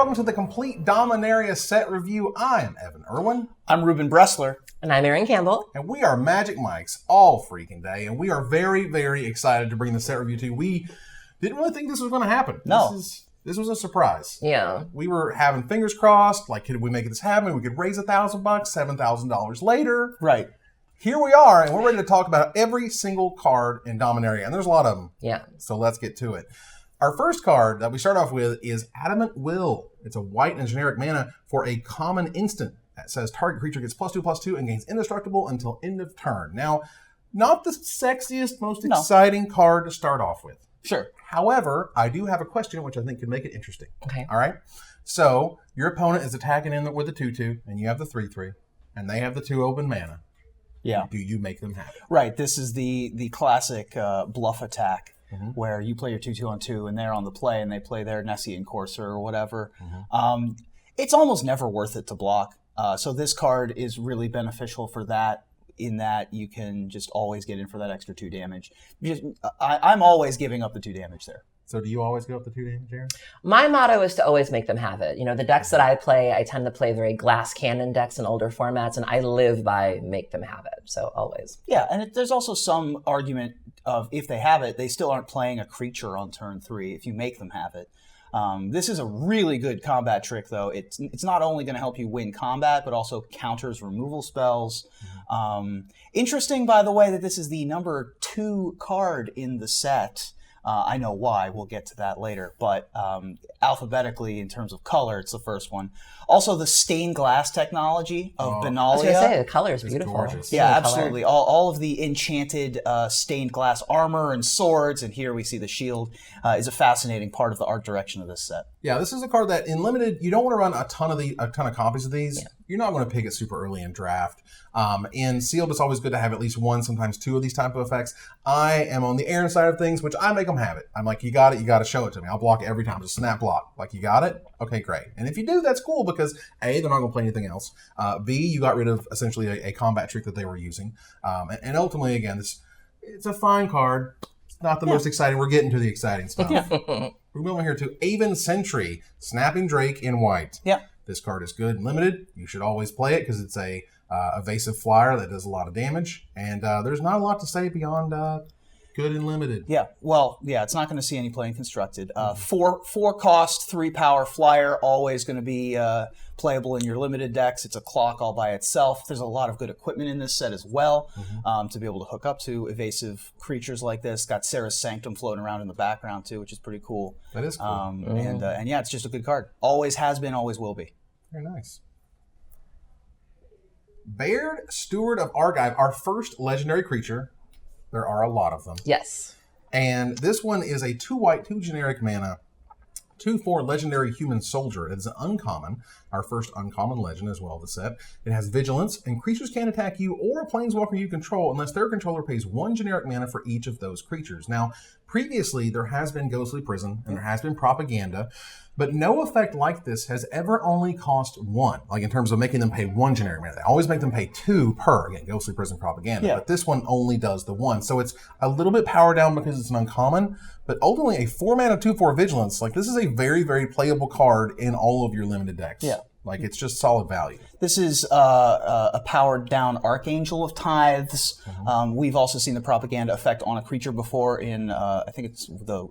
welcome to the complete Dominaria set review. I am Evan Irwin. I'm Ruben Bressler. And I'm Erin Campbell. And we are Magic Mikes all freaking day. And we are very, very excited to bring the set review to you. We didn't really think this was going to happen. No. This was a surprise. Yeah. We were having fingers crossed, like, could we make this happen? We could raise $1,000, $7,000 later. Right. Here we are, and we're ready to talk about every single card in Dominaria. And there's a lot of them. Yeah. So let's get to it. Our first card that we start off with is Adamant Will. It's a white and generic mana for a common instant that says target creature gets +2/+2 and gains indestructible until end of turn. Now, not the sexiest, most exciting card to start off with. Sure. However, I do have a question which I think could make it interesting. Okay. All right? So, your opponent is attacking in with a 2/2, and you have the 3/3, and they have the 2 open mana. Yeah. Do you make them happy? Right. This is the classic bluff attack where you play your 2/2 on 2 and they're on the play and they play their Nessian Courser or whatever. It's almost never worth it to block. So this card is really beneficial for that, in that you can just always get in for that extra 2 damage. I'm always giving up the 2 damage there. So do you always go up the 2 damage, Aaron? My motto is to always make them have it. You know, the decks that I play, I tend to play very glass cannon decks in older formats, and I live by make them have it. So always. Yeah, and there's also some argument of if they have it, they still aren't playing a creature on turn 3 if you make them have it. This is a really good combat trick, though. It's not only going to help you win combat, but also counters removal spells. Interesting, by the way, that this is the number 2 card in the set. I know why. We'll get to that later. But alphabetically, in terms of color, it's the first one. Also, the stained glass technology of Analia. I was going to say, the color is beautiful. Gorgeous. Yeah, absolutely. All of the enchanted stained glass armor and swords, and here we see the shield, is a fascinating part of the art direction of this set. Yeah, this is a card that in limited, you don't want to run a ton of copies of these. Yeah. You're not going to pick it super early in draft. In sealed, it's always good to have at least 1, sometimes 2 of these type of effects. I am on the Aaron side of things, which I make them have it. I'm like, you got it, you got to show it to me. I'll block every time. Just snap block. Like, you got it? Okay, great. And if you do, that's cool because A, they're not going to play anything else. B, you got rid of essentially a combat trick that they were using. And ultimately, again, it's a fine card. It's not the most exciting. We're getting to the exciting stuff. We're moving here to Aven Sentry, Snapping Drake in white. Yeah. This card is good and limited. You should always play it because it's a evasive flyer that does a lot of damage. And there's not a lot to say beyond good and limited. Yeah, well, yeah, it's not going to see any play in constructed. 4 cost, 3 power flyer, always going to be playable in your limited decks. It's a clock all by itself. There's a lot of good equipment in this set as well to be able to hook up to evasive creatures like this. Got Sarah's Sanctum floating around in the background too, which is pretty cool. That is cool. And yeah, it's just a good card. Always has been, always will be. Very nice. Baird, Steward of Argive, our first legendary creature. There are a lot of them. Yes. And this one is a 2 white, 2 generic mana, 2/4 legendary human soldier. It is an uncommon, our first uncommon legend as well of the set. It has Vigilance, and creatures can't attack you or a planeswalker you control unless their controller pays 1 generic mana for each of those creatures. Now, previously, there has been Ghostly Prison, and there has been Propaganda, but no effect like this has ever only cost 1, like in terms of making them pay 1 generic mana. They always make them pay 2 per, again, Ghostly Prison, Propaganda, but this one only does the 1. So it's a little bit powered down because it's an uncommon, but ultimately a 4 mana 2/4 Vigilance, like this is a very, very playable card in all of your limited decks. Yeah. Like, it's just solid value. This is a powered-down Archangel of Tithes. We've also seen the Propaganda effect on a creature before in, I think it's the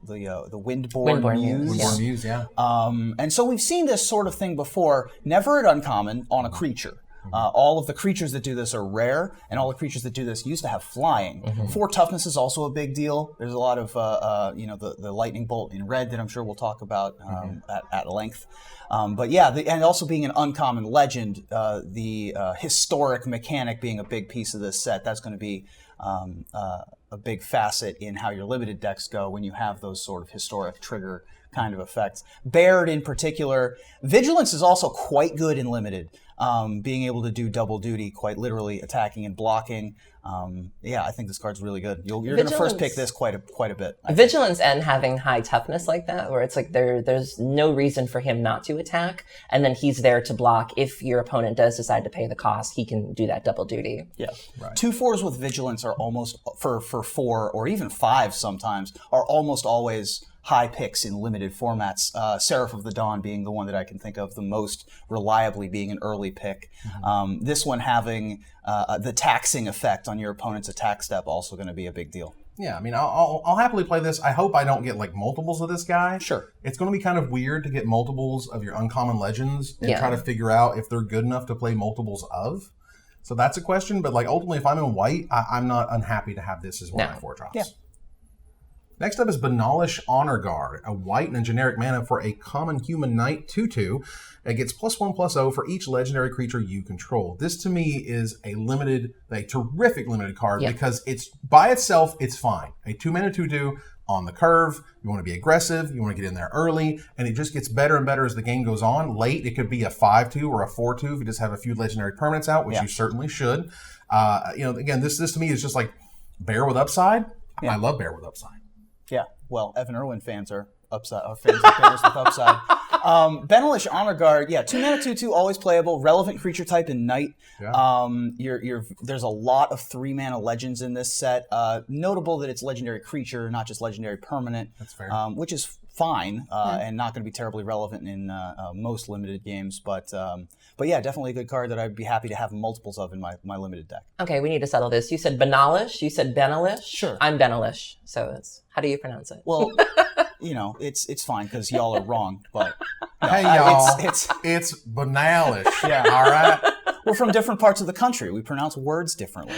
Windborn Muse. Windborn Muse, yeah. And so we've seen this sort of thing before, never at uncommon, on a creature. All of the creatures that do this are rare, and all the creatures that do this used to have flying. 4 toughness is also a big deal. There's a lot of, the lightning bolt in red that I'm sure we'll talk about at length. But yeah, and also being an uncommon legend, the historic mechanic being a big piece of this set, that's going to be a big facet in how your limited decks go when you have those sort of historic trigger kind of effects. Baird in particular, Vigilance is also quite good in limited, being able to do double duty, quite literally attacking and blocking. Yeah, I think this card's really good. You're going to first pick this quite a bit. Vigilance and having high toughness like that, where it's like there's no reason for him not to attack, and then he's there to block. If your opponent does decide to pay the cost, he can do that double duty. Yeah, right. 2/4s with Vigilance are almost for 4 or even 5 sometimes are almost always high picks in limited formats. Seraph of the Dawn being the one that I can think of the most reliably being an early pick. This one having the taxing effect on your opponent's attack step also going to be a big deal. Yeah, I mean, I'll happily play this. I hope I don't get like multiples of this guy. Sure. It's going to be kind of weird to get multiples of your uncommon legends and Yeah. try to figure out if they're good enough to play multiples of. So that's a question. But like ultimately, if I'm in white, I'm not unhappy to have this as one of my 4 drops. Yeah. Next up is Banalish Honor Guard, a white and a generic mana for a common human knight 2/2. It gets +1/+0 for each legendary creature you control. This to me is a terrific limited card because it's by itself, it's fine. A 2-mana 2/2 on the curve. You want to be aggressive. You want to get in there early, and it just gets better and better as the game goes on. Late, it could be a 5/2 or a 4/2 if you just have a few legendary permanents out, which you certainly should. Again, this to me is just like bear with upside. I love bear with upside. Yeah, well, Evan Irwin fans are fans of bears with upside. Banalish Honor Guard, 2-mana 2/2, always playable, relevant creature type in Knight. Yeah. There's a lot of 3-mana legends in this set. Notable that it's legendary creature, not just legendary permanent. That's fair. Which is fine and not going to be terribly relevant in most limited games. But yeah, definitely a good card that I'd be happy to have multiples of in my limited deck. Okay, we need to settle this. You said Banalish. You said Benalish. Sure. I'm Benalish. So how do you pronounce it? Well, it's fine because y'all are wrong. But Hey, y'all. it's Banalish. Yeah. All right. We're from different parts of the country. We pronounce words differently.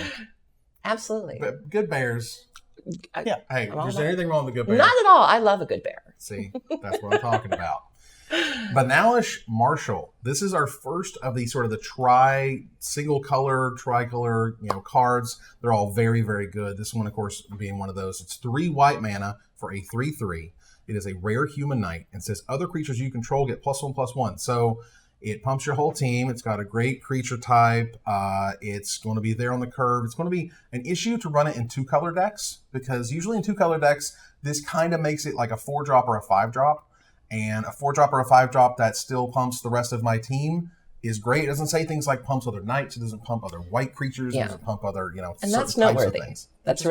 Absolutely. But good bears. Yeah. Hey, is there anything wrong with the good bear? Not at all. I love a good bear. See, that's what I'm talking about. Banalish Marshal. This is our first of the sort of the single color, tricolor, cards. They're all very, very good. This one, of course, being one of those. It's 3 white mana for a 3/3. It is a rare human knight and says other creatures you control get +1/+1. So it pumps your whole team. It's got a great creature type. It's going to be there on the curve. It's going to be an issue to run it in 2-color decks because usually in 2-color decks, this kind of makes it like a 4-drop or a 5-drop. And a 4-drop or a 5-drop that still pumps the rest of my team is great. It doesn't say things like pumps other knights. It doesn't pump other white creatures. It doesn't pump other, and that's certain types of noteworthy. things. That's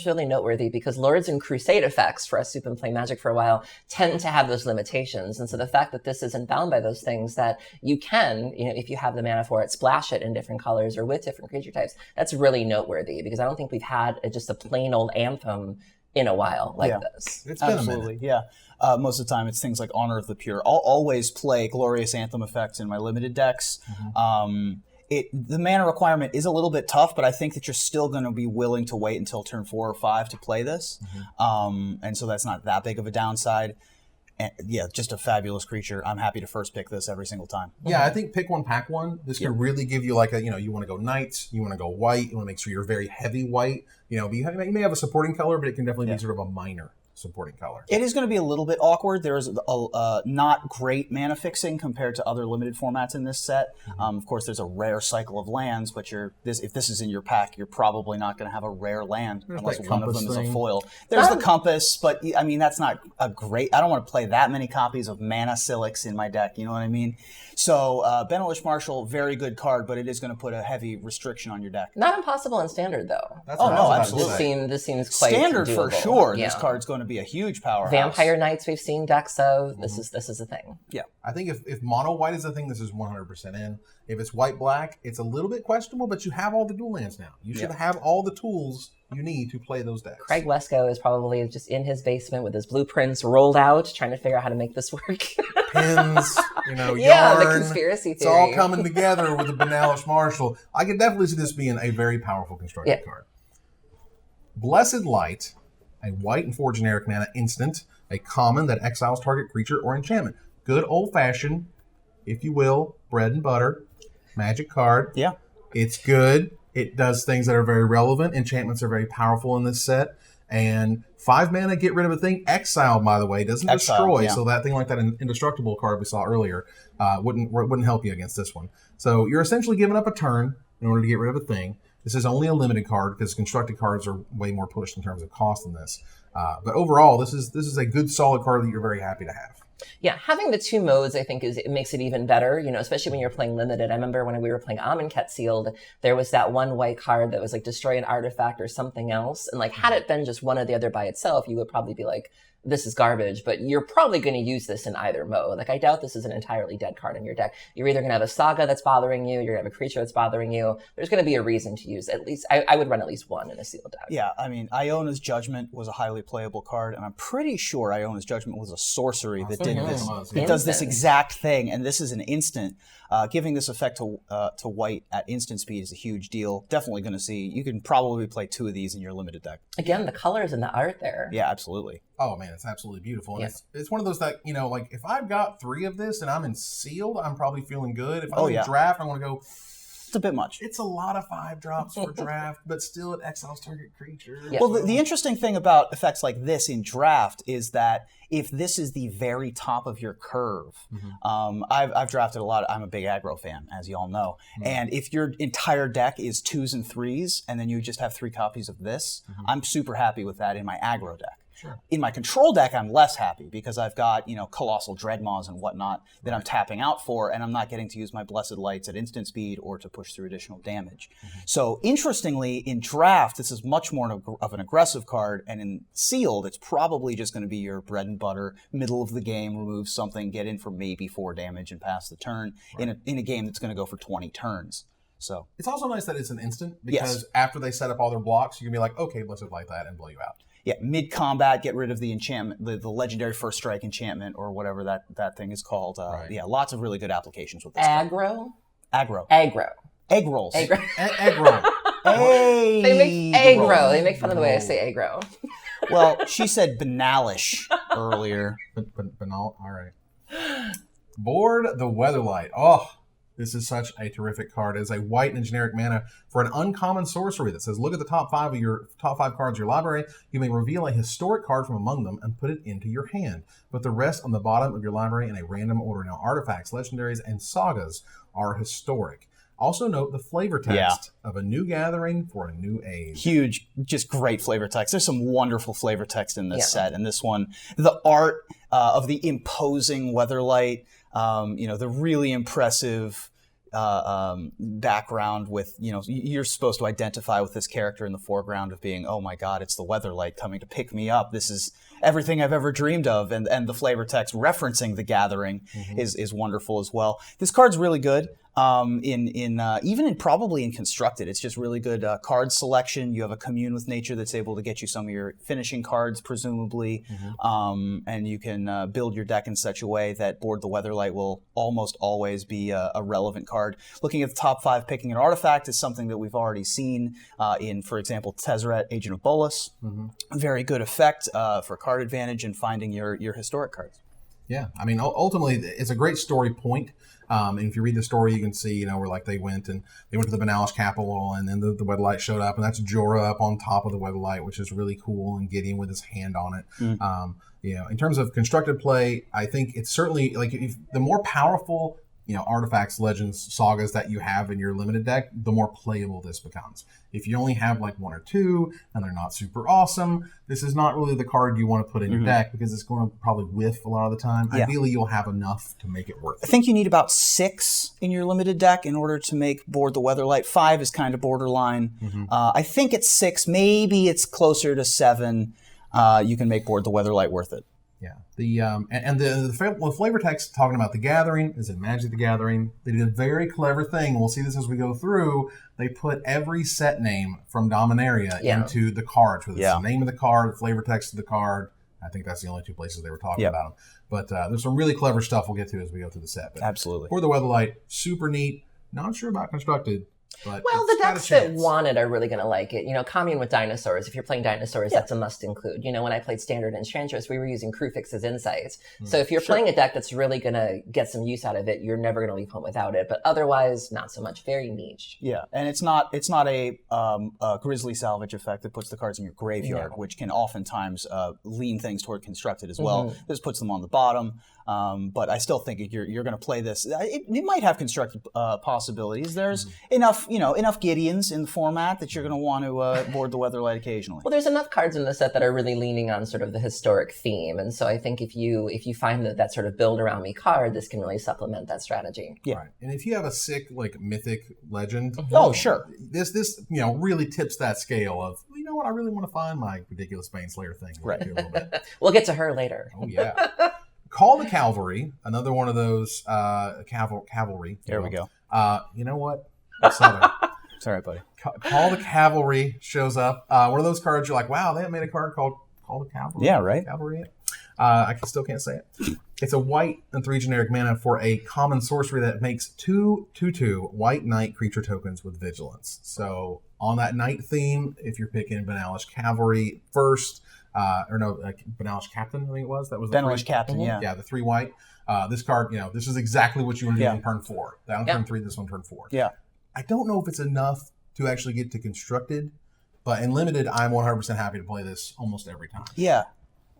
really noteworthy because Lords and Crusade effects, for us who've been playing Magic for a while, tend to have those limitations. And so the fact that this isn't bound by those things, that you can, if you have the mana for it, splash it in different colors or with different creature types, that's really noteworthy because I don't think we've had just a plain old anthem in a while like this. It's been Absolutely, a minute. yeah. Most of the time, it's things like Honor of the Pure. I'll always play Glorious Anthem effects in my limited decks. The mana requirement is a little bit tough, but I think that you're still going to be willing to wait until turn 4 or 5 to play this. And so that's not that big of a downside. And just a fabulous creature. I'm happy to first pick this every single time. Yeah, I think pick one, pack one. This can really give you like you want to go knights, you want to go white, you want to make sure you're very heavy white. But you may have a supporting color, but it can definitely be sort of a minor supporting color. It is going to be a little bit awkward. There is a not great mana fixing compared to other limited formats in this set. Of course, there's a rare cycle of lands, but if this is in your pack, you're probably not going to have a rare land unless one of them is a foil. There's the Compass, but I mean, that's not a great... I don't want to play that many copies of Mana Silix in my deck, you know what I mean? So, Banalish Marshal, very good card, but it is going to put a heavy restriction on your deck. Not impossible in Standard, though. Absolutely. This seems quite Standard doable. For sure. Yeah. This card's going to be a huge powerhouse. Vampire Knights we've seen decks of. This is a thing. Yeah. I think if mono white is the thing, this is 100% in. If it's white black, it's a little bit questionable, but you have all the dual lands now. You should have all the tools you need to play those decks. Craig Wesco is probably just in his basement with his blueprints rolled out, trying to figure out how to make this work. Pins, yarn. The conspiracy theory. It's all coming together with the Banalish Marshal. I can definitely see this being a very powerful constructed card. Blessed Light, a white and 4 generic mana instant, a common that exiles target creature or enchantment. Good old-fashioned, if you will, bread and butter magic card. Yeah. It's good. It does things that are very relevant. Enchantments are very powerful in this set. And 5 mana, get rid of a thing. Exile, by the way, doesn't destroy. So that thing like that indestructible card we saw earlier wouldn't help you against this one. So you're essentially giving up a turn in order to get rid of a thing. This is only a limited card because constructed cards are way more pushed in terms of cost than this. But overall, this is a good, solid card that you're very happy to have. Yeah, having the 2 modes, I think, it makes it even better, especially when you're playing limited. I remember when we were playing Amonkhet Sealed, there was that one white card that was like destroy an artifact or something else. And like, had it been just one or the other by itself, you would probably be like, this is garbage, but you're probably going to use this in either mode. Like, I doubt this is an entirely dead card in your deck. You're either going to have a saga that's bothering you, you're going to have a creature that's bothering you. There's going to be a reason to use at least, I would run at least one in a sealed deck. Yeah, I mean, Iona's Judgment was a highly playable card, and I'm pretty sure Iona's Judgment was a sorcery that did this. It does this exact thing, and this is an instant. Giving this effect to white at instant speed is a huge deal. Definitely going to see, you can probably play 2 of these in your limited deck. Again, the colors and the art there. Yeah, absolutely. Oh man, it's absolutely beautiful. And Yeah. it's one of those that, like if I've got 3 of this and I'm in sealed, I'm probably feeling good. If I'm in yeah. draft, I want to go, It's a bit much. it's a lot of 5 drops for draft, but still it exiles target creature. Yeah. Well, the interesting thing about effects like this in draft is that if this is the very top of your curve, I've drafted a lot. I'm a big aggro fan, as you all know. And if your entire deck is 2s and 3s, and then you just have 3 copies of this, I'm super happy with that in my aggro deck. Sure. In my control deck, I'm less happy because I've got, colossal dreadmaws and whatnot that I'm tapping out for, and I'm not getting to use my Blessed Lights at instant speed or to push through additional damage. So interestingly, in draft, this is much more of an aggressive card, and in sealed, it's probably just going to be your bread and butter, middle of the game, remove something, get in for maybe 4 damage and pass the turn in a game that's going to go for 20 turns. So It's also nice that it's an instant because after they set up all their blocks, you can be like, okay, Blessed Light that and blow you out. yeah, mid-combat, get rid of the enchantment, the legendary first strike enchantment, or whatever that thing is called. Yeah, lots of really good applications with this. Aggro? Aggro. Egg rolls. Egg roll. They make aggro. They make fun of the way I say aggro. Well, she said banalish earlier. Banal. All right. Board the Weatherlight. Oh, this is such a terrific card. It is a white and generic mana for an uncommon sorcery that says, look at the top 5 cards of your library. You may reveal a historic card from among them and put it into your hand. Put the rest on the bottom of your library in a random order. Now, artifacts, legendaries, and sagas are historic. Also note the flavor text of a new gathering for a new age. Huge, just great flavor text. There's some wonderful flavor text in this set. And this one, the art of the imposing Weatherlight, the really impressive background with, you're supposed to identify with this character in the foreground of being, oh my God, it's the Weatherlight coming to pick me up. This is everything I've ever dreamed of. And the flavor text referencing the gathering is wonderful as well. This card's really good. Even probably in constructed, it's just really good card selection. You have a commune with nature that's able to get you some of your finishing cards, presumably, and you can build your deck in such a way that Board the Weatherlight will almost always be a relevant card. Looking at the top 5, picking an artifact is something that we've already seen in, for example, Tezzeret, Agent of Bolas. Very good effect for card advantage and finding your historic cards. Yeah, I mean, ultimately, it's a great story point. And if you read the story, you can see, where like they went to the Banalish capital, and then the Weatherlight showed up, and that's Jorah up on top of the Weatherlight, which is really cool, and Gideon with his hand on it. In terms of constructed play, I think it's certainly like the more powerful artifacts, legends, sagas that you have in your limited deck, the more playable this becomes. If you only have like 1 or 2 and they're not super awesome, this is not really the card you want to put in your deck because it's going to probably whiff a lot of the time. Yeah. Ideally, you'll have enough to make it worth it. I think you need about 6 in your limited deck in order to make Board the Weatherlight. 5 is kind of borderline. I think it's 6. Maybe it's closer to 7. You can make Board the Weatherlight worth it. Yeah, the flavor text talking about the Gathering is in Magic the Gathering. They did a very clever thing. We'll see this as we go through. They put every set name from Dominaria into the cards, whether it's the name of the card, the flavor text of the card. I think that's the only 2 places they were talking about them. But there's some really clever stuff we'll get to as we go through the set. But absolutely. For the Weatherlight, super neat. Not sure about constructed. But well, the decks that want it are really going to like it. Commune with dinosaurs. If you're playing dinosaurs, that's a must include. When I played Standard Enchantress, we were using Crufix's Insights. So if you're playing a deck that's really going to get some use out of it, you're never going to leave home without it. But otherwise, not so much. Very niche. Yeah, and it's not a Grizzly Salvage effect that puts the cards in your graveyard, which can oftentimes lean things toward constructed as well. This puts them on the bottom. But I still think if you're going to play this, it might have constructed possibilities. There's enough enough Gideons in the format that you're going to want to board the Weatherlight occasionally. Well, there's enough cards in the set that are really leaning on sort of the historic theme, and so I think if you find that sort of build around me card, this can really supplement that strategy. Yeah. Right. And if you have a sick like mythic legend, Oh, sure. This really tips that scale of, you know what, I really want to find my ridiculous Baneslayer thing. Right. A little bit. We'll get to her later. Oh yeah. Call the Calvary, another one of those cavalry. There we go. You know what? Southern. Sorry, buddy. Call the Cavalry shows up. One of those cards you're like, wow, they made a card called Call the Cavalry. Yeah, right. Cavalry. I still can't say it. It's a white and 3 generic mana for a common sorcery that makes 2/2 white knight creature tokens with Vigilance. So on that knight theme, if you're picking Benalish Cavalry first, Benalish Captain, I think it was. That was the Benalish Captain, yeah. Yeah, the 3 white. This card, this is exactly what you want to do on turn 4. That on turn 3, this one turn 4. Yeah. I don't know if it's enough to actually get to constructed, but in limited, I'm 100% happy to play this almost every time. Yeah.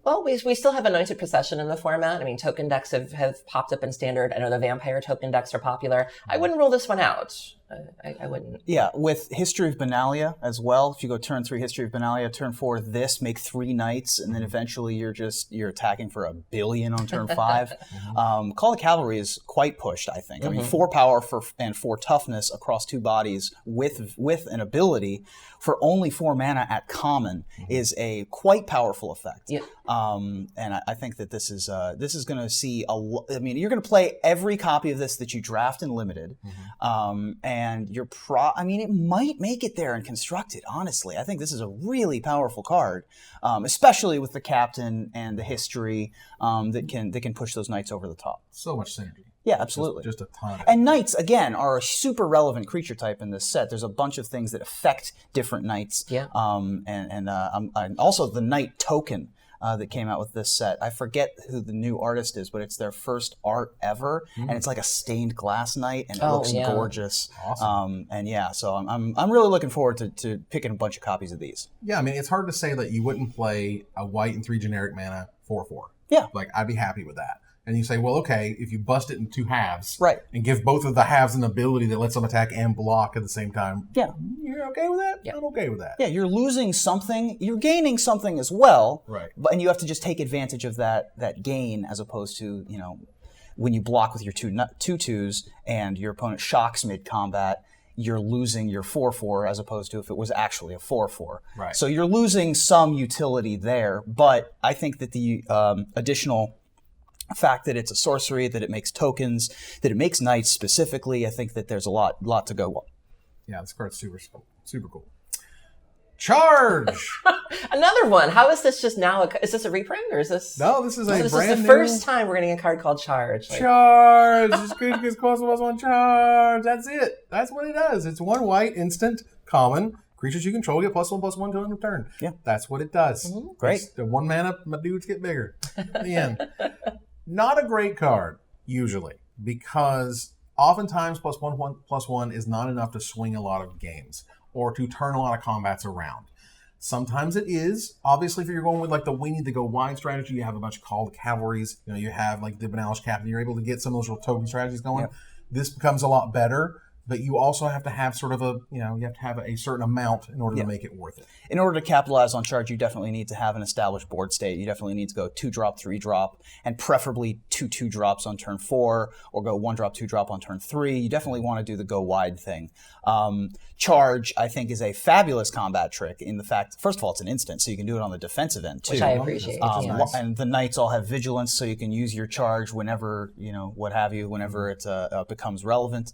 Well, we still have Anointed Procession in the format. I mean, token decks have popped up in Standard. I know the Vampire token decks are popular. I wouldn't rule this one out. I wouldn't. Yeah, with History of Benalia as well. If you go turn 3 History of Benalia, turn 4 this, make 3 knights, and then eventually you're attacking for $1 billion on turn 5. Call the Cavalry is quite pushed, I think. I mean, 4 power and 4 toughness across 2 bodies with an ability for only 4 mana at common is a quite powerful effect. Yeah. And I think that this is going to see you're going to play every copy of this that you draft in limited, and it might make it there in constructed. Honestly, I think this is a really powerful card, especially with the captain and the history that can push those knights over the top. So much synergy. Yeah, absolutely. Just a ton. And knights, again, are a super relevant creature type in this set. There's a bunch of things that affect different knights. Yeah. And also the knight token that came out with this set. I forget who the new artist is, but it's their first art ever, and it's like a stained glass knight, and it looks gorgeous. Awesome. So I'm really looking forward to picking a bunch of copies of these. Yeah, I mean, it's hard to say that you wouldn't play a white and 3 generic mana 4/4. Yeah. Like, I'd be happy with that. And you say, well, okay, if you bust it in 2 halves, right, and give both of the halves an ability that lets them attack and block at the same time, yeah, you're okay with that? Yeah. I'm okay with that. Yeah, you're losing something, you're gaining something as well, right? And you have to just take advantage of that gain, as opposed to when you block with your 2/2s and your opponent shocks mid combat, you're losing your 4/4 as opposed to if it was actually a 4/4. Right. So you're losing some utility there, but I think that the additional fact that it's a sorcery, that it makes tokens, that it makes knights specifically, I think that there's a lot to go on. Yeah, this card's super cool. Charge! Another one. How is this just now? Is this a reprint or is this? No, this is a this brand is the new... first time we're getting a card called Charge. Charge! This creature gets close to +1 charge. That's it. That's what it does. It's 1 white, instant, common. Creatures you control get +1/+1 till end of turn. Yeah. That's what it does. Great. It's the 1 mana, my dudes get bigger. The end. Not a great card, usually, because oftentimes +1/+1 is not enough to swing a lot of games or to turn a lot of combats around. Sometimes it is. Obviously, if you're going with like the we need to go wide strategy, you have a bunch of Call the Cavalries. You have like the Benalish Captain. You're able to get some of those little token strategies going. Yep. This becomes a lot better. But you also have to have sort of you have to have a certain amount in order to make it worth it. In order to capitalize on charge, you definitely need to have an established board state. You definitely need to go 2-drop, 3-drop, and preferably 2 drops on turn 4, or go 1-drop, 2-drop on turn 3. You definitely want to do the go wide thing. Charge, I think, is a fabulous combat trick in the fact, first of all, it's an instant, so you can do it on the defensive end too. Which I appreciate. Nice. And the knights all have vigilance, so you can use your charge whenever, whenever it becomes relevant.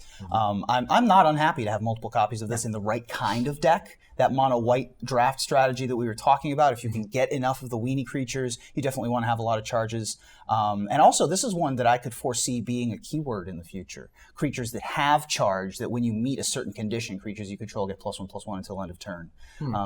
I'm not unhappy to have multiple copies of this in the right kind of deck. That mono white draft strategy that we were talking about, if you can get enough of the weenie creatures, you definitely want to have a lot of charges. And also, this is one that I could foresee being a keyword in the future. Creatures that have charge, that when you meet a certain condition, creatures you control get +1/+1 until end of turn.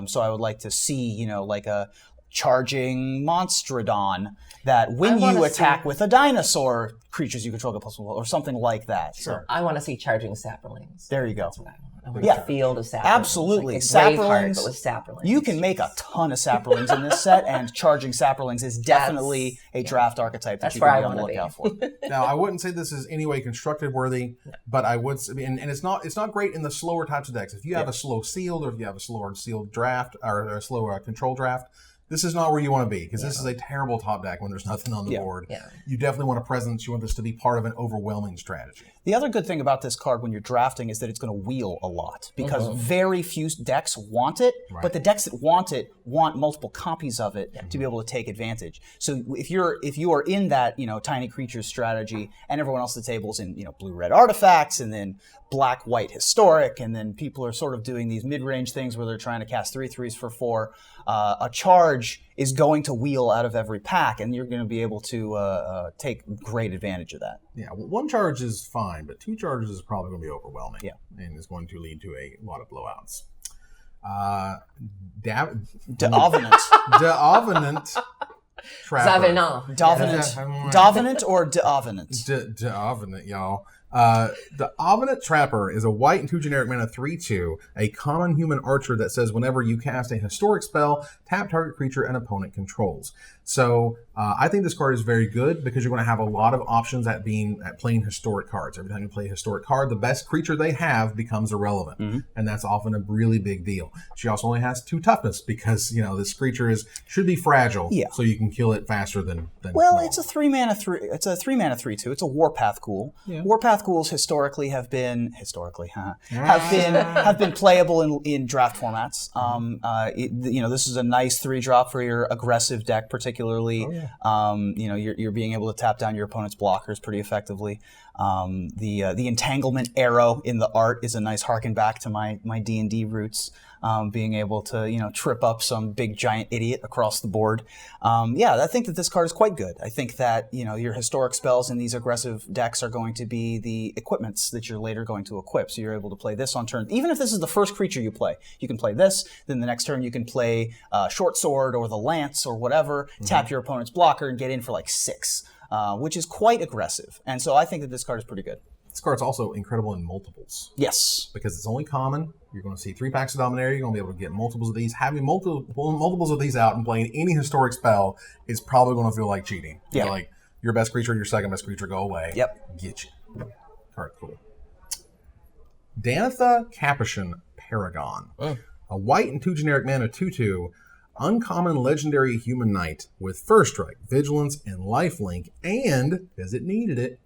So I would like to see, like a charging Monstrodon that when I wanna you attack with a dinosaur, creatures you control get +1, or something like that. Sure. So I want to see charging saplings. There you go. That's what I want. I want a field of saplings. Absolutely. Like a Braveheart, but with saplings. You can make a ton of saplings in this set, and charging saplings is definitely a draft archetype that you can be on the lookout for. Now, I wouldn't say this is any way constructed worthy, but I would, and it's not great in the slower types of decks. If you have a slow sealed, or if you have a slower sealed draft, or a slower control draft, this is not where you want to be, because this is a terrible top deck when there's nothing on the board. Yeah. You definitely want a presence. You want this to be part of an overwhelming strategy. The other good thing about this card when you're drafting is that it's going to wheel a lot, because very few decks want it, but the decks that want it want multiple copies of it to be able to take advantage. So if you are in that tiny creature strategy, and everyone else at the table is in blue-red artifacts, and then black-white historic, and then people are sort of doing these mid-range things where they're trying to cast 3/3s for 4, a charge is going to wheel out of every pack, and you're going to be able to take great advantage of that. Yeah, well, 1 charge is fine, but 2 charges is probably going to be overwhelming. Yeah, and is going to lead to a lot of blowouts. Davenant Trapper. Davenant or Davenant? Davenant, y'all. The Ammonite Trapper is a white and 2 generic mana 3/2, a common human archer that says whenever you cast a historic spell, tap target creature an opponent controls. So I think this card is very good because you're going to have a lot of options at playing historic cards. Every time you play a historic card, the best creature they have becomes irrelevant, and that's often a really big deal. She also only has 2 toughness because this creature should be fragile, so you can kill it faster than well, normal. it's a 3 mana 3. It's a 3 mana 3/2. It's a Warpath Ghoul. Yeah. Warpath Ghouls historically have been playable in draft formats. This is a nice 3-drop for your aggressive deck, particularly. You're being able to tap down your opponent's blockers pretty effectively. The entanglement arrow in the art is a nice harken back to my D&D roots. Being able to trip up some big giant idiot across the board. I think that this card is quite good. I think that your historic spells in these aggressive decks are going to be the equipments that you're later going to equip. So you're able to play this on turn. Even if this is the first creature you play, you can play this. Then the next turn you can play Short Sword or the Lance or whatever. Tap your opponent's blocker and get in for like 6, which is quite aggressive. And so I think that this card is pretty good. This card's also incredible in multiples. Yes. Because it's only common. You're going to see 3 packs of Dominaria. You're going to be able to get multiples of these. Having multiples of these out and playing any historic spell is probably going to feel like cheating. Yeah. Like your best creature, your second best creature go away. Yep. Get you. Card cool. Danitha Capuchin Paragon. A white and 2 generic mana 2/2. Uncommon legendary human knight with first strike, vigilance, and lifelink, and, because it needed it,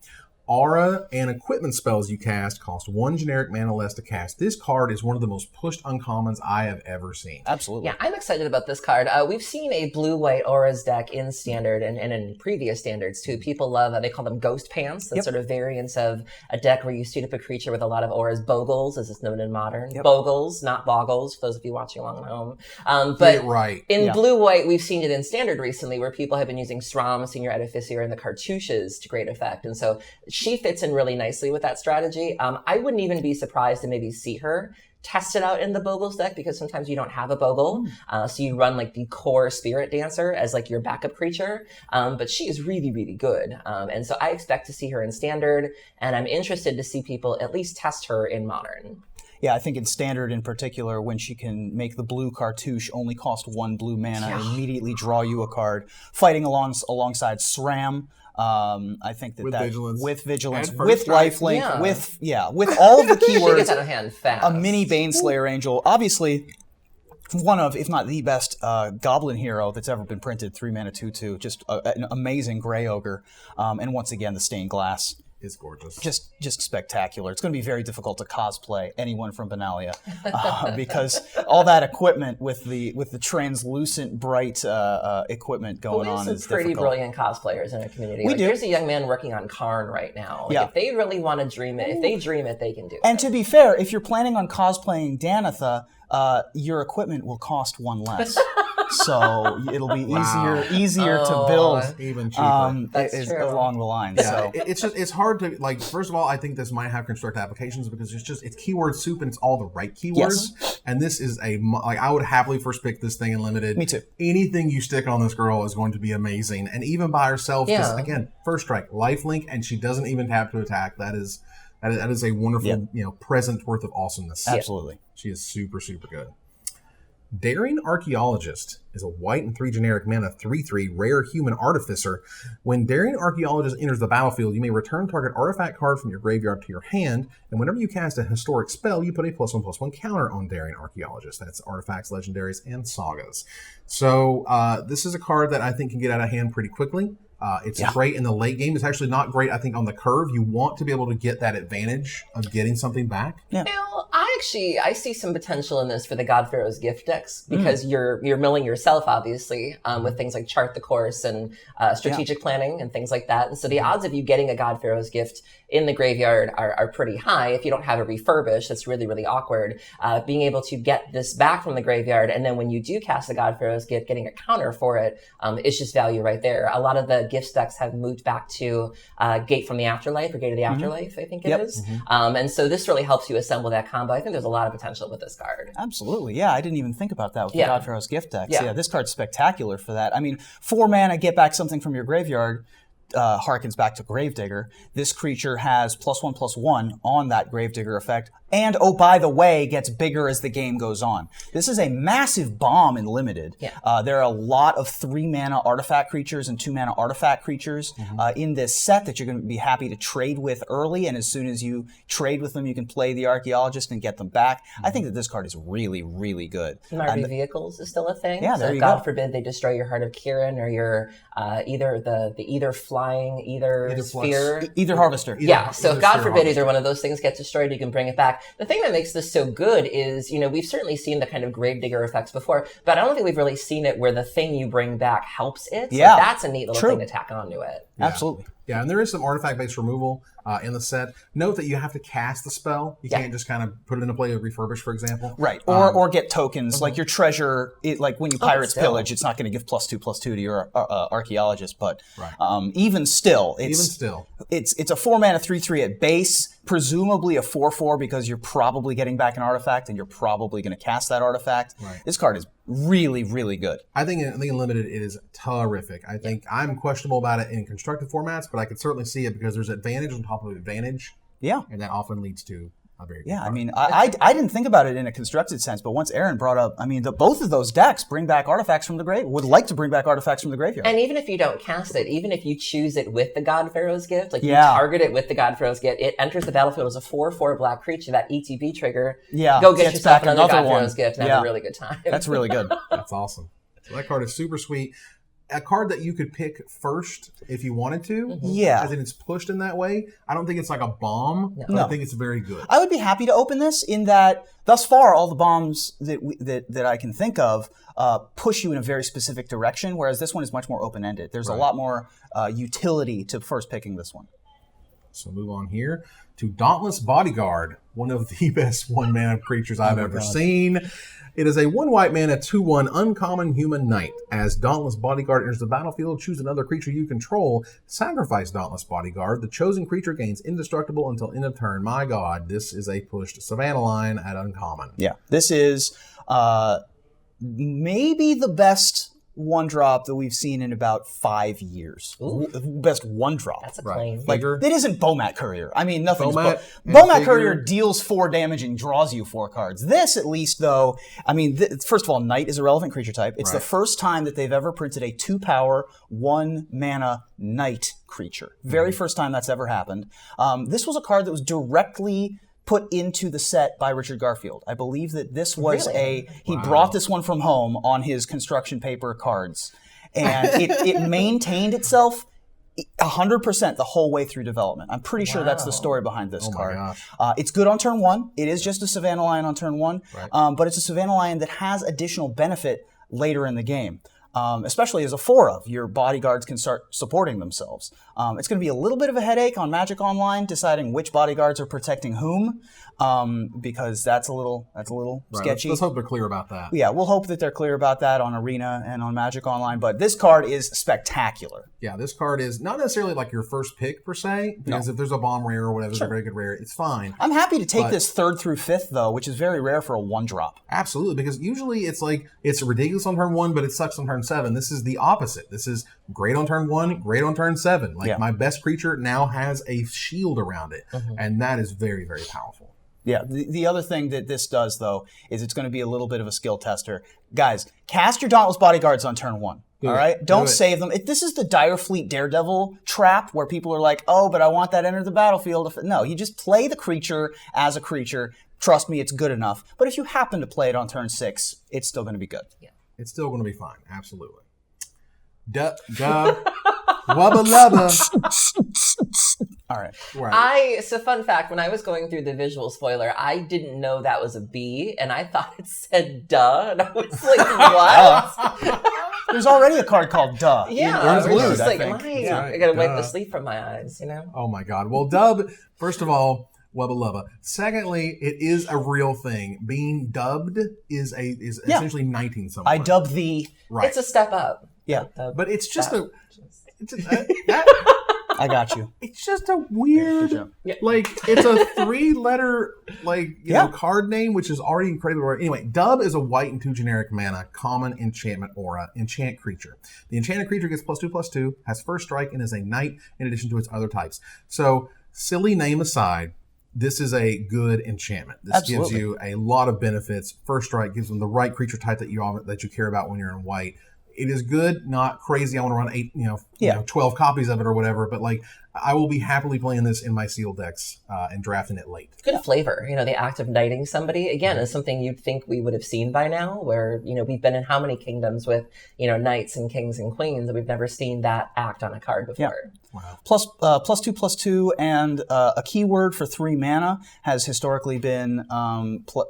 aura and equipment spells you cast cost 1 generic mana less to cast. This card is one of the most pushed uncommons I have ever seen. Absolutely. Yeah, I'm excited about this card. We've seen a blue-white auras deck in Standard and in previous Standards too. People love, they call them ghost pants. That's sort of variants of a deck where you suit up a creature with a lot of auras. Bogles, as it's known in Modern. Bogles, not boggles, for those of you watching along at home. But get it right. In blue-white, we've seen it in Standard recently where people have been using Strom, Senior Edificier, and the cartouches to great effect. And so she fits in really nicely with that strategy. I wouldn't even be surprised to maybe see her test it out in the Bogles deck because sometimes you don't have a Bogle. So you run like the core Spirit Dancer as like your backup creature. But she is really, really good. And so I expect to see her in Standard, and I'm interested to see people at least test her in Modern. Yeah, I think in Standard in particular, when she can make the blue cartouche only cost 1 blue mana and immediately draw you a card, fighting alongside SRAM. I think with vigilance, with lifelink, with all of the keywords. She gets out of hand fast. A mini Baneslayer Angel, obviously one of, if not the best, goblin hero that's ever been printed. 3 mana 2/2, just an amazing gray ogre, and once again the stained glass. Is gorgeous. Just spectacular. It's going to be very difficult to cosplay anyone from Analia because all that equipment with the translucent bright equipment going on is some pretty difficult. Brilliant cosplayers in our community. We do. There's a young man working on Karn right now. If they really want to dream it, if they dream it, they can do it. And to be fair, if you're planning on cosplaying Danitha, your equipment will cost 1 less. so it'll be easier to build. Even cheaper. That's true. Along the lines. Yeah, So it's hard to like. First of all, I think this might have construct applications because it's keyword soup and it's all the right keywords. Yes. And this is I would happily first pick this thing in limited. Me too. Anything you stick on this girl is going to be amazing, and even by herself, just Yeah. again, first strike, lifelink, and she doesn't even tap to attack. That is a wonderful present worth of awesomeness. absolutely. She is super, super good. Daring Archaeologist is a white and 3 generic mana 3/3 rare human artificer. When Daring Archaeologist enters the battlefield, you may return target artifact card from your graveyard to your hand, and whenever you cast a historic spell, you put a +1/+1 counter on Daring Archaeologist. That's artifacts, legendaries, and sagas. So this is a card that I think can get out of hand pretty quickly. It's great in the late game. It's actually not great, I think, on the curve. You want to be able to get that advantage of getting something back. Yeah. Now, I see some potential in this for the God Pharaoh's gift decks because you're milling yourself, obviously, with things like Chart the Course and strategic planning and things like that. And so the odds of you getting a God Pharaoh's gift in the graveyard are pretty high. If you don't have it refurbished, that's really, really awkward. Being able to get this back from the graveyard, and then when you do cast the God Pharaoh's gift, getting a counter for it is just value right there. A lot of the gift decks have moved back to Gate from the Afterlife or Gate of the Afterlife, I think it is. And so this really helps you assemble that combo. I think there's a lot of potential with this card. Absolutely. Yeah, I didn't even think about that with the God Pharaoh's gift decks. Yeah. Yeah, this card's spectacular for that. I mean, 4 mana, get back something from your graveyard. Harkens back to Gravedigger. This creature has +1/+1 on that Gravedigger effect, and oh, by the way, gets bigger as the game goes on. This is a massive bomb in limited. Yeah. There are a lot of 3 mana artifact creatures and 2 mana artifact creatures in this set that you're going to be happy to trade with early, and as soon as you trade with them, you can play the Archaeologist and get them back. I think that this card is really, really good. Marby Vehicles is still a thing. Yeah, so there if you God go. forbid they destroy your Heart of Kirin or your either flying, either sphere. Either Harvester. Yeah, so either if God sphere forbid harvester. either one of those things get destroyed, you can bring it back. The thing that makes this so good is, we've certainly seen the kind of Gravedigger effects before, but I don't think we've really seen it where the thing you bring back helps it. So Yeah. that's a neat little True. thing to tack onto it. Absolutely. Yeah, and there is some artifact-based removal in the set. Note that you have to cast the spell. You can't just kind of put it into play with refurbish, for example. Right, or get tokens like your treasure. Like when you Pirates still. Pillage, it's not going to give +2/+2 to your Archaeologist, but even still, it's a 4 mana 3/3 at base. Presumably a 4/4 because you're probably getting back an artifact and you're probably going to cast that artifact. Right. This card is really, really good. I think in limited it is terrific. I think I'm questionable about it in constructed formats, but I could certainly see it because there's advantage on top of advantage, Yeah. and that often leads to a very good Yeah, I card. mean, I didn't think about it in a constructed sense, but once Aaron brought up, I mean, both of those decks bring back artifacts from the grave. Would like to bring back artifacts from the graveyard. And even if you don't cast it, even if you choose it with the God Pharaoh's gift, like you Yeah. target it with the God Pharaoh's gift, it enters the battlefield as a 4/4 black creature, that ETB trigger. Yeah, Go get gets yourself back another another God one. Pharaoh's gift and Yeah. have a really good time. That's really good. That's awesome. So that card is super sweet. A card that you could pick first if you wanted to. Yeah. As in it's pushed in that way. I don't think it's like a bomb, but No. I think it's very good. I would be happy to open this in that thus far all the bombs that I can think of push you in a very specific direction, whereas this one is much more open-ended. There's a lot more utility to first picking this one. So move on here to Dauntless Bodyguard, one of the best 1 mana creatures I've ever seen. It is a 1 white mana 2/1 uncommon human knight. As Dauntless Bodyguard enters the battlefield, choose another creature you control. Sacrifice Dauntless Bodyguard. The chosen creature gains indestructible until end of turn. My God, this is a pushed Savannah line at uncommon. Yeah, this is maybe the best 1-drop that we've seen in about 5 years. Best 1-drop. That's a claim. Like, Bigger. it isn't Bomat Courier. I mean, nothing's Bomat and Bomat figure. Courier deals 4 damage and draws you 4 cards. This, at least, though, I mean, first of all, Knight is a relevant creature type. It's the first time that they've ever printed a 2-power, 1 mana Knight creature. Very first time that's ever happened. This was a card that was directly put into the set by Richard Garfield. I believe that this was he brought this one from home on his construction paper cards. And it maintained itself 100% the whole way through development. I'm pretty sure that's the story behind this card. gosh. It's good on turn 1. It is just a Savannah Lion on turn 1, but it's a Savannah Lion that has additional benefit later in the game. especially as a 4-of. Your bodyguards can start supporting themselves. It's going to be a little bit of a headache on Magic Online deciding which bodyguards are protecting whom, because that's a little sketchy. Let's hope they're clear about that. Yeah, we'll hope that they're clear about that on Arena and on Magic Online. But this card is spectacular. Yeah, this card is not necessarily like your first pick per se, because if there's a bomb rare or whatever, it's a very good rare, it's fine. I'm happy to take this 3rd through 5th, though, which is very rare for a 1-drop. Absolutely, because usually it's ridiculous on turn 1, but it sucks on turn 7. This is the opposite. This is great on turn 1, great on turn 7. My best creature now has a shield around it, and that is very, very powerful. Yeah, the other thing that this does, though, is it's going to be a little bit of a skill tester. Guys, cast your Dauntless Bodyguards on turn 1. All right? Don't save them. This is the Dire Fleet Daredevil trap where people are like, oh, but I want that enter the battlefield. No, you just play the creature as a creature. Trust me, it's good enough. But if you happen to play it on turn 6, it's still going to be good. Yeah. It's still going to be fine. Absolutely. Duh. Wubba lubba. All right. So fun fact, when I was going through the visual spoiler, I didn't know that was a B, and I thought it said duh, and I was like, what? There's already a card called duh. Yeah, I was just like, I gotta wipe the sleep from my eyes, Oh my God. Well, dub, first of all, wubba lubba. Secondly, it is a real thing. Being dubbed is essentially 19 something. I dub thee. Right. It's a step up. Yeah. But it's just I got you. It's just a weird, it's a 3-letter, card name, which is already incredibly rare. Anyway, dub is a white and 2 generic mana, common enchantment aura, enchant creature. The enchanted creature gets +2/+2, has first strike, and is a knight in addition to its other types. So, silly name aside, this is a good enchantment. This gives you a lot of benefits. First strike gives them the right creature type that you care about when you're in white. It is good, not crazy. I want to run 12 copies of it or whatever. But I will be happily playing this in my sealed decks and drafting it late. Good flavor. The act of knighting somebody, again, is something you'd think we would have seen by now, where, we've been in how many kingdoms with, knights and kings and queens, and we've never seen that act on a card before. Yeah. Wow. +2/+2, and a keyword for 3 mana has historically been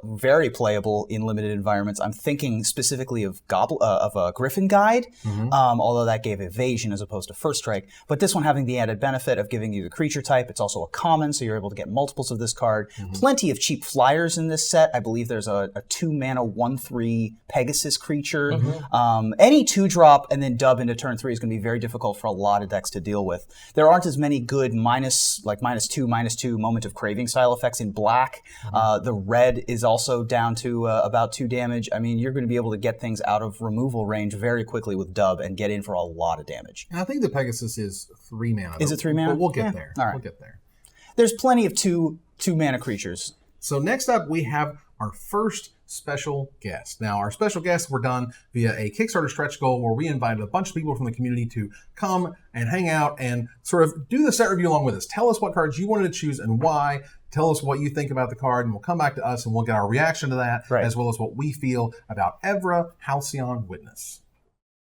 very playable in limited environments. I'm thinking specifically of a Griffin Guide, although that gave evasion as opposed to first strike. But this one having the added benefit of giving you the creature type. It's also a common, so you're able to get multiples of this card. Plenty of cheap flyers in this set. I believe there's a 2 mana 1/3 Pegasus creature. Any 2-drop and then dub into turn 3 is going to be very difficult for a lot of decks to deal with. There aren't as many good -2/-2 Moment of Craving style effects in black. The red is also down to about 2 damage. I mean, you're going to be able to get things out of removal range very quickly with dub and get in for a lot of damage. And I think the Pegasus is 3 mana. Is it 3 mana? But we'll get there. All right. We'll get there. There's plenty of 2 mana creatures. So next up, we have our first special guest. Now, our special guests were done via a Kickstarter stretch goal where we invited a bunch of people from the community to come and hang out and sort of do the set review along with us. Tell us what cards you wanted to choose and why. Tell us what you think about the card, and we'll come back to us and we'll get our reaction to that, as well as what we feel about EvaHalcyon Witness.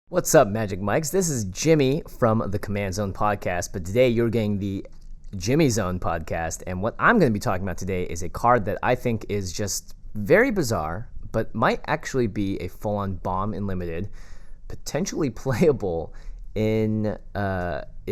What's up, Magic Mikes? This is Jimmy from the Command Zone podcast, but today you're getting the Jimmy Zone podcast, and what I'm going to be talking about today is a card that I think is just very bizarre, but might actually be a full-on bomb in Limited, potentially playable in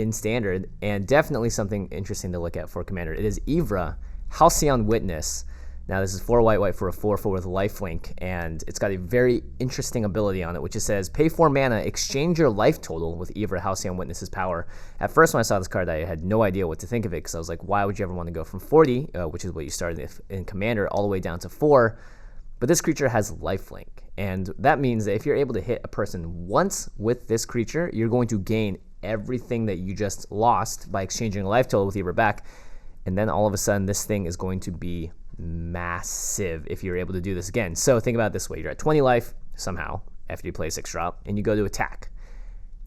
Standard, and definitely something interesting to look at for Commander. It is EvaHalcyon Witness. Now, this is 4 white for a 4/4 with lifelink, and it's got a very interesting ability on it, which it says, pay 4 mana, exchange your life total with EvaHalcyon Witness's power. At first, when I saw this card, I had no idea what to think of it, because I was like, why would you ever want to go from 40, which is what you started in Commander, all the way down to 4? But this creature has lifelink, and that means that if you're able to hit a person once with this creature, you're going to gain everything that you just lost by exchanging a life total with Eva back, and then all of a sudden, this thing is going to be massive if you're able to do this again. So think about it this way. You're at 20 life somehow after you play a 6-drop, and you go to attack.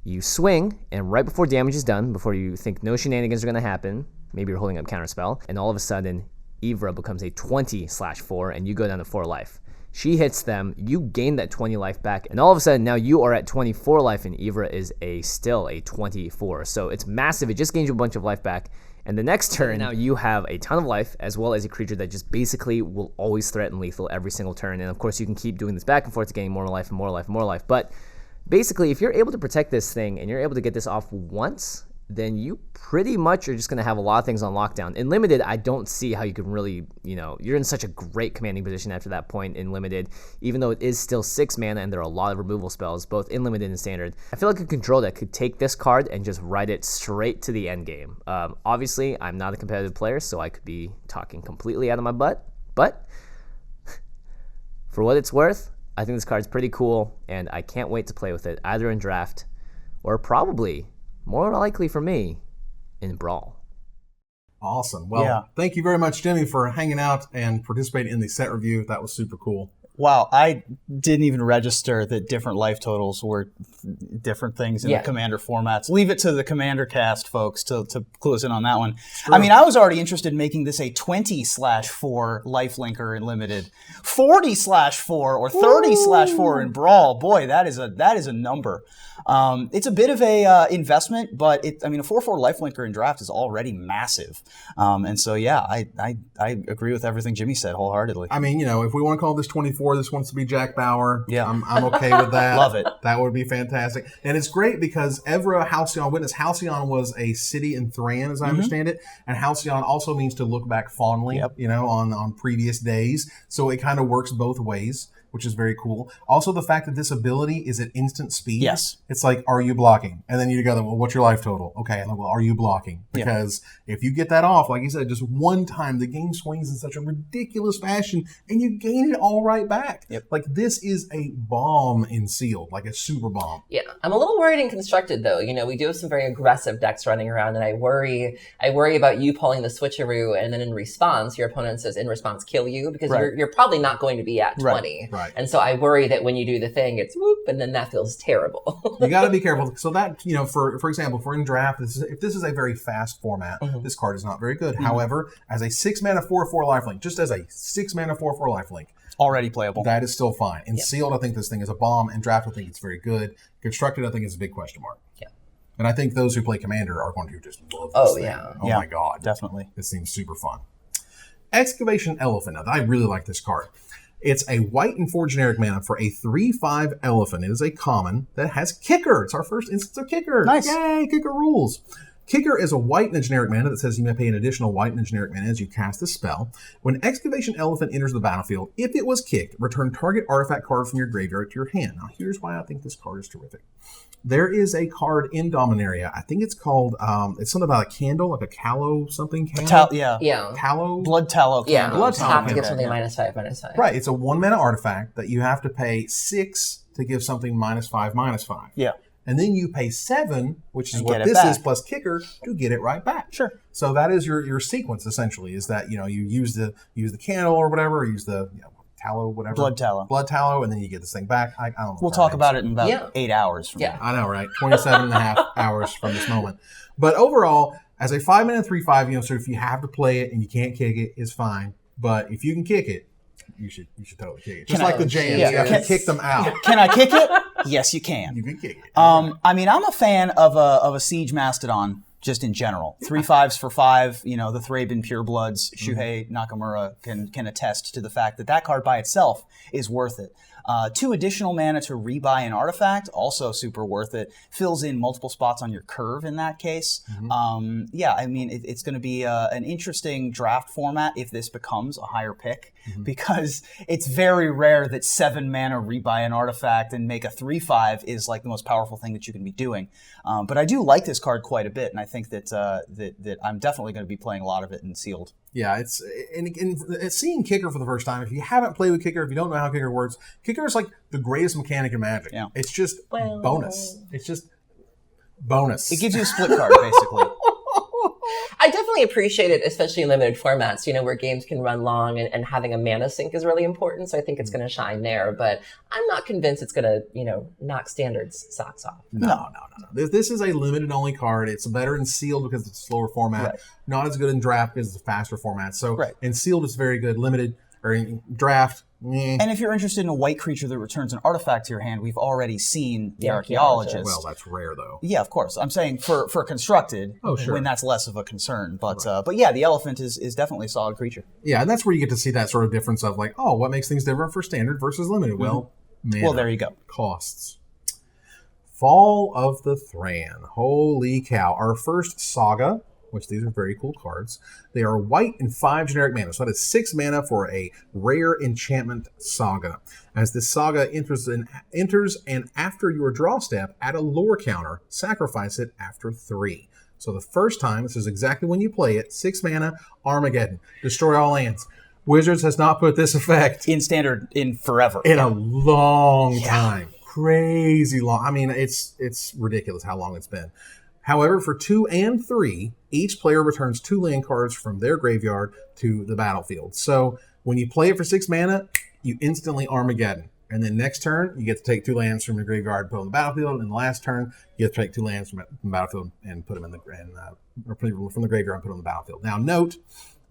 You swing, and right before damage is done, before you think no shenanigans are going to happen, maybe you're holding up counterspell, and all of a sudden, Eva becomes a 20/4, and you go down to 4 life. She hits them, you gain that 20 life back, and all of a sudden now you are at 24 life, and Eva is still a 24. So it's massive. It just gains you a bunch of life back. And the next turn, now you have a ton of life, as well as a creature that just basically will always threaten lethal every single turn. And of course, you can keep doing this back and forth to gain more life and more life and more life. But basically, if you're able to protect this thing and you're able to get this off once, then you pretty much are just going to have a lot of things on lockdown. In Limited, I don't see how you can really, you're in such a great commanding position after that point in Limited, even though it is still 6 mana and there are a lot of removal spells, both in Limited and Standard. I feel like a control deck could take this card and just ride it straight to the end game. Obviously, I'm not a competitive player, so I could be talking completely out of my butt, but for what it's worth, I think this card's pretty cool, and I can't wait to play with it, either in Draft or probably, more likely for me, in Brawl. Awesome. Well, Thank you very much, Jimmy, for hanging out and participating in the set review. That was super cool. Wow, I didn't even register that different life totals were different things in the Commander formats. Leave it to the Commander cast folks to clue us in on that one. I mean, I was already interested in making this a 20/4 lifelinker in Limited, 40/4 or 30/4 in Brawl. Boy, that is a number. It's a bit of a investment, but a 4/4 lifelinker in Draft is already massive. And so, I agree with everything Jimmy said wholeheartedly. I mean, if we want to call this 24, this wants to be Jack Bauer. Yeah, I'm okay with that. Love it. That would be fantastic. And it's great because EvaHalcyon Witness, Halcyon was a city in Thran, as I understand it, and Halcyon also means to look back fondly, on previous days. So it kind of works both ways, which is very cool. Also, the fact that this ability is at instant speed. Yes. It's like, are you blocking? And then you go, well, what's your life total? Okay, and well, are you blocking? Because if you get that off, like you said, just one time, the game swings in such a ridiculous fashion, and you gain it all right back. Yep. Like, this is a bomb in Sealed, like a super bomb. Yeah, I'm a little worried in Constructed, though. We do have some very aggressive decks running around, and I worry about you pulling the switcheroo, and then in response, your opponent says, in response, kill you, because you're probably not going to be at 20. Right. And so I worry that when you do the thing, it's whoop, and then that feels terrible. You got to be careful. So that, for example, if we're in Draft, if this is a very fast format, this card is not very good. However, as a 6 mana 4/4 lifelink, just as a 6 mana 4/4 lifelink, already playable. That is still fine. In Sealed, I think this thing is a bomb. In Draft, I think it's very good. Constructed, I think it's a big question mark. Yeah. And I think those who play Commander are going to just love this thing. Oh my God. Definitely. This seems super fun. Excavation Elephant. Now, I really like this card. It's a white and 4 generic mana for a 3/5 elephant. It is a common that has Kicker. It's our first instance of Kicker. Nice. Yay, Kicker rules. Kicker is a white and a generic mana that says you may pay an additional white and a generic mana as you cast this spell. When Excavation Elephant enters the battlefield, if it was kicked, return target artifact card from your graveyard to your hand. Now, here's why I think this card is terrific. There is a card in Dominaria. I think it's called, it's something about a candle, like a callow something candle. Tallow? Blood tallow candle. Yeah, Blood tallow have to give candle. something -5/5. Right, it's a 1 mana artifact that you have to pay 6 to give something -5/5. Yeah. And then you pay 7, which is And what get it this back. is, plus Kicker, to get it right back. Sure. So that is your sequence, essentially, is that, you use the candle or whatever, or use the tallow, whatever. Blood tallow, and then you get this thing back. I don't know. We'll talk about it in about 8 hours from now. I know, right? 27 and a half hours from this moment. But overall, as a 5 mana 3/5, so if you have to play it and you can't kick it, it's fine. But if you can kick it, you should totally kick it. Just like the Jams, you have to kick them out. Can I kick it? Yes, you can. You can kick it. I'm a fan of a Siege Mastodon, just in general. 3/5s for 5, the Thraben Purebloods, Shuhei Nakamura can attest to the fact that card by itself is worth it. 2 additional mana to rebuy an artifact, also super worth it. Fills in multiple spots on your curve in that case. It's going to be an interesting draft format if this becomes a higher pick, because it's very rare that 7 mana rebuy an artifact and make a 3/5 is like the most powerful thing that you can be doing. But I do like this card quite a bit, and I think that I'm definitely going to be playing a lot of it in Sealed. Yeah, it's seeing Kicker for the first time. If you haven't played with Kicker, if you don't know how Kicker works, Kicker is like the greatest mechanic in Magic. Yeah. It's just bonus. It's just bonus. It gives you a split card, basically. I definitely appreciate it, especially in limited formats, where games can run long and having a mana sink is really important. So I think it's going to shine there, but I'm not convinced it's going to, knock Standard's socks off. No. This is a limited only card. It's better in Sealed because it's a slower format. Right. Not as good in Draft because it's a faster format. So Right. in Sealed, it's very good. Limited, or in Draft, And if you're interested in a white creature that returns an artifact to your hand, we've already seen the Archaeologist. Well, that's rare, though. Yeah, of course. I'm saying for Constructed, when that's less of a concern. But yeah, the Elephant is definitely a solid creature. Yeah, and that's where you get to see that sort of difference of like, what makes things different for Standard versus Limited? Well, mana. Well, there you go. Costs. Fall of the Thran. Holy cow. Our first saga, which these are very cool cards. They are white and 5 generic mana. So that is 6 mana for a rare enchantment saga. As this saga enters and after your draw step, add a lore counter. Sacrifice it after 3. So the first time, this is exactly when you play it, 6 mana, Armageddon. Destroy all lands. Wizards has not put this effect In Standard in forever. in a long time. Crazy long. I mean, it's ridiculous how long it's been. However, for 2 and 3, each player returns 2 land cards from their graveyard to the battlefield. So when you play it for 6 mana, you instantly Armageddon. And then next turn, you get to take 2 lands from your graveyard and put them on the battlefield. And the last turn, you get to take 2 lands from the battlefield and put them from the graveyard and put them on the battlefield. Now note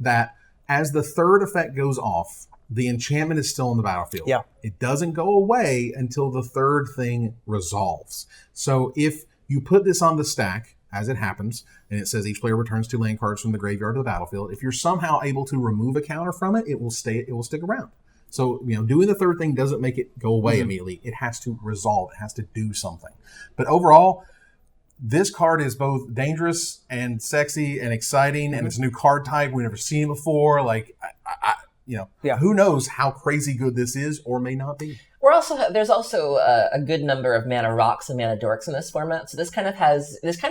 that as the third effect goes off, the enchantment is still on the battlefield. Yeah. It doesn't go away until the third thing resolves. So if you put this on the stack, as it happens, and it says each player returns 2 land cards from the graveyard to the battlefield, if you're somehow able to remove a counter from it, it will stick around. So, doing the third thing doesn't make it go away immediately. It has to resolve. It has to do something. But overall, this card is both dangerous and sexy and exciting, and it's a new card type we've never seen before. Like, who knows how crazy good this is or may not be. There's also a good number of mana rocks and mana dorks in this format. So this kind of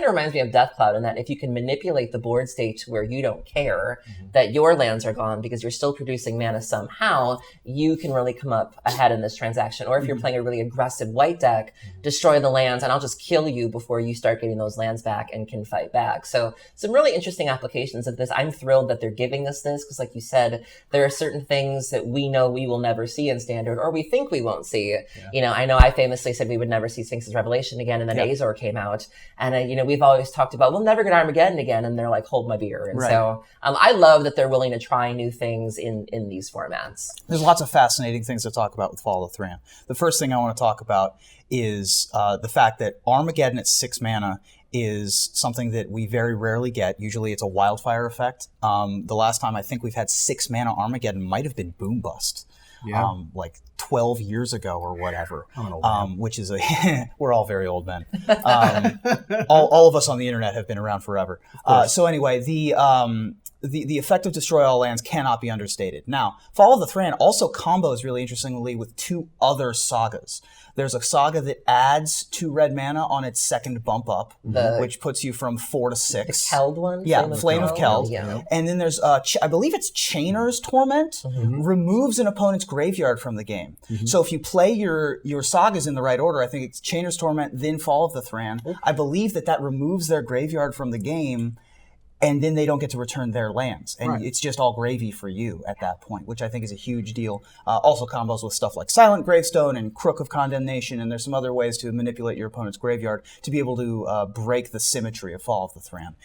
reminds me of Death Cloud in that if you can manipulate the board state to where you don't care that your lands are gone because you're still producing mana somehow, you can really come up ahead in this transaction. Or if you're playing a really aggressive white deck, destroy the lands and I'll just kill you before you start getting those lands back and can fight back. So some really interesting applications of this. I'm thrilled that they're giving us this because like you said, there are certain things that we know we will never see in Standard or we think we won't see. Yeah. I know I famously said we would never see Sphinx's Revelation again, and then Azor came out. And, we've always talked about, we'll never get Armageddon again, and they're like, hold my beer. And so I love that they're willing to try new things in these formats. There's lots of fascinating things to talk about with Fall of Thran. The first thing I want to talk about is the fact that Armageddon at 6 mana is something that we very rarely get. Usually it's a wildfire effect. The last time I think we've had 6 mana Armageddon might have been Boom Bust. Yeah. Like 12 years ago or whatever, which is we're all very old men. All of us on the internet have been around forever. So anyway, the effect of Destroy All Lands cannot be understated. Now, Fall of the Thran also combos really interestingly with 2 other sagas. There's a saga that adds 2 red mana on its second bump up, which puts you from 4 to 6. The Keld one? Yeah, Flame of Keld. Yeah. And then there's, I believe it's Chainer's Torment, removes an opponent's graveyard from the game. So if you play your sagas in the right order, I think it's Chainer's Torment, then Fall of the Thran, I believe that removes their graveyard from the game, and then they don't get to return their lands. And it's just all gravy for you at that point, which I think is a huge deal. Also combos with stuff like Silent Gravestone and Crook of Condemnation, and there's some other ways to manipulate your opponent's graveyard to be able to break the symmetry of Fall of the Thran.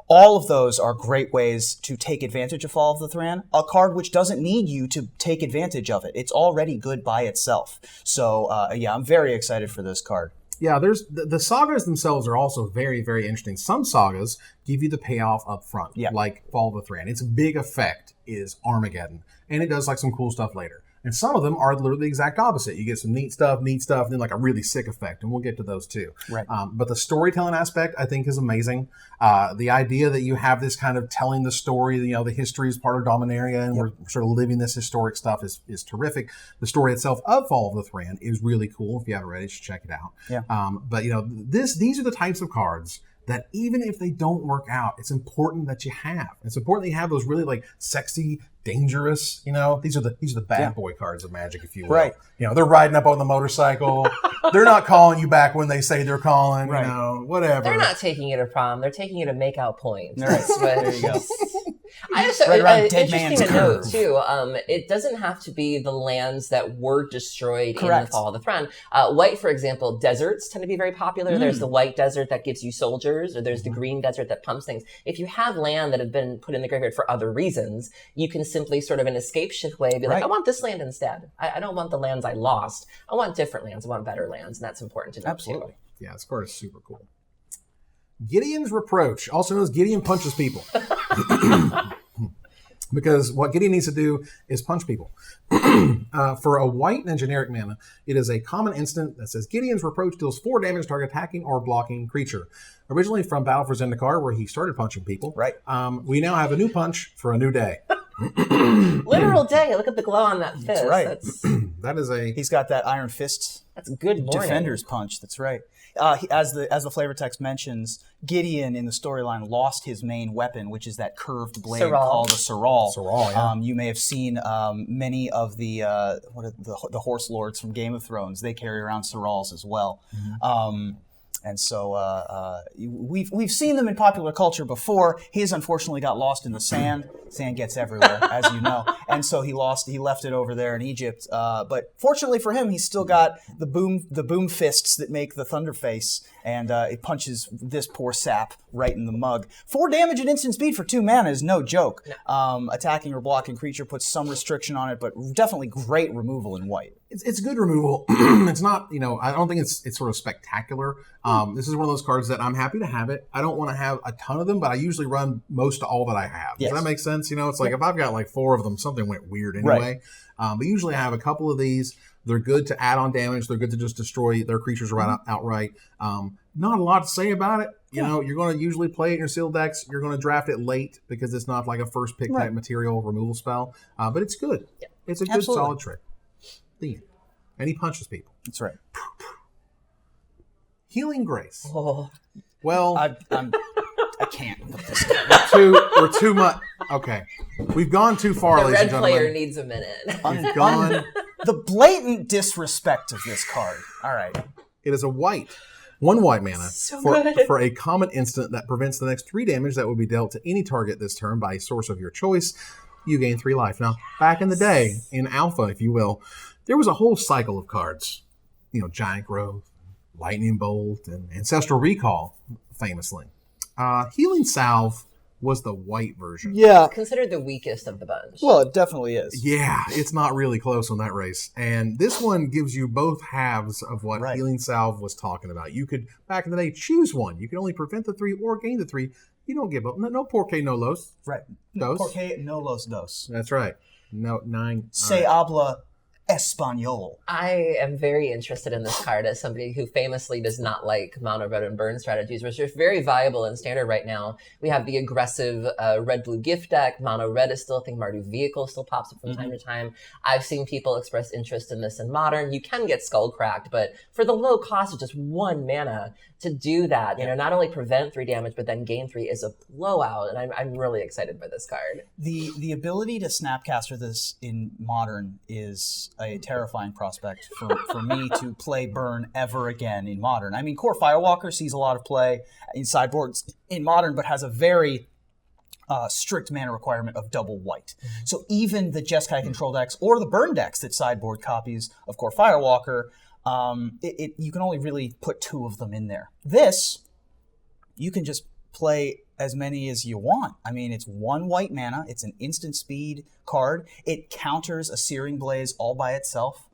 All of those are great ways to take advantage of Fall of the Thran, a card which doesn't need you to take advantage of it. It's already good by itself. So, I'm very excited for this card. Yeah, there's the sagas themselves are also very, very interesting. Some sagas give you the payoff up front, like Fall of the Thran. Its big effect is Armageddon, and it does like some cool stuff later. And some of them are literally the exact opposite. You get some neat stuff, and then like a really sick effect, and we'll get to those too. Right. But the storytelling aspect, I think, is amazing. The idea that you have this kind of telling the story, the history is part of Dominaria, and we're sort of living this historic stuff is terrific. The story itself of Fall of the Thran is really cool. If you haven't read it, you should check it out. Yeah. But these are the types of cards that even if they don't work out, it's important that you have. It's important that you have those really like sexy, dangerous, these are the bad boy cards of Magic, if you will. Right. They're riding up on the motorcycle. They're not calling you back when they say they're calling, whatever. They're not taking you to prom. They're taking you to make out points. Right. There you go. I also, right around Dead interesting Man's to Curve. note too, it doesn't have to be the lands that were destroyed in the Fall of the Thran. White, for example, deserts tend to be very popular. There's the white desert that gives you soldiers, or there's the green desert that pumps things. If you have land that have been put in the graveyard for other reasons, you can simply sort of in escape shift way be like, I want this land instead. I don't want the lands I lost. I want different lands. I want better lands, and that's important to know. Absolutely. Too. Yeah, this card is super cool. Gideon's Reproach, also known as Gideon Punches People. Because what Gideon needs to do is punch people. For a white and generic mana, it is a common instant that says Gideon's Reproach deals 4 damage to target attacking or blocking creature. Originally from Battle for Zendikar, where he started punching people. Right. We now have a new punch for a new day. Literal day. Look at the glow on that fist. That's right. That is a... He's got that Iron Fist That's good morning. Defender's Punch. That's right. As the flavor text mentions, Gideon in the storyline lost his main weapon, which is that curved blade called a Saral. Saral, yeah. You may have seen many of the horse lords from Game of Thrones. They carry around Sarals as well. And so we've seen them in popular culture before. His unfortunately got lost in the sand. Sand gets everywhere, as you know. And so he left it over there in Egypt. But fortunately for him, he's still got the boom fists that make the thunder face, and it punches this poor sap right in the mug. 4 damage at instant speed for 2 mana is no joke. Attacking or blocking creature puts some restriction on it, but definitely great removal in white. It's good removal. It's not, I don't think it's sort of spectacular. This is one of those cards that I'm happy to have it. I don't want to have a ton of them, but I usually run most of all that I have. Yes. Does that make sense? It's like if I've got like 4 of them, something went weird anyway. Right. But usually I have a couple of these. They're good to add on damage. They're good to just destroy their creatures outright. Not a lot to say about it. You're going to usually play it in your sealed decks. You're going to draft it late because it's not like a first pick type material removal spell. But it's good. Yeah. It's a good solid trick. The end. And he punches people. That's right. Healing Grace. Oh. Well, I can't with this. We're too much. Okay, we've gone too far, The ladies and red gentlemen. player needs a minute. We've gone. The blatant disrespect of this card. All right. It is a 1 white mana So for good. a common instant that prevents the next 3 damage that will be dealt to any target this turn by a source of your choice. You gain 3 life. Now, back in the day, in Alpha, if you will, there was a whole cycle of cards. Giant Growth, Lightning Bolt, and Ancestral Recall, famously. Healing Salve was the white version. Yeah. Considered the weakest of the bunch. Well, it definitely is. Yeah, it's not really close on that race. And this one gives you both halves of what Healing Salve was talking about. You could, back in the day, choose one. You can only prevent the 3 or gain the 3. You don't give up. No porque no los. Right. Dos. Porque no los dos. That's right. No, 9. Se habla Espanol. I am very interested in this card as somebody who famously does not like mono red and burn strategies, which are very viable in standard right now. We have the aggressive red-blue gift deck. Mono red is still a thing. Mardu Vehicle still pops up from time to time. I've seen people express interest in this in modern. You can get skull cracked, but for the low cost of just 1 mana to do that, not only prevent 3 damage, but then gain 3 is a blowout. And I'm really excited by this card. The ability to Snapcaster this in modern is a terrifying prospect for me to play burn ever again in modern. I mean, Core Firewalker sees a lot of play in sideboards in modern, but has a very strict mana requirement of double white. So even the Jeskai control decks or the burn decks that sideboard copies of Core Firewalker, you can only really put 2 of them in there. This, you can just play as many as you want. I mean, it's 1 white mana. It's an instant speed card. It counters a Searing Blaze all by itself.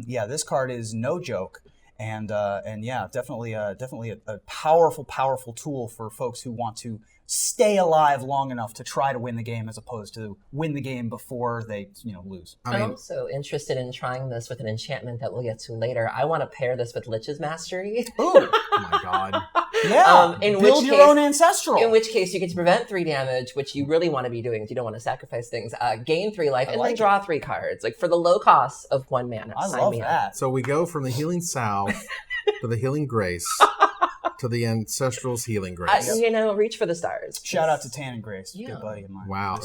This card is no joke. And definitely a powerful tool for folks who want to stay alive long enough to try to win the game as opposed to win the game before they lose. I'm also interested in trying this with an enchantment that we'll get to later. I want to pair this with Lich's Mastery. Oh my god. Yeah, build your own Ancestral. In which case you get to prevent 3 damage, which you really want to be doing if you don't want to sacrifice things. Gain 3 life, and then draw 3 cards, like for the low cost of 1 mana. I love that. So we go from the Healing Salve to the Healing Grace to the Ancestral's Healing Grace. Reach for the stars. Shout out to Tan and Grace, good buddy of mine. Wow.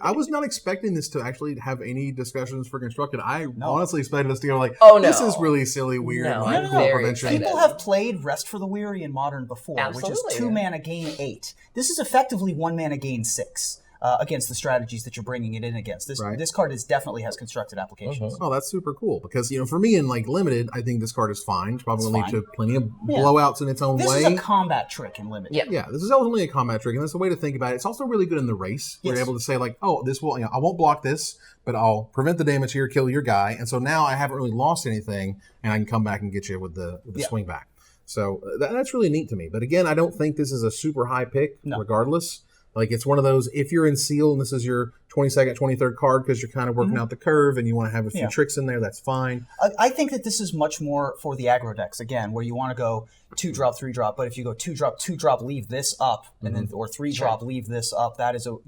I was not expecting this to actually have any discussions for Constructed. I honestly expected us to go like, this is really silly, weird. Prevention. People have played Rest for the Weary in Modern before, which is 2 mana gain 8. This is effectively 1 mana gain 6. Against the strategies that you're bringing it in against. This card definitely has constructed applications. Oh, that's super cool because for me in Limited, I think this card is fine. It's probably going to lead to plenty of blowouts in its own way. This is a combat trick in Limited. Yeah, this is ultimately a combat trick, and that's the way to think about it. It's also really good in the race. You're able to say this will, I won't block this, but I'll prevent the damage here, kill your guy, and so now I haven't really lost anything, and I can come back and get you with the swing back. So that's really neat to me. But again, I don't think this is a super high pick, regardless. Like, it's one of those, if you're in Seal and this is your 22nd, 23rd card because you're kind of working out the curve and you want to have a few tricks in there, that's fine. I think that this is much more for the aggro decks, again, where you want to go 2-drop, 3-drop, but if you go 2-drop, 2-drop, leave this up, and then or 3-drop, leave this up, that is the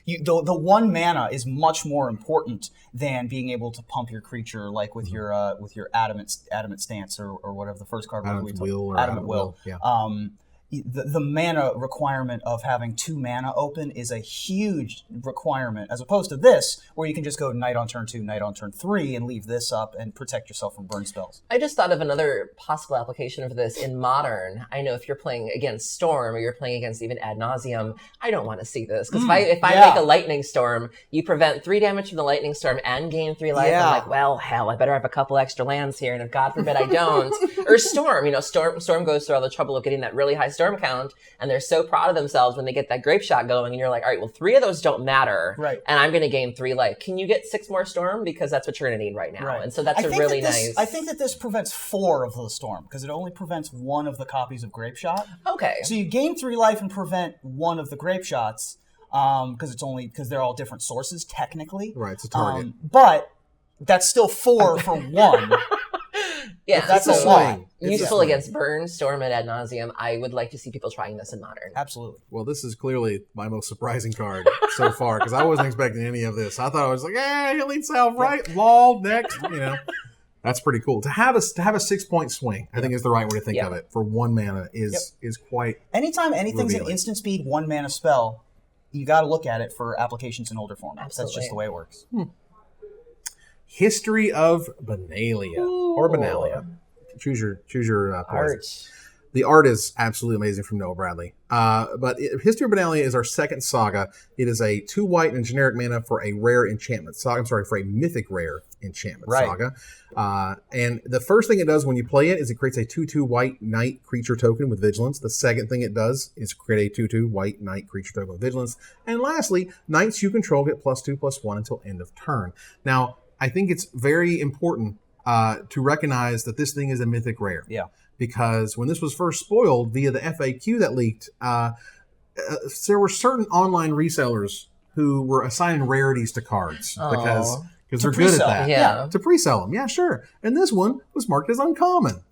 1 mana is much more important than being able to pump your creature like with your adamant stance or whatever the first card was. Adamant Will. Yeah. The mana requirement of having 2 mana open is a huge requirement, as opposed to this, where you can just go Knight on turn 2, Knight on turn 3, and leave this up and protect yourself from burn spells. I just thought of another possible application for this in Modern. I know if you're playing against Storm or you're playing against even Ad Nauseam, I don't want to see this. Because if I make a Lightning Storm, you prevent 3 damage from the Lightning Storm and gain 3 life. I'm like, well, hell, I better have a couple extra lands here, and if God forbid I don't. Or Storm, Storm goes through all the trouble of getting that really high Storm count, and they're so proud of themselves when they get that Grape Shot going, and you're like, all right, well, 3 of those don't matter, right? And I'm going to gain 3 life. Can you get 6 more Storm? Because that's what you're going to need right now. Right. And so that's really nice. I think that this prevents 4 of the Storm, because it only prevents 1 of the copies of Grape Shot. Okay. So you gain 3 life and prevent 1 of the Grape Shots, because they're all different sources, technically. Right, it's a target. But that's still 4 for 1. Yeah, that's a lot. Useful against Burn, Storm, and Ad Nauseam. I would like to see people trying this in Modern. Absolutely. Well, this is clearly my most surprising card so far, because I wasn't expecting any of this. I thought I was like, healing salve, right? Lol, next, That's pretty cool. To have a 6-point swing, I think is the right way to think of it. For 1 mana is quite. Anytime anything's revealing. an instant speed 1 mana spell, you got to look at it for applications in older formats. Absolutely. That's just the way it works. History of Benalia or Benalia. Choose your poison. The art is absolutely amazing from Noah Bradley. But History of Benalia is our second saga. It is a 2 white and generic mana for a rare enchantment saga. I'm sorry, for a mythic rare enchantment saga. And the first thing it does when you play it is it creates a 2/2 white knight creature token with Vigilance. The second thing it does is create a 2/2 white knight creature token with Vigilance. And lastly, knights you control get +2/+1 until end of turn. Now, I think it's very important to recognize that this thing is a mythic rare. Yeah. Because when this was first spoiled via the FAQ that leaked, there were certain online resellers who were assigning rarities to cards because they're good at that. Yeah. To pre-sell them. Yeah, sure. And this one was marked as uncommon.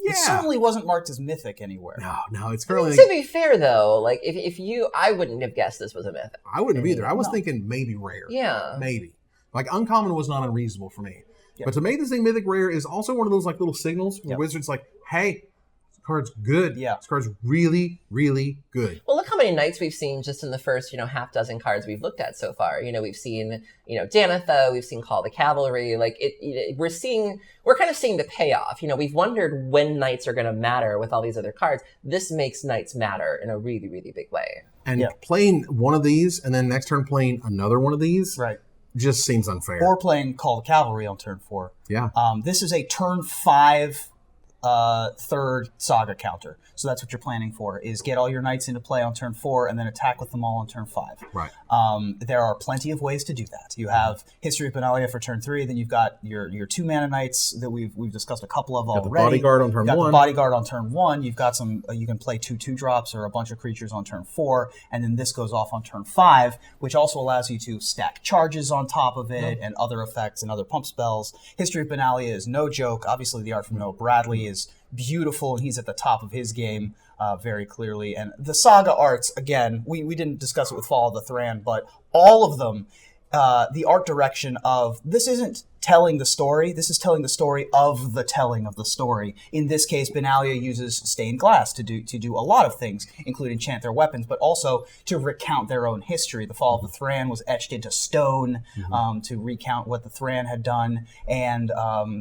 Yeah. It certainly wasn't marked as mythic anywhere. No, it's currently. To be fair, though, like if I wouldn't have guessed this was a mythic. I wouldn't have either. I was thinking maybe rare. Yeah. Maybe. Like uncommon was not unreasonable for me. Yep. But to make this thing mythic rare is also one of those like little signals where Wizards like, hey, this card's good. Yeah. This card's really, really good. Well, look how many knights we've seen just in the first, half dozen cards we've looked at so far. We've seen, Danitha, we've seen Call the Cavalry. Like we're kind of seeing the payoff. We've wondered when knights are going to matter with all these other cards. This makes knights matter in a really, really big way. And playing one of these and then next turn playing another one of these. Right. Just seems unfair. Or playing Call the Cavalry on turn 4. Yeah. This is a turn 5 third saga counter. So that's what you're planning for, is get all your knights into play on turn 4 and then attack with them all on turn 5. Right. There are plenty of ways to do that. You have History of Benalia for turn 3, then you've got your 2 mana knights that we've discussed a couple of already. The Bodyguard on turn 1. The Bodyguard on turn 1. You've got some, you can play 2 2-drops or a bunch of creatures on turn 4, and then this goes off on turn 5, which also allows you to stack charges on top of it and other effects and other pump spells. History of Benalia is no joke. Obviously, the art from Noah Bradley is beautiful, and he's at the top of his game very clearly. And the saga arts, again, we didn't discuss it with Fall of the Thran, but all of them, the art direction of this isn't telling the story, this is telling the story of the telling of the story. In this case, Benalia uses stained glass to do a lot of things, including enchant their weapons, but also to recount their own history. The Fall of the Thran was etched into stone to recount what the Thran had done, and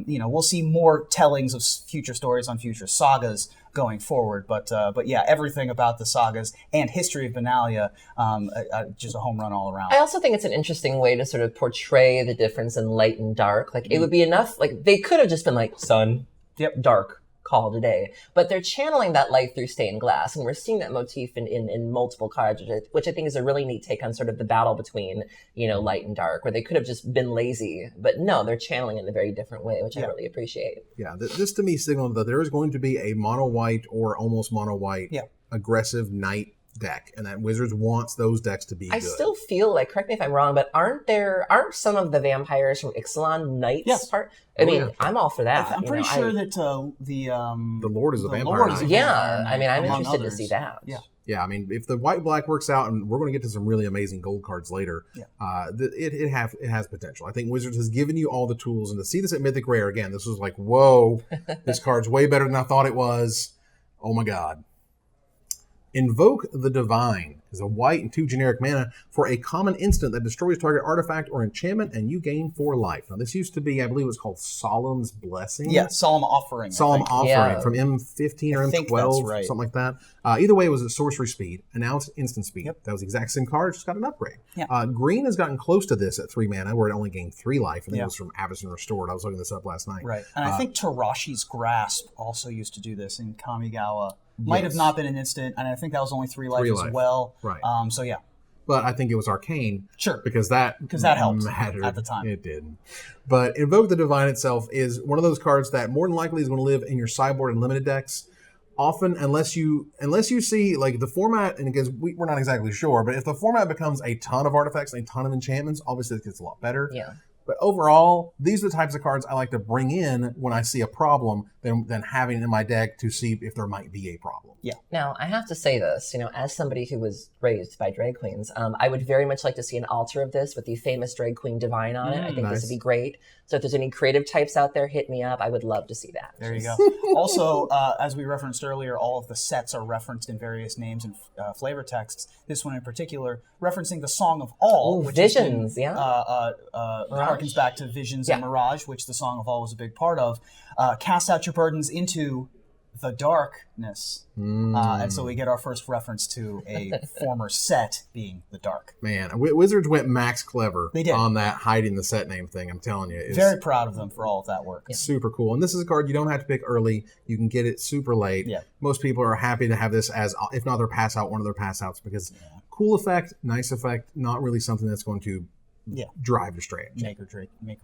we'll see more tellings of future stories on future sagas going forward, but yeah, everything about the sagas and History of Benalia, just a home run all around. I also think it's an interesting way to sort of portray the difference in light and dark. Like it would be enough, like they could have just been like sun, dark, call today, but they're channeling that light through stained glass, and we're seeing that motif in multiple cards, which I think is a really neat take on sort of the battle between light and dark, where they could have just been lazy, but no, they're channeling it in a very different way, which I really appreciate. Yeah, this to me signaled that there is going to be a mono white or almost mono white aggressive knight deck, and that Wizards wants those decks to be I good. still feel like, correct me if I'm wrong, but aren't some of the vampires from Ixalan Knights part? I mean, I'm all for that. I'm pretty sure that the Lord is a vampire. Lord is a Knight. Yeah, I mean, I'm among interested others. to see that. Yeah. Yeah, I mean, if the white-black works out, and we're going to get to some really amazing gold cards later, it has potential. I think Wizards has given you all the tools, and to see this at Mythic Rare, again, this was like, whoa, this card's way better than I thought it was. Oh my god. Invoke the Divine is a white and 2 generic mana for a common instant that destroys target artifact or enchantment, and you gain 4 life. Now, this used to be, I believe it was called Solemn's Blessing. Yeah, Solemn Offering. Solemn Offering Yeah. from M15 or I think M12, that's right. something like that. Either way, it was a sorcery speed, and now it's instant speed. Yep. That was the exact same card, just got an upgrade. Yeah. Green has gotten close to this at 3 mana, where it only gained 3 life. I think Yeah. it was from Avacyn Restored. I was looking this up last night. Right. And I think Tarashi's Grasp also used to do this in Kamigawa. Might have Yes. not been an instant, and I think that was only 3 life 3 as life. well. Right. So yeah, But I think it was Arcane. sure. Because that helped mattered at the time. It didn't. But Invoke the Divine itself is one of those cards that more than likely is going to live in your sideboard and limited decks. Often, unless you see like the format, and because we're not exactly sure, but if the format becomes a ton of artifacts and a ton of enchantments, obviously it gets a lot better. Yeah. But overall, these are the types of cards I like to bring in when I see a problem than having in my deck to see if there might be a problem. Yeah. Now, I have to say this, as somebody who was raised by drag queens, I would very much like to see an altar of this with the famous drag queen Divine on it. I think this would be great. So if there's any creative types out there, hit me up. I would love to see that. There you go. Also, as we referenced earlier, all of the sets are referenced in various names and flavor texts. This one in particular, referencing the Song of All, which Visions, harkens back to Visions and Mirage, which the Song of All was a big part of. Cast out your burdens into the darkness. And so we get our first reference to a former set being the dark. Man, Wizards went max clever They did. on that hiding the set name thing. I'm telling you. It's Very proud of them for all of that work. super cool. And this is a card you don't have to pick early. You can get it super late. Yeah. Most people are happy to have this as, if not their pass out, one of their pass outs, because cool effect, nice effect, not really something that's going to drive your strategy. Make or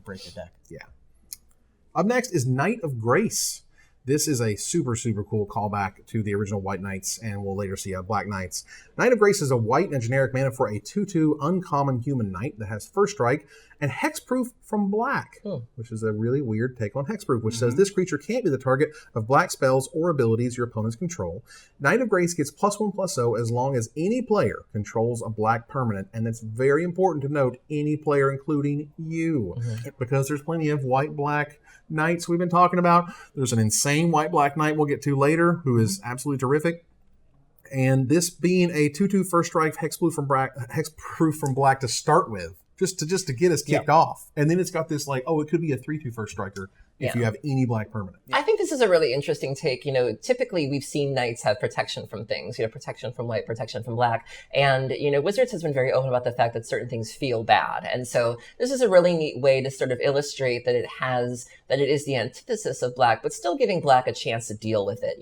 break your deck. Yeah. Up next is Knight of Grace. This is a super, super cool callback to the original White Knights, and we'll later see Black Knights. Knight of Grace is a white and generic mana for a 2/2 uncommon human knight that has first strike and hexproof from black, which is a really weird take on hexproof, which says this creature can't be the target of black spells or abilities your opponents control. Knight of Grace gets +1/+0 as long as any player controls a black permanent, and it's very important to note any player, including you, because there's plenty of white-black knights we've been talking about. There's an insane white-black knight we'll get to later who is absolutely terrific. And this being a 2/2 first strike hexproof from black to start with, just to get us kicked off. And then it's got this like, it could be a 3/2 first striker if you have any black permanent. I think this is a really interesting take. Typically we've seen knights have protection from things, protection from white, protection from black. And, Wizards has been very open about the fact that certain things feel bad. And so this is a really neat way to sort of illustrate that it is the antithesis of black, but still giving black a chance to deal with it.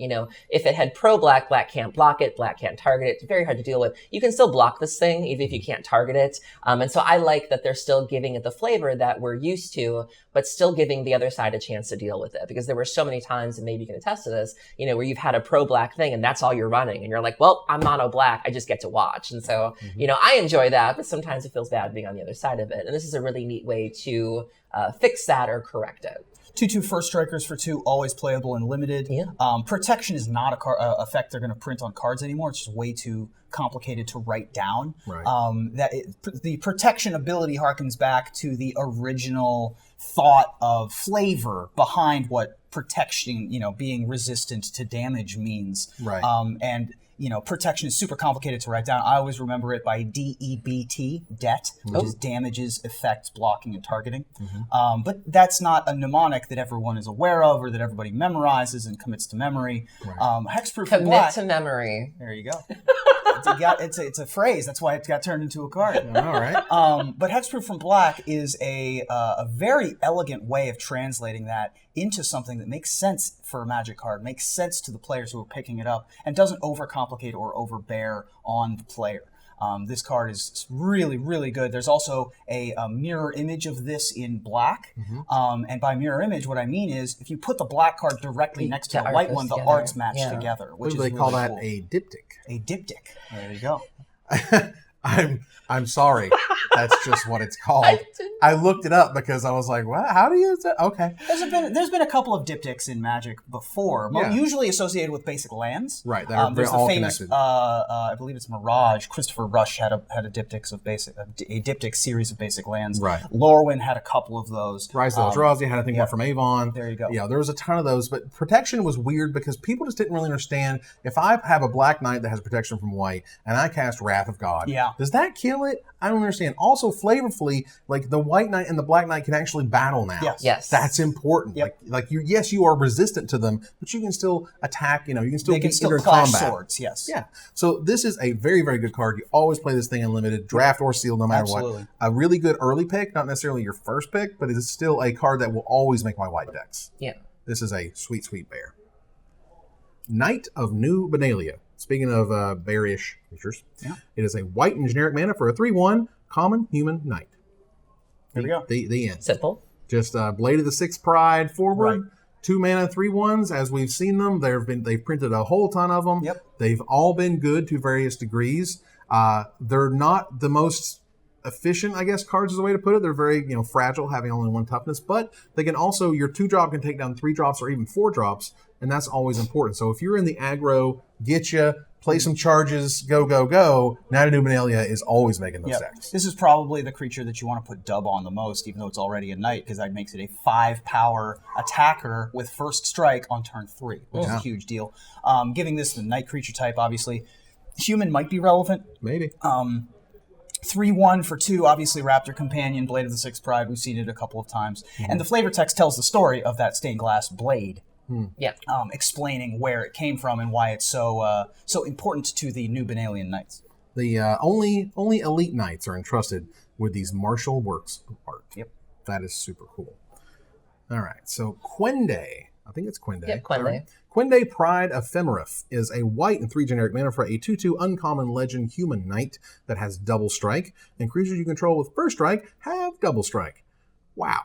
If it had pro-black, black can't block it, black can't target it. It's very hard to deal with. You can still block this thing, even if you can't target it. And so I like that they're still giving it the flavor that we're used to, but still giving the other side a chance to deal with it, because there were so many times, and maybe you can attest to this, where you've had a pro-black thing and that's all you're running, and you're like, well, I'm mono-black, I just get to watch. And so, I enjoy that, but sometimes it feels bad being on the other side of it. And this is a really neat way to fix that or correct it. 2/2 first strikers for 2, always playable and limited. Protection is not a effect they're going to print on cards anymore. It's just way too complicated to write down. Right. The protection ability harkens back to the original thought of flavor behind what protection, being resistant to damage means. Right. And protection is super complicated to write down. I always remember it by DEBT, debt, which is damages, effects, blocking, and targeting. But that's not a mnemonic that everyone is aware of or that everybody memorizes and commits to memory. Hexproof from Commit black. to memory. There you go. It's a phrase. That's why it got turned into a card. All right. But hexproof from black is a very elegant way of translating that into something that makes sense for a Magic card, makes sense to the players who are picking it up, and doesn't overcomplicate or overbear on the player. This card is really, really good. There's also a mirror image of this in black. And by mirror image, what I mean is if you put the black card directly next to the white one, the arts match together. Which What do they call that? A diptych. A diptych. There you go. I'm sorry. That's just what it's called. I looked it up because I was like, "What? How do you use it?" Okay. There's been a couple of diptychs in Magic before, usually associated with basic lands. Right. They're all famous, connected. I believe it's Mirage. Christopher Rush had a diptych series of basic lands. Right. Lorwyn had a couple of those. Rise of the Eldrazi had, I think, one from Avon. There you go. Yeah, there was a ton of those, but protection was weird because people just didn't really understand. If I have a black knight that has protection from white and I cast Wrath of God, does that kill it? I don't understand. Also, flavorfully, like the white knight and the black knight can actually battle now. Yes. That's important. Yep. Like you are resistant to them, but you can still attack. You can still They can get still into clash combat. swords. Yes. Yeah. So this is a very, very good card. You always play this thing unlimited, draft or sealed, no matter Absolutely. what. A really good early pick, not necessarily your first pick, but it is still a card that will always make my white decks. Yeah. This is a sweet, sweet bear. Knight of New Benalia. Speaking of bearish creatures, it is a white and generic mana for a 3/1 common human knight. There we go. The end. Simple. Just Blade of the Sixth Pride forward. Right. 2 mana 3/1s as we've seen them. They've printed a whole ton of them. Yep. They've all been good to various degrees. They're not the most efficient, I guess, cards is the way to put it. They're very, fragile, having only 1 toughness, but they can also, your 2-drop can take down 3 drops or even 4 drops, and that's always important. So if you're in the aggro, get you, play some charges, go, go, go, Knight of New Benalia is always making those decks. This is probably the creature that you want to put dub on the most, even though it's already a knight, because that makes it a 5-power attacker with first strike on turn 3, which is a huge deal. Giving this the knight creature type, obviously. Human might be relevant. Maybe. 3/1 for 2, obviously Raptor Companion, Blade of the Sixth Pride. We've seen it a couple of times. And the flavor text tells the story of that stained glass blade. Yeah. Explaining where it came from and why it's so important to the New Benalian Knights. The only elite knights are entrusted with these martial works of art. Yep. That is super cool. All right, so Quende. I think it's Quende. Yep, Quende. Right. Quende Pride Ephemerith is a white and 3 generic mana for a 2/2 uncommon legend human knight that has double strike, and creatures you control with first strike have double strike. Wow.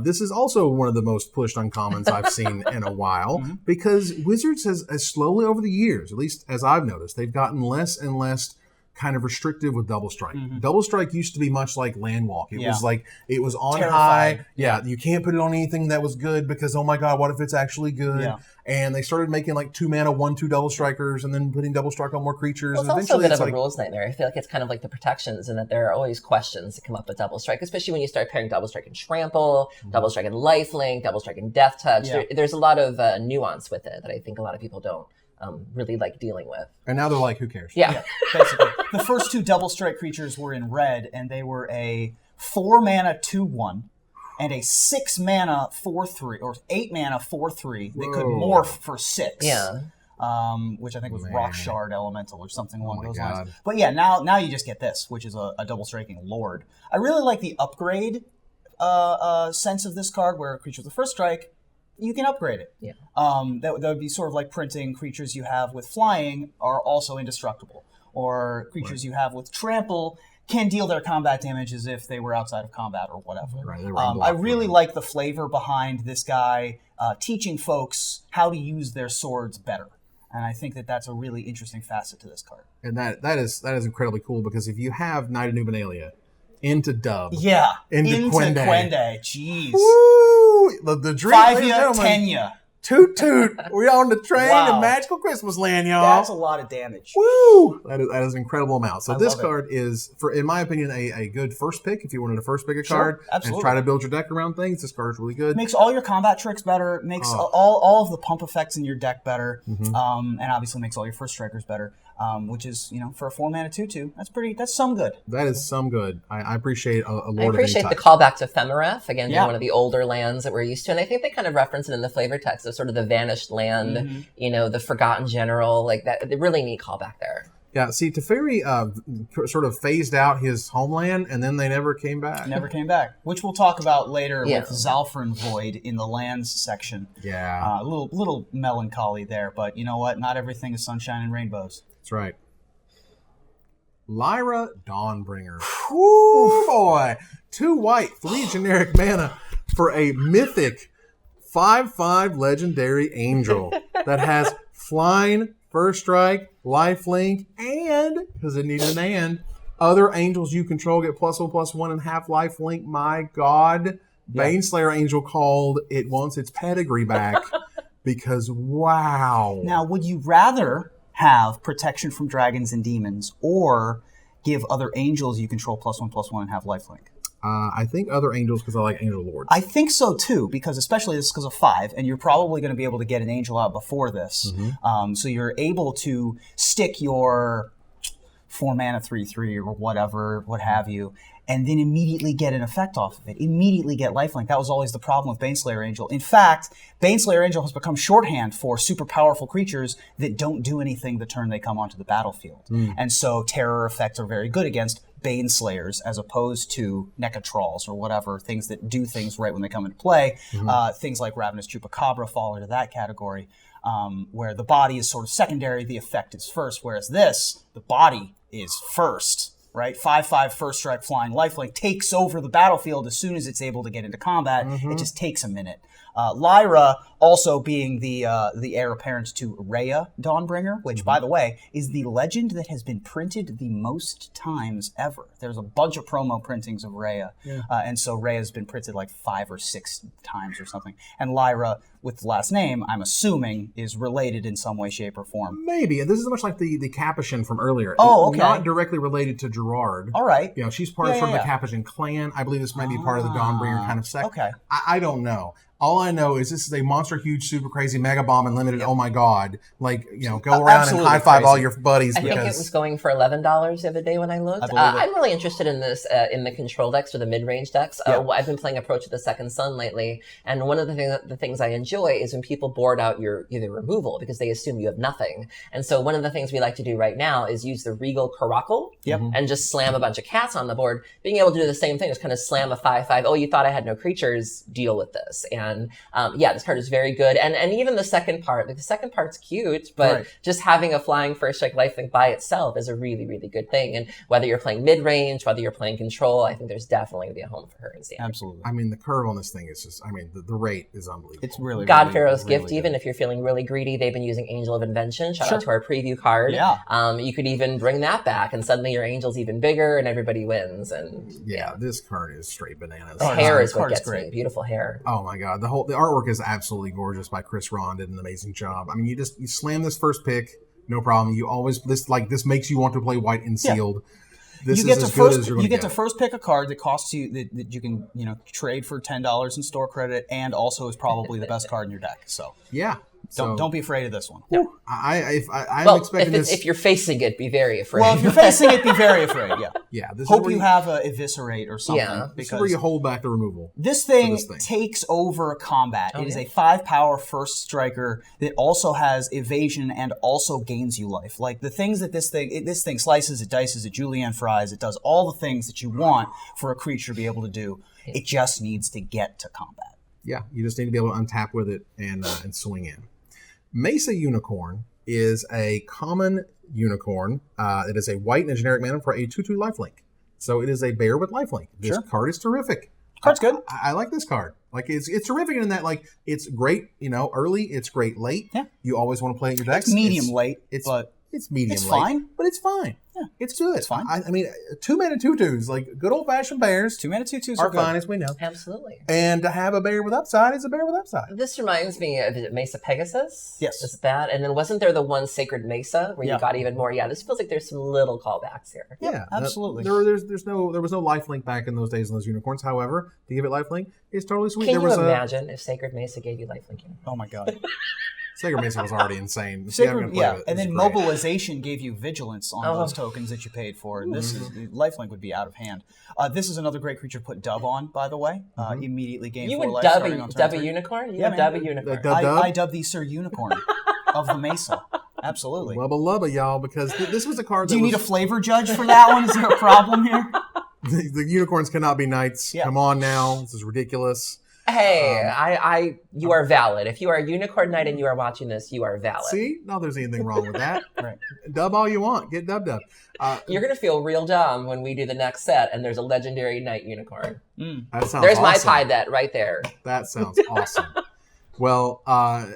This is also one of the most pushed uncommons I've seen in a while, because Wizards has slowly over the years, at least as I've noticed, they've gotten less and less kind of restrictive with double strike. Double strike used to be much like Landwalk. It was like, it was on Terrifying. high. Yeah, you can't put it on anything that was good because, oh my God, what if it's actually good? Yeah. And they started making like 2 mana, 1/2 double strikers, and then putting double strike on more creatures. Well, it's and also a eventually bit of a rules nightmare. I feel like it's kind of like the protections, and that there are always questions that come up with double strike, especially when you start pairing double strike and trample, double strike and lifelink, double strike and death touch. Yeah. There's a lot of nuance with it that I think a lot of people don't really like dealing with. And now they're like, who cares? Yeah. Basically. The first 2 double strike creatures were in red, and they were a 4 mana 2/1 and a 6 mana 4/3 or 8 mana 4/3 that could morph for 6. Yeah. Which I think was Rock Shard Elemental or something along those God. lines. But yeah, now you just get this, which is a double striking Lord. I really like the upgrade sense of this card, where a creature with the first strike, you can upgrade it. Yeah. That would be sort of like printing creatures you have with flying are also indestructible, or creatures you have with trample can deal their combat damage as if they were outside of combat or whatever. Right, they were I unblocked. really like the flavor behind this guy teaching folks how to use their swords better. And I think that that's a really interesting facet to this card. And that is incredibly cool, because if you have Knight of New Benalia into dub, Yeah. Into Quende. Jeez. woo, the dream, ladies and 5-ya, gentlemen. 10-ya. Toot toot. We're on the train Wow. to magical Christmas land, y'all. That's a lot of damage. Woo! That is an incredible amount. So I this love it. card is, in my opinion, a good first pick. If you wanted to first pick a Sure, card and absolutely. try to build your deck around things, this card is really good. Makes all your combat tricks better, makes all of the pump effects in your deck better, and obviously makes all your first strikers better, which is, for a 4 mana 2/2, that's some good. That is some good. I appreciate a Lord I of any appreciate the type. callback to Ephemerith, again, being Yeah. one of the older lands that we're used to. And I think they kind of reference it in the flavor text of sort of the vanished land, the forgotten general, like that. The really neat callback there. Yeah, see, Teferi sort of phased out his homeland, and then they never came back. Never came back, which we'll talk about later Yeah. with Zalfrin Void in the lands section. Yeah. A little melancholy there, but you know what? Not everything is sunshine and rainbows. That's right. Lyra Dawnbringer. Woo, boy. 2 white, 3 generic mana for a mythic 5/5 legendary angel that has flying, first strike, lifelink, and, because it needed an and, other angels you control get +1/+1 and half lifelink. My God. Baneslayer Angel called. It wants its pedigree back because, wow. Now, would you rather have protection from dragons and demons, or give other angels you control +1/+1 and have lifelink? I think other angels because I like Angel Lords. I think so too, because especially this is because of 5, and you're probably going to be able to get an angel out before this. So you're able to stick your 4 mana 3/3 or whatever, what have you, and then immediately get an effect off of it. Immediately get lifelink. That was always the problem with Baneslayer Angel. In fact, Baneslayer Angel has become shorthand for super powerful creatures that don't do anything the turn they come onto the battlefield. And so terror effects are very good against Baneslayers as opposed to Necatrolls or whatever, things that do things right when they come into play. Things like Ravenous Chupacabra fall into that category, where the body is sort of secondary, the effect is first, whereas this, the body is first. Right, 5/5 first strike flying lifelink takes over the battlefield as soon as it's able to get into combat. It just takes a minute. Lyra also being the heir apparent to Rhea Dawnbringer, which, by the way, is the legend that has been printed the most times ever. There's a bunch of promo printings of Rhea, and so Rhea's been printed like 5 or 6 times or something. And Lyra, with the last name, I'm assuming, is related in some way, shape, or form. Maybe. This is much like the Capuchin from earlier. Oh, okay. Not directly related to Gerard. All right. You know, she's part of sort of the Capuchin clan. I believe this might be part of the Dawnbringer kind of sect. Okay. I don't know. All I know is this is a monster, huge, super crazy mega bomb unlimited. Oh my God! Like, you know, go around and high five all your buddies. I think it was going for $11 the other day when I looked. I'm really interested in this in the control decks or the mid-range decks. I've been playing Approach of the Second Sun lately, and one of the things I enjoy is when people board out your either removal because they assume you have nothing. And so one of the things we like to do right now is use the Regal Caracal and just slam a bunch of cats on the board. Being able to do the same thing is kind of slam a 5/5. Oh, you thought I had no creatures? Deal with this. And this card is very good. And even the second part, like the second part's cute, but just having a flying first strike lifelink by itself is a really, really good thing. And whether you're playing mid-range, whether you're playing control, I think there's definitely going to be a home for her in Standard. Absolutely. I mean, the curve on this thing is just, the rate is unbelievable. It's really, God Pharaoh's really Gift, good. even if you're feeling really greedy, they've been using Angel of Invention. Shout out to our preview card. Yeah. You could even bring that back, and suddenly your Angel's even bigger, and everybody wins. And this card is straight bananas. the hair is what card's gets great. me. Beautiful hair. Oh my God, the artwork is absolutely gorgeous by Chris Ron. Did an amazing job. I mean, you slam this first pick, no problem. You always this makes you want to play white and sealed. This you get is to as good first as you're you going to get to first pick a card that costs you that you can trade for $10 in store credit, and also is probably the best card in your deck. So yeah. Don't be afraid of this one. No. I'm expecting this. If you're facing it, be very afraid. Well, if you're facing it, be very afraid. Yeah. Yeah. This Hope is where you have a eviscerate or something. Yeah. This is because where you hold back the removal. this thing takes over combat. It is a 5-power first striker that also has evasion and also gains you life. Like the things that this thing slices, it dices, it julienne fries, it does all the things that you want for a creature to be able to do. It just needs to get to combat. Yeah. You just need to be able to untap with it and swing in. Mesa Unicorn is a common unicorn. It is a white and a generic mana for a 2/2 lifelink. So it is a bear with lifelink. This card is terrific. Card's good. I like this card. Like it's terrific in that it's great, early, it's great late. Yeah. You always want to play it in your decks. It's medium late, but it's medium it's late. fine. But it's fine. Yeah. It's good. It's fine. I mean, 2 mana 2/2s, like good old fashioned bears 2 mana 2/2s are are good. fine as we know. Absolutely. And to have a bear with upside is a bear with upside. This reminds me of Mesa Pegasus. Yes. Is that? And then wasn't there the one Sacred Mesa where Yeah. you got even more? Yeah, this feels like there's some little callbacks here. Yeah, absolutely. There was no lifelink back in those days in those unicorns. However, to give it lifelink is totally sweet. Can there you was imagine if Sacred Mesa gave you lifelinking? Oh my god. Sacred Mesa was already insane. And then mobilization gave you vigilance on those tokens that you paid for. And this is lifelink would be out of hand. This is another great creature to put dub on, by the way. Immediately gain 4 life starting on turn dub a 3. unicorn? Yeah, Dub a unicorn. I dub thee Sir Unicorn of the Mesa. Absolutely. Lubba lubba, y'all, because this was a card that Do you need a flavor judge for that one? Is there a problem here? The unicorns cannot be knights. Yeah. Come on now. This is ridiculous. Hey, you are valid. If you are a unicorn knight and you are watching this, you are valid. See? Not there's anything wrong with that. Right. Dub all you want. Get dub. You're going to feel real dumb when we do the next set and there's a legendary knight unicorn. That sounds There's my awesome. pie bet right there. That sounds awesome. Well,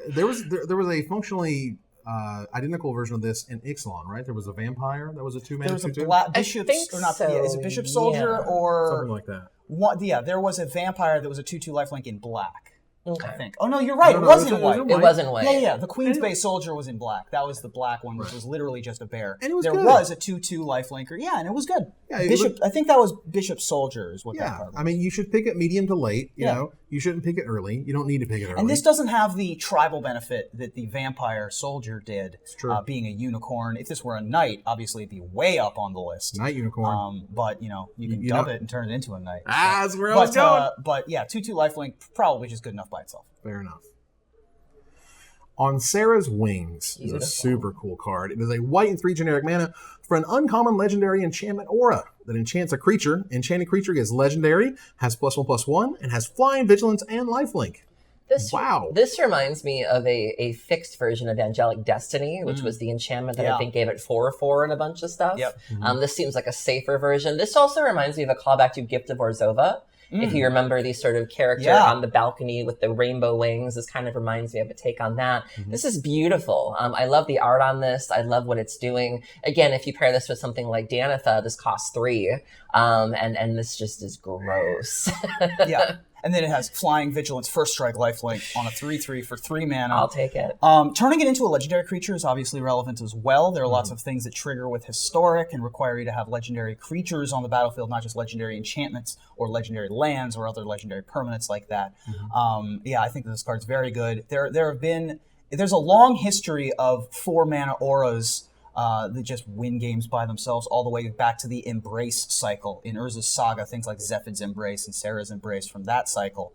there was a functionally identical version of this in Ixalan, right? There was a vampire that was a 2-mana There was a 2/2? black I bishop, think or not? so, Yeah, is it bishop soldier yeah. or Something like that. what? Yeah, there was a vampire that was a 2/2 lifelink in black. Okay. I think. Oh no, you're right. No, it no, was it in was white. in It wasn't white. Yeah. The Queen's Bay soldier was in black. That was the black one, which was literally just a bear. And it was there good. was a 2/2 lifelinker. Yeah, and it was good. Yeah, it Bishop. was- I think that was Bishop Soldier is what that Yeah, card was. I mean, you should pick it medium to late. You Yeah. know, you shouldn't pick it early. You don't need to pick it early. And this doesn't have the tribal benefit that the vampire soldier did, true. being a unicorn. If this were a knight, obviously it'd be way up on the list. Night unicorn. But you know, you can You dub know- it and turn it into a knight. That's where I was going. But yeah, 2/2 lifelink probably just good enough by itself. Fair enough. On Sarah's Wings is a Beautiful. super cool card. It is a white and 3 generic mana for an uncommon legendary enchantment aura that enchants a creature. Enchanted creature is legendary, has +1/+1, and has flying, vigilance, and lifelink. Wow. This reminds me of a fixed version of Angelic Destiny, which was the enchantment that Yeah. I think gave it 4/4 and a bunch of stuff. Yep. This seems like a safer version. This also reminds me of a callback to Gift of Orzhova. If you remember the sort of character Yeah. on the balcony with the rainbow wings, this kind of reminds me of a take on that. This is beautiful. I love the art on this. I love what it's doing. Again, if you pair this with something like Danitha, this costs 3. And this just is gross. Yeah. And then it has flying, vigilance, first strike, lifelink on a 3/3 for 3 mana. I'll take it. Turning it into a legendary creature is obviously relevant as well. There are lots of things that trigger with historic and require you to have legendary creatures on the battlefield, not just legendary enchantments or legendary lands or other legendary permanents like that. Yeah, I think this card's very good. There's a long history of 4 mana auras that just win games by themselves, all the way back to the Embrace cycle in Urza's Saga, things like Zephid's Embrace and Sarah's Embrace from that cycle.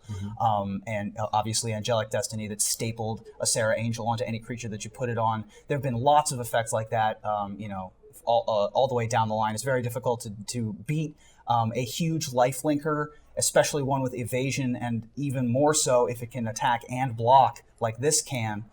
And obviously Angelic Destiny that stapled a Sarah Angel onto any creature that you put it on. There have been lots of effects like that, all the way down the line. It's very difficult to beat a huge lifelinker, especially one with evasion, and even more so if it can attack and block like this can.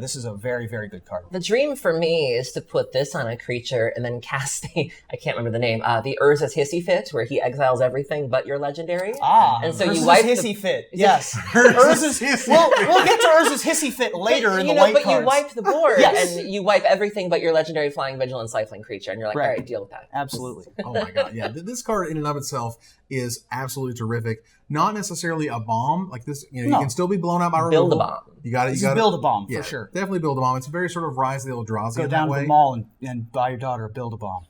This is a very, very good card. The dream for me is to put this on a creature and then cast I can't remember the name, the Urza's Hissy Fit, where he exiles everything but your legendary. And so Urza's you wipe Hissy Fit. Yes. We'll get to Urza's Hissy Fit later in the white but cards. you wipe the board Yes. and you wipe everything but your legendary flying vigilance lifelink creature, and you're like, Right. all right, deal with that. Absolutely. Oh my god, yeah. This card in and of itself is absolutely terrific. Not necessarily a bomb like this. You know, No. you can still be blown out by removal. Build a bomb. You got to. This You is got build a bomb Yeah, for sure. definitely build a bomb. It's a very sort of Rise of the Eldrazi Go in down that to way. the mall and buy your daughter a build a bomb.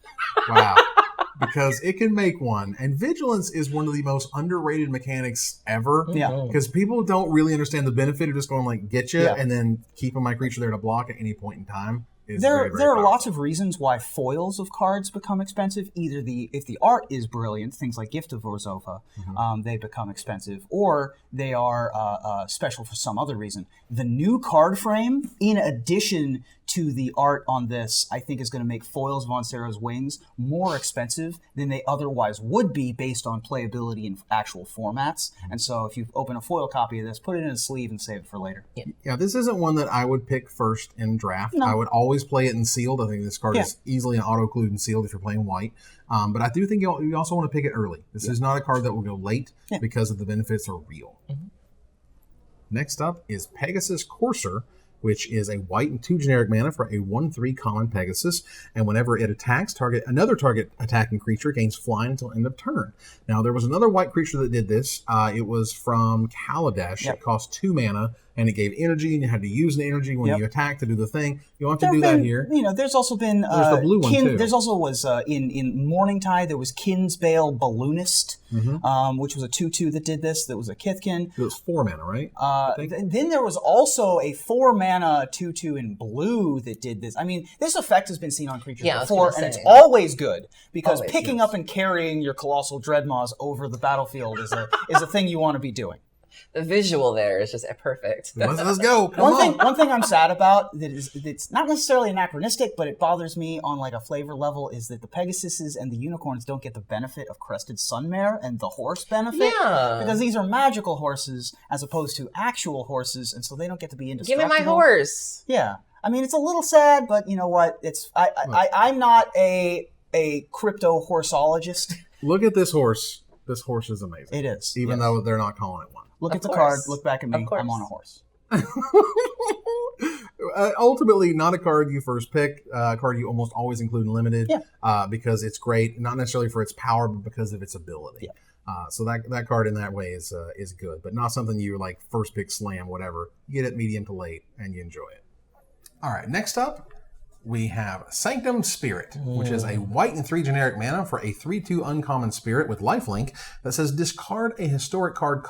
Wow. Because it can make one. And Vigilance is one of the most underrated mechanics ever. Yeah. Because people don't really understand the benefit of just going like, get you, Yeah. and then keeping my creature there to block at any point in time. Is There very, very are powerful. lots of reasons why foils of cards become expensive. Either if the art is brilliant, things like Gift of Orzhova, they become expensive, or they are special for some other reason. The new card frame, in addition to the art on this, I think is going to make foils of On Sarah's Wings more expensive than they otherwise would be based on playability in actual formats. And so if you open a foil copy of this, put it in a sleeve and save it for later. Yeah, this isn't one that I would pick first in draft. No. I would always play it in sealed. I think this card Yeah. is easily an auto-clued in sealed if you're playing white. But I do think you also want to pick it early. This is not a card that will go late because of the benefits are real. Next up is Pegasus Courser, which is a white and 2 generic mana for a 1/3 common Pegasus, and whenever it attacks, another target attacking creature gains flying until end of turn. Now, there was another white creature that did this. It was from Kaladesh. Yep. It cost 2 mana, and it gave energy, and you had to use the energy when Yep. you attack to do the thing. You don't have to There do have that been, here. there's also been There's the blue one, too. There's also was in Morningtide there was Kinsbale Balloonist, which was a 2/2 that did this. That was a Kithkin. It was 4 mana, right? Then there was also a 4 mana 2/2 in blue that did this. I mean, this effect has been seen on creatures Yeah, I was before, gonna and say. it's always good because Always, picking yes. up and carrying your colossal dreadmaws over the battlefield is a thing you want to be doing. The visual there is just perfect. Let's go. Come on. One thing I'm sad about that is it's not necessarily anachronistic, but it bothers me on like a flavor level is that the Pegasuses and the unicorns don't get the benefit of crested sunmare and the horse benefit. Yeah. Because these are magical horses as opposed to actual horses, and so they don't get to be Give indestructible. me my horse. Yeah. I mean, it's a little sad, but you know what? I'm not a crypto horseologist. Look at this horse. This horse is amazing. It is. Even though they're not calling it one. Look at the course. card. Look back at me. Of course. I'm on a horse. Ultimately, not a card you first pick. A card you almost always include in limited. Because it's great, not necessarily for its power, but because of its ability. So that card in that way is good, but not something you like first pick slam, whatever. You get it medium to late, and you enjoy it. All right, next up, we have Sanctum Spirit, which is a white and 3 generic mana for a 3/2 uncommon spirit with lifelink that says discard a historic card,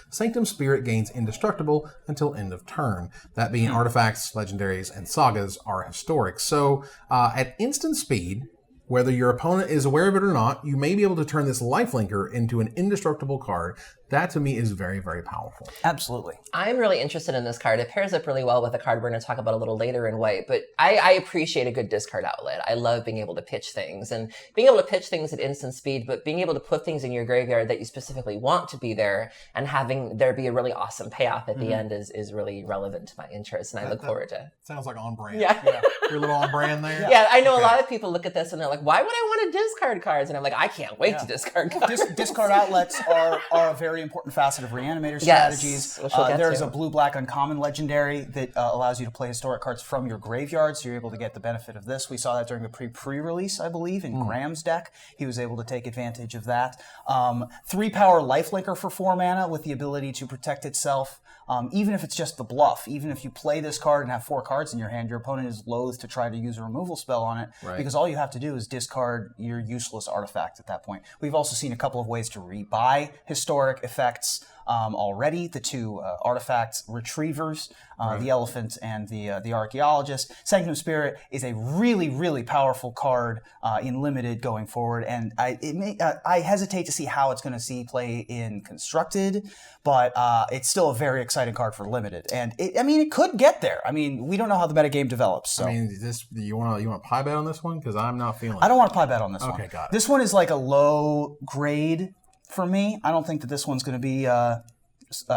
Sanctum Spirit gains indestructible until end of turn. That being artifacts, legendaries, and sagas are historic. So at instant speed, whether your opponent is aware of it or not, you may be able to turn this lifelinker into an indestructible card. That to me is very, very powerful. Absolutely. I'm really interested in this card. It pairs up really well with a card we're going to talk about a little later in white, but I appreciate a good discard outlet. I love being able to pitch things and being able to pitch things at instant speed, but being able to put things in your graveyard that you specifically want to be there and having there be a really awesome payoff at the end is really relevant to my interest, and I look forward to. Sounds like on brand. Yeah. You're a little on brand there. Yeah, I know a lot of people look at this and they're like, why would I want to discard cards? And I'm like, I can't wait to discard cards. Discard outlets are a very important facet of Reanimator strategies. Which we'll get there's to. a blue-black uncommon legendary that allows you to play historic cards from your graveyard, so you're able to get the benefit of this. We saw that during the pre-release, I believe, in Graham's deck. He was able to take advantage of that. 3-power lifelinker for 4 mana with the ability to protect itself. Even if it's just the bluff, even if you play this card and have 4 cards in your hand, your opponent is loath to try to use a removal spell on it, because all you have to do is discard your useless artifact at that point. We've also seen a couple of ways to rebuy historic effects already. The 2 artifact retrievers, the Elephant and the Archaeologist. Sanctum Spirit is a really, really powerful card in Limited going forward, and I hesitate to see how it's going to see play in Constructed, but it's still a very exciting card for Limited, and it could get there. I mean, we don't know how the metagame develops. So. I mean, you want to pie bet on this one, because I'm not feeling. I don't want to pie bet on this one. Okay, got it. This one is like a low grade for me. I don't think that this one's going to be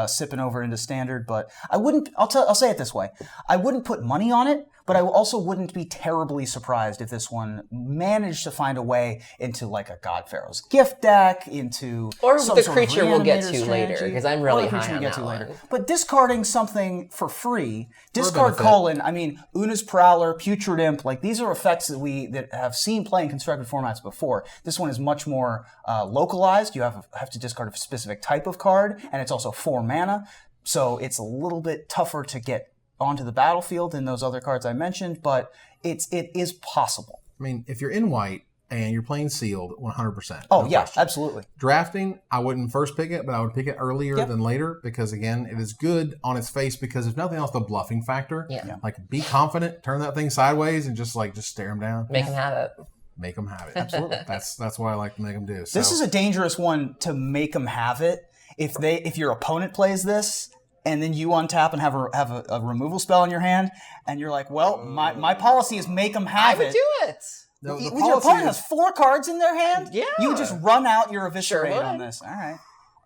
sipping over into standard, but I wouldn't. I'll say it this way: I wouldn't put money on it, but I also wouldn't be terribly surprised if this one managed to find a way into like a God Pharaoh's Gift deck, into or some the sort of creature we'll get Reanimator to strategy, later, because I'm really or the creature high on we'll get that to later. one. But discarding something for free, discard benefit. colon. I mean, Una's Prowler, Putrid Imp, like these are effects that have seen play in constructed formats before. This one is much more localized. You have to discard a specific type of card, and it's also 4 mana, so it's a little bit tougher to get onto the battlefield than those other cards I mentioned, but it is possible. I mean, if you're in white and you're playing sealed, 100%. Oh, no yeah, question. absolutely. Drafting, I wouldn't first pick it, but I would pick it earlier than later, because again, it is good on its face, because if nothing else, the bluffing factor. Yeah. Like, be confident, turn that thing sideways, and just stare them down. Make them have it. Make them have it. Absolutely. That's what I like to make them do. So, This is a dangerous one to make them have it. If your opponent plays this, and then you untap and have a removal spell in your hand, and you're like, well, my policy is make them have I would it. do it. the If your policy opponent is- has 4 cards in their hand, Yeah. you would just run out your eviscerate Sure would. on this. All right.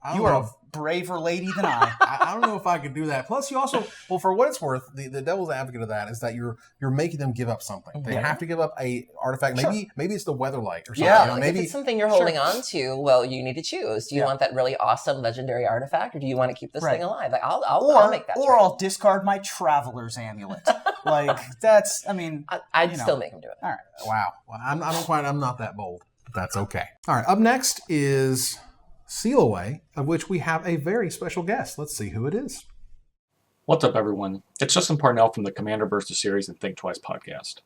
I don't You know are if- a braver lady than I. I don't know if I could do that. Plus, you also, well, for what it's worth, the devil's advocate of that is that you're making them give up something. They have to give up a artifact. Maybe it's the Weatherlight or something. Yeah. You know, Like, maybe if it's something you're holding on to, well, you need to choose. Do you want that really awesome legendary artifact, or do you want to keep this thing alive? Like, I'll make that Or choice. I'll discard my Traveler's Amulet. Like, that's, I mean, I'd still make him do it. all right. wow. Well, I'm not that bold. But that's okay. All right. Up next is Seal Away, of which we have a very special guest. Let's see who it is. What's up, everyone? It's Justin Parnell from the Commander vs. Series and Think Twice podcast.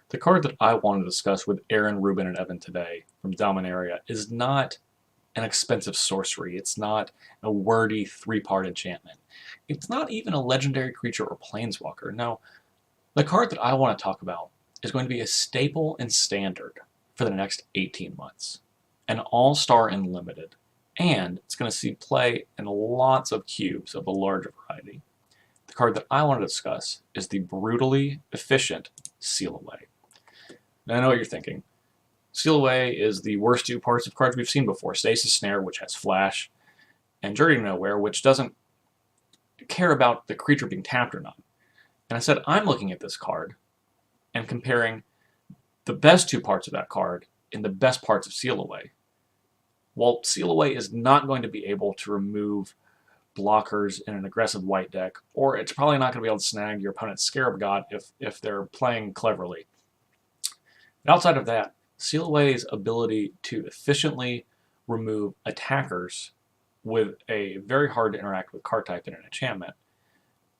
The card that I want to discuss with Aaron, Ruben, and Evan today from Dominaria is not an expensive sorcery. It's not a wordy 3-part enchantment. It's not even a legendary creature or planeswalker. No, the card that I want to talk about is going to be a staple in Standard for the next 18 months. An all-star in Limited. and it's going to see play in lots of cubes of a large variety. The card that I want to discuss is the brutally efficient Seal Away. Now I know what you're thinking. Seal Away is the worst two parts of cards we've seen before. Stasis Snare, which has Flash, and Journey to Nowhere, which doesn't care about the creature being tapped or not. And I said, I'm looking at this card and comparing the best two parts of that card in the best parts of Seal Away. While Seal Away is not going to be able to remove blockers in an aggressive white deck, or it's probably not going to be able to snag your opponent's Scarab God if they're playing cleverly. But outside of that, Seal Away's ability to efficiently remove attackers with a very hard to interact with card type in an enchantment,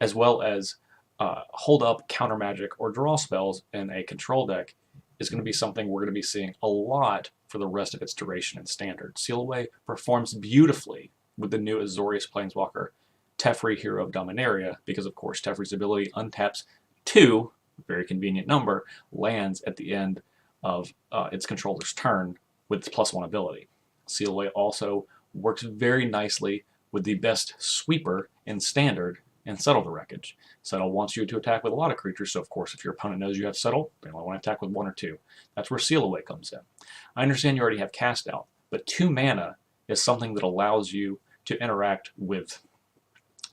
as well as hold up counter magic or draw spells in a control deck, is going to be something we're going to be seeing a lot for the rest of its duration in Standard. Seal Away performs beautifully with the new Azorius Planeswalker, Teferi, Hero of Dominaria, because of course Teferi's ability untaps 2, very convenient number, lands at the end of its controller's turn with its +1 ability. Seal Away also works very nicely with the best sweeper in Standard and Settle the Wreckage. Settle wants you to attack with a lot of creatures, so of course if your opponent knows you have Settle, they only want to attack with 1 or 2. That's where Seal Away comes in. I understand you already have Cast Out, but 2 mana is something that allows you to interact with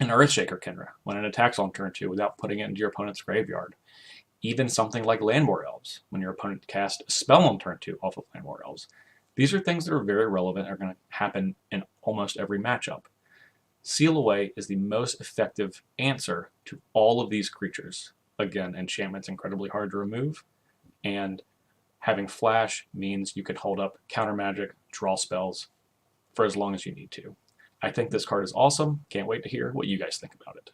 an Earthshaker Kenra when it attacks on turn 2 without putting it into your opponent's graveyard. Even something like Landmore Elves, when your opponent casts a spell on turn 2 off of Landmore Elves. These are things that are very relevant and are going to happen in almost every matchup. Seal Away is the most effective answer to all of these creatures. Again, enchantment's incredibly hard to remove, and having Flash means you can hold up counter magic, draw spells for as long as you need to. I think this card is awesome. Can't wait to hear what you guys think about it.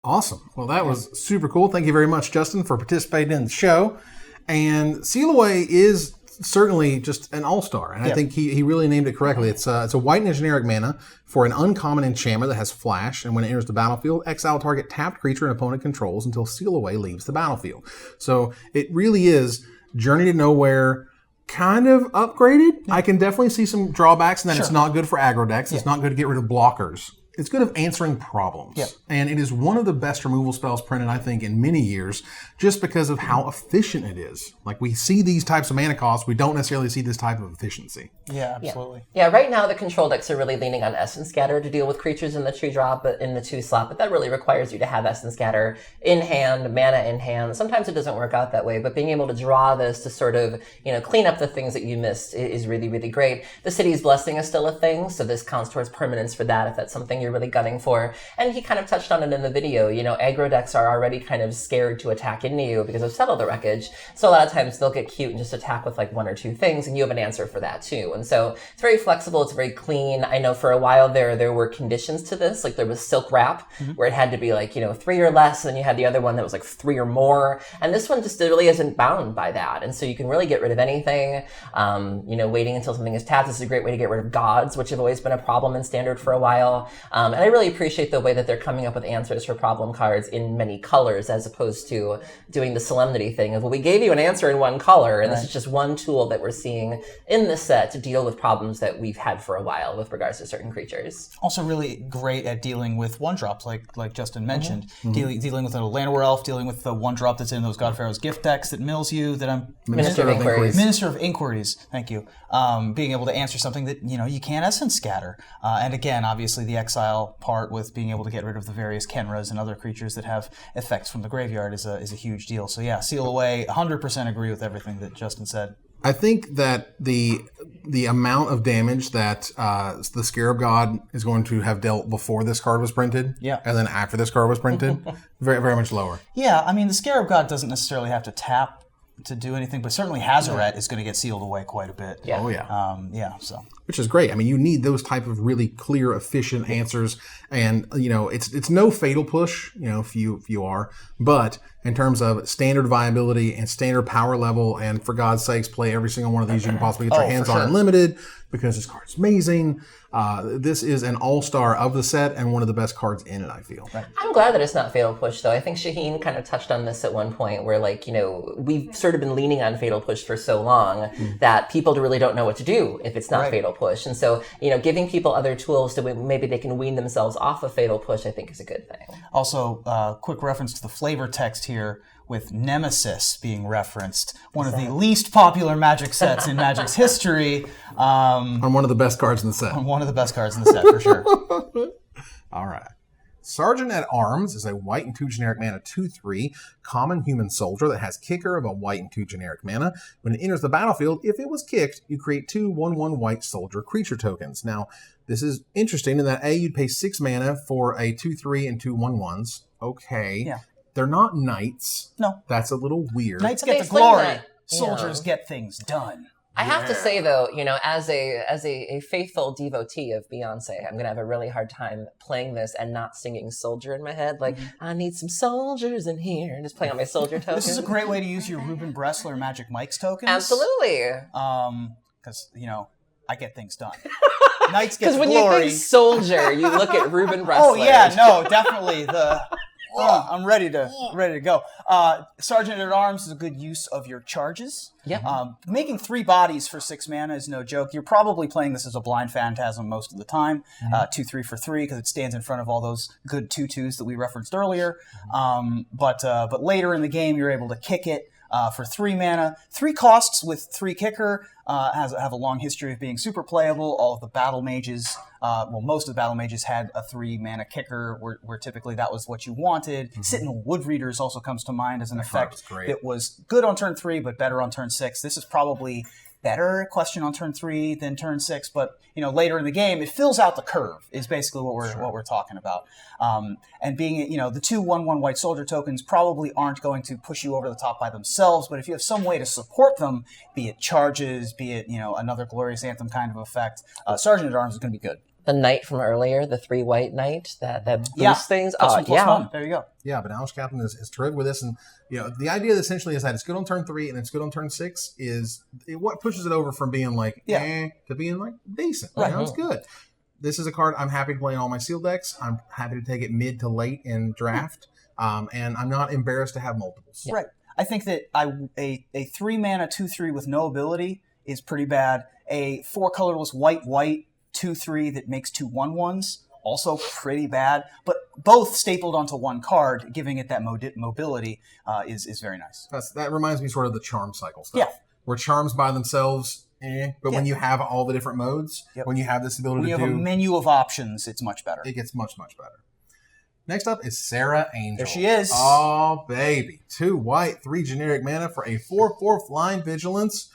Awesome. Well, that was super cool. Thank you very much, Justin, for participating in the show. And Seal Away is certainly just an all-star, and I think he really named it correctly. It's a white and a generic mana for an uncommon enchantment that has Flash, and when it enters the battlefield, exile target tapped creature an opponent controls until Seal Away leaves the battlefield. So it really is Journey to Nowhere kind of upgraded. I can definitely see some drawbacks, and that it's not good for aggro decks. It's not good to get rid of blockers. It's good at answering problems. And it is one of the best removal spells printed, I think, in many years, just because of how efficient it is. Like, we see these types of mana costs, we don't necessarily see this type of efficiency. Yeah, absolutely. Yeah, right now the control decks are really leaning on Essence Scatter to deal with creatures in the 2 drop, but in the 2 slot, but that really requires you to have Essence Scatter in hand, mana in hand. Sometimes it doesn't work out that way, but being able to draw this to sort of, clean up the things that you missed is really, really great. The City's Blessing is still a thing, so this counts towards permanence for that if that's something you're really gunning for. And he kind of touched on it in the video. Aggro decks are already kind of scared to attack into you because of Settle the Wreckage. So a lot of times they'll get cute and just attack with like 1 or 2 things, and you have an answer for that too. And so it's very flexible. It's very clean. I know for a while there were conditions to this. Like there was Silk Wrap, where it had to be like, 3 or less, and then you had the other one that was like 3 or more. And this one just really isn't bound by that. And so you can really get rid of anything. Waiting until something is tapped. This is a great way to get rid of gods, which have always been a problem in Standard for a while. And I really appreciate the way that they're coming up with answers for problem cards in many colors, as opposed to doing the Solemnity thing of, well, we gave you an answer in 1 color, and this is just one tool that we're seeing in this set to deal with problems that we've had for a while with regards to certain creatures. Also really great at dealing with 1-drops, like Justin mentioned. Dealing with a Landwar Elf, dealing with the 1-drop that's in those God Pharaoh's gift decks that mills you, that I'm... Minister of Inquiries. Minister of Inquiries, thank you. Being able to answer something that, you can't Essence Scatter. And again, obviously the exile part with being able to get rid of the various Kenras and other creatures that have effects from the graveyard is a huge deal. So yeah, Seal Away, 100% agree with everything that Justin said. I think that the amount of damage that the Scarab God is going to have dealt before this card was printed, and then after this card was printed, very, very much lower. Yeah, I mean, the Scarab God doesn't necessarily have to tap to do anything, but certainly Hazoret is going to get sealed away quite a bit. Yeah. Oh, yeah. So. Which is great. I mean, you need those type of really clear, efficient answers, and it's no fatal push, if you are, but in terms of standard viability and standard power level, and for God's sakes, play every single one of these you can possibly get your hands on unlimited, because this card's amazing. This is an all-star of the set and one of the best cards in it, I feel. Right. I'm glad that it's not Fatal Push, though. I think Shaheen kind of touched on this at one point where, we've sort of been leaning on Fatal Push for so long that people really don't know what to do if it's not Fatal Push. push. And so, giving people other tools to maybe they can wean themselves off of fatal push, I think is a good thing. Also, quick reference to the flavor text here with Nemesis being referenced, one of the least popular Magic sets in Magic's history. On one of the best cards in the set. On one of the best cards in the set, for sure. All right. Sergeant at Arms is a white and 2 generic mana 2/3 common human soldier that has kicker of a white and 2 generic mana. When it enters the battlefield, if it was kicked, you create 2 1/1 white soldier creature tokens. Now, this is interesting in that you'd pay 6 mana for a 2/3 and 2 1/1s. Okay. Yeah. They're not knights. No. That's a little weird. Knights They get the explain glory. that, Soldiers get things done. I have to say though, as a faithful devotee of Beyonce, I'm gonna have a really hard time playing this and not singing "Soldier" in my head. Like, I need some soldiers in here, and just playing on my soldier token. This is a great way to use your Ruben Bressler Magic Mike's tokens. Absolutely. Because I get things done. Knights get Because the when glory. you think soldier, you look at Ruben Bressler. Oh yeah, no, definitely I'm ready to go. Sergeant at Arms is a good use of your charges. Yeah. Making 3 bodies for 6 mana is no joke. You're probably playing this as a blind phantasm most of the time. 2/3 for 3 because it stands in front of all those good 2/2s that we referenced earlier. But later in the game, you're able to kick it. For 3 mana, 3 costs with 3 kicker, have a long history of being super playable. All of the battle mages, most of the battle mages had a 3 mana kicker, where typically that was what you wanted. Sentinel Wood Readers also comes to mind as an effect that was good on turn 3, but better on turn 6. This is probably better question on turn 3 than turn 6, but later in the game it fills out the curve is basically what we're talking about. And being the 2 1/1 white soldier tokens probably aren't going to push you over the top by themselves, but if you have some way to support them, be it charges, be it another Glorious Anthem kind of effect, Sergeant at Arms is going to be good. The knight from earlier, the 3 white knight that boosts things. +1/+1. There you go. Yeah, but Alice Captain is terrific with this, and the idea essentially is that it's good on turn 3 and it's good on turn 6 is what pushes it over from being like to being like decent. Right. It's good. This is a card I'm happy to play in all my sealed decks. I'm happy to take it mid to late in draft, and I'm not embarrassed to have multiples. Right. I think that a 3 mana 2/3 with no ability is pretty bad. A 4 colorless white 2/3 that makes 2 1/1s, also pretty bad, but both stapled onto one card, giving it that mobility is very nice. That reminds me sort of the charm cycle stuff. Yeah. Where charms by themselves, but when you have all the different modes, when you have this ability when you to have a menu of options, it's much better. it gets much, much better. Next up is Sarah Angel. There she is. Oh, baby. 2 white, 3 generic mana for a 4/4 flying vigilance.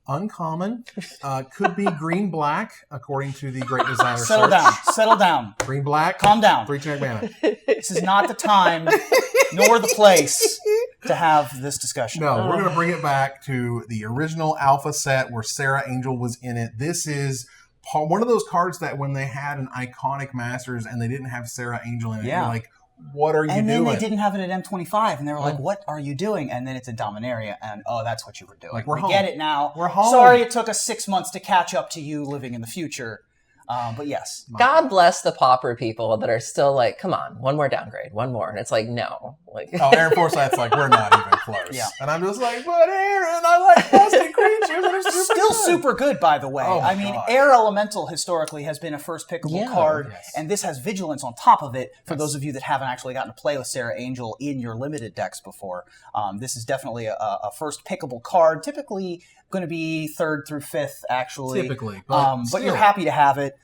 Uncommon. Could be green-black, according to the Great Designer Settle down. Green-black. Calm down. 3 generic mana. This is not the time nor the place to have this discussion. No, we're going to bring it back to the original Alpha set where Sarah Angel was in it. This is one of those cards that when they had an iconic Masters and they didn't have Sarah Angel in it, you're like, what are you doing? And then they didn't have it at M25, and they were like, what are you doing? And then it's in Dominaria, and that's what you were doing. Like, we get it now. We're home. Sorry it took us 6 months to catch up to you living in the future. But yes. God bless the pauper people that are still like, come on, one more downgrade, one more. And it's like, no. Aaron Forsyth's like, we're not even close. Yeah. And I'm just like, but Aaron, I like busted creatures that are Still super good, by the way. Oh I mean, God. Air Elemental historically has been a first pickable card, and this has Vigilance on top of it for those of you that haven't actually gotten to play with Sarah Angel in your limited decks before. This is definitely a first pickable card, typically going to be 3rd through 5th, actually. Typically. But you're happy to have it.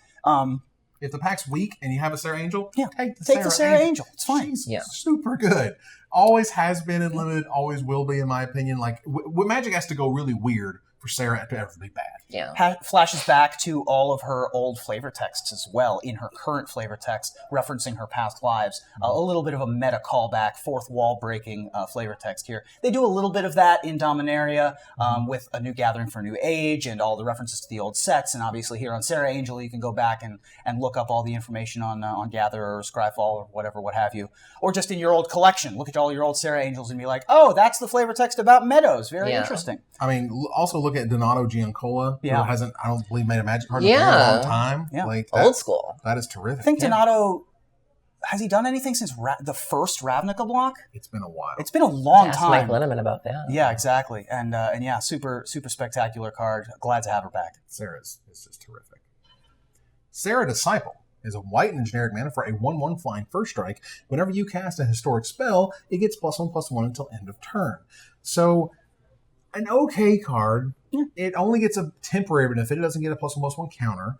If the pack's weak and you have a Sarah Angel, take the Sarah Angel. It's fine. She's super good. Always has been in limited, always will be, in my opinion. Like, Magic has to go really weird for Sarah to ever be bad. Yeah. Flashes back to all of her old flavor texts as well in her current flavor text, referencing her past lives. A little bit of a meta callback, fourth wall breaking flavor text here. They do a little bit of that in Dominaria with a new Gathering for a New Age and all the references to the old sets. And obviously here on Sarah Angel, you can go back and look up all the information on Gatherer or Scryfall or whatever, what have you. Or just in your old collection, look at all your old Sarah Angels and be like, oh, that's the flavor text about Meadows. Very interesting. I mean, also look at Donato Giancola, who hasn't, I don't believe, made a Magic card in a very long time. Yeah. Like Old school. That is terrific. I think Donato has he done anything since the first Ravnica block? It's been a while. It's been a long Ask time. Mike Linneman about that. Yeah, exactly. And yeah, super spectacular card. Glad to have her back. Sarah's is just terrific. Sarah Disciple is a white and generic mana for a 1/1 flying first strike. Whenever you cast a historic spell, it gets +1/+1 until end of turn. So, an okay card. It only gets a temporary benefit. It doesn't get a +1/+1 counter.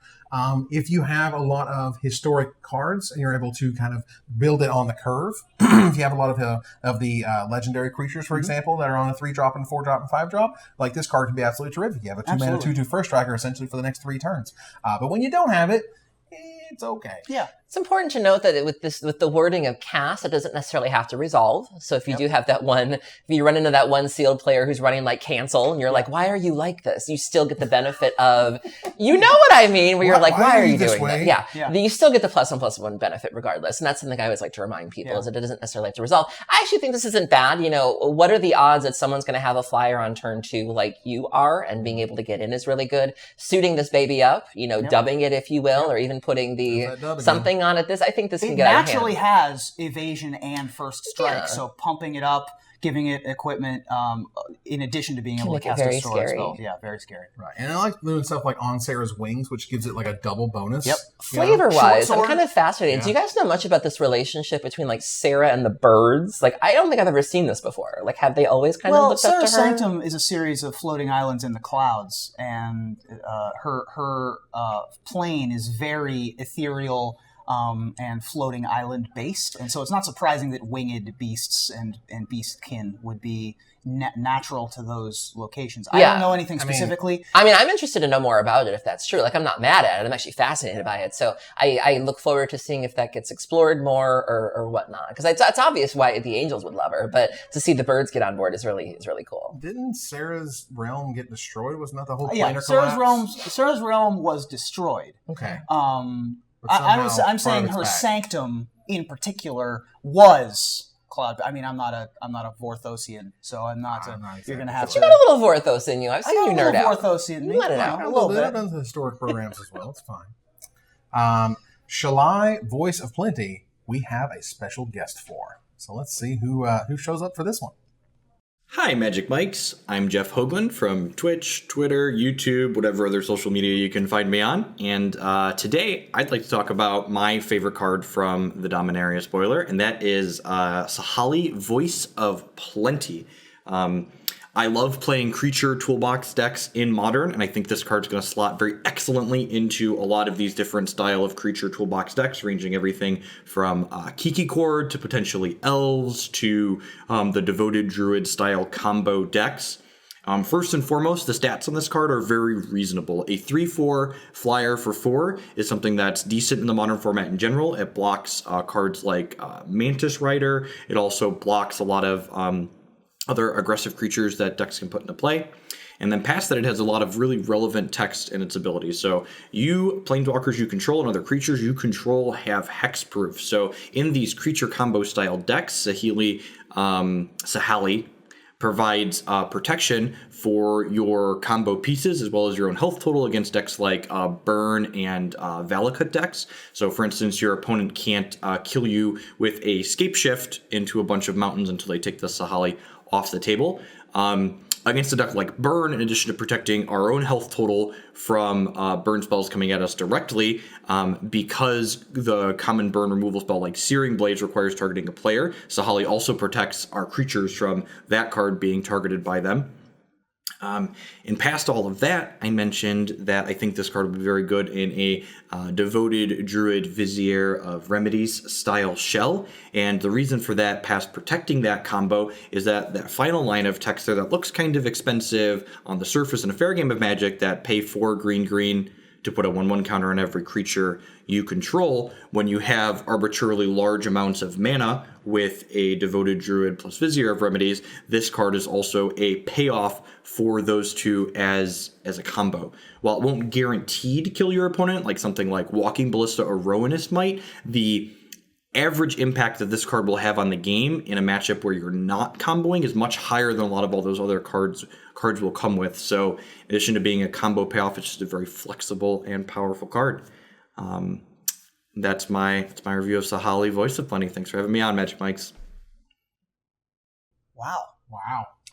If you have a lot of historic cards and you're able to kind of build it on the curve, if you have a lot of the legendary creatures, for example, that are on a 3-drop and 4-drop and 5-drop, like this card can be absolutely terrific. You have a 2-mana 2/2 first striker essentially for the next 3 turns. But when you don't have it, it's okay. Yeah. It's important to note that with the wording of cast, it doesn't necessarily have to resolve. So if you do have if you run into that one sealed player who's running like cancel, and you're like, why are you like this? You still get the benefit of, you know what I mean, where you're like, why are you doing that? Yeah. You still get the +1/+1 benefit regardless. And that's something I always like to remind people is that it doesn't necessarily have to resolve. I actually think this isn't bad. You know, what are the odds that someone's going to have a flyer on turn 2 like you are and being able to get in is really good. Suiting this baby up, you know, dubbing it, if you will, or even putting something on it. I think this can get out of hand. It naturally has evasion and first strike, so pumping it up, giving it equipment, in addition to being able to cast a sword spell. Yeah, very scary. Right. And I like doing stuff like on Sarah's Wings, which gives it like a double bonus. Yep. Flavor-wise, I'm kind of fascinated. Do you guys know much about this relationship between like Sarah and the birds? Like, I don't think I've ever seen this before. Like, have they always kind of looked up to her? Sarah's Sanctum is a series of floating islands in the clouds, and her plane is very ethereal, and floating island based, and so it's not surprising that winged beasts and beastkin would be natural to those locations. I don't know anything specifically. I'm interested to know more about it if that's true. Like, I'm not mad at it. I'm actually fascinated by it. So I look forward to seeing if that gets explored more or whatnot. Because it's obvious why the angels would love her, but to see the birds get on board is really cool. Didn't Sarah's realm get destroyed? Wasn't that the whole planar Sarah's realm was destroyed. Okay. I'm saying her sanctum in particular was cloud. I mean, I'm not a Vorthosian, so I'm not. You're gonna have to. You got a little Vorthos in you. I've seen you nerd out. Vorthosian. You let it out a little bit. I've done the historic programs as well. It's fine. Shalai, Voice of Plenty, we have a special guest for. So let's see who shows up for this one. Hi, Magic Mikes. I'm Jeff Hoogland from Twitch, Twitter, YouTube, whatever other social media you can find me on. And today, I'd like to talk about my favorite card from the Dominaria spoiler, and that is Sahali, Voice of Plenty. I love playing creature toolbox decks in Modern, and I think this card's going to slot very excellently into a lot of these different style of creature toolbox decks, ranging everything from Kiki Chord to potentially Elves to the Devoted Druid style combo decks. First and foremost, the stats on this card are very reasonable. A 3/4 flyer for 4 is something that's decent in the Modern format in general. It blocks cards like Mantis Rider. It also blocks a lot of other aggressive creatures that decks can put into play. And then past that, it has a lot of really relevant text in its abilities. So you, planeswalkers you control, and other creatures you control have hexproof. So in these creature combo style decks, Sahali provides protection for your combo pieces as well as your own health total against decks like Burn and Valakut decks. So for instance, your opponent can't kill you with a Scape Shift into a bunch of mountains until they take the Sahali off the table. Against a deck like Burn, in addition to protecting our own health total from burn spells coming at us directly, because the common burn removal spell like Searing Blades requires targeting a player, Sahali also protects our creatures from that card being targeted by them. And past all of that, I mentioned that I think this card would be very good in a Devoted Druid Vizier of Remedies style shell. And the reason for that, past protecting that combo, is that final line of text there that looks kind of expensive on the surface in a fair game of Magic that pay 4 green to put a 1/1 counter on every creature you control. When you have arbitrarily large amounts of mana with a Devoted Druid plus Vizier of Remedies, this card is also a payoff for those two as a combo. While it won't guarantee to kill your opponent, like something like Walking Ballista or Rowanist might, the average impact that this card will have on the game in a matchup where you're not comboing is much higher than a lot of all those other cards will come with. So in addition to being a combo payoff, it's just a very flexible and powerful card. That's my review of Sahali, Voice of Funny. Thanks for having me on, Magic Mikes. Wow.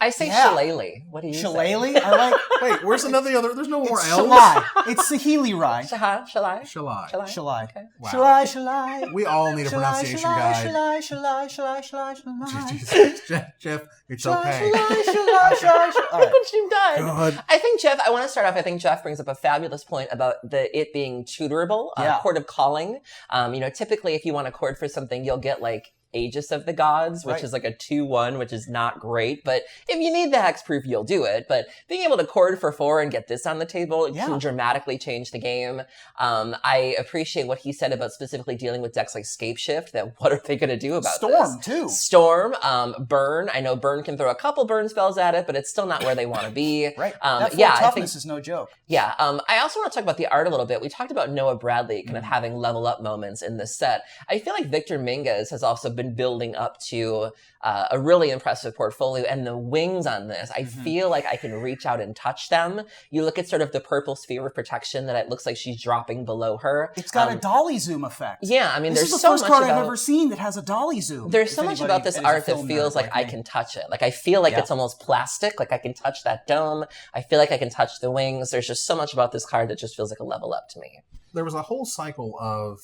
I say Yeah. shillelagh. What do you Shillelagh? I like. Wait, where's another other? There's no more It's L's. Shalai. It's Sahili Rai. say? Shallai? Shalai. Shalai. Okay. Wow. Shalai. We all need a pronunciation guide. Shalai. Jesus, Jeff, it's okay. All right. What you've done. God. I think Jeff, I want to start off, I think Jeff brings up a fabulous point about it being tutorable, Yeah. Court of Calling. Typically if you want a chord for something, you'll get like Aegis of the Gods, which Right. is like a 2/1, which is not great, but if you need the hexproof, you'll do it. But being able to chord for 4 and get this on the table, it can dramatically change the game. I appreciate what he said about specifically dealing with decks like Scape Shift, that what are they going to do about Storm, this? too. Storm, Burn. I know Burn can throw a couple burn spells at it, but it's still not where they want to be. Right. That full I think toughness is no joke. yeah. I also want to talk about the art a little bit. We talked about Noah Bradley kind of having level up moments in this set. I feel like Victor Minguez has also been building up to a really impressive portfolio, and the wings on this, I feel like I can reach out and touch them. You look at sort of the purple sphere of protection that it looks like she's dropping below her. It's got a dolly zoom effect. Yeah, I mean, This there's is the so first much card about I've ever seen that has a dolly zoom. there's If so much anybody about this is a art that film feels nerd like I me. can touch it. Like I feel like it's almost plastic. Like I can touch that dome. I feel like I can touch the wings. There's just so much about this card that just feels like a level up to me. There was a whole cycle of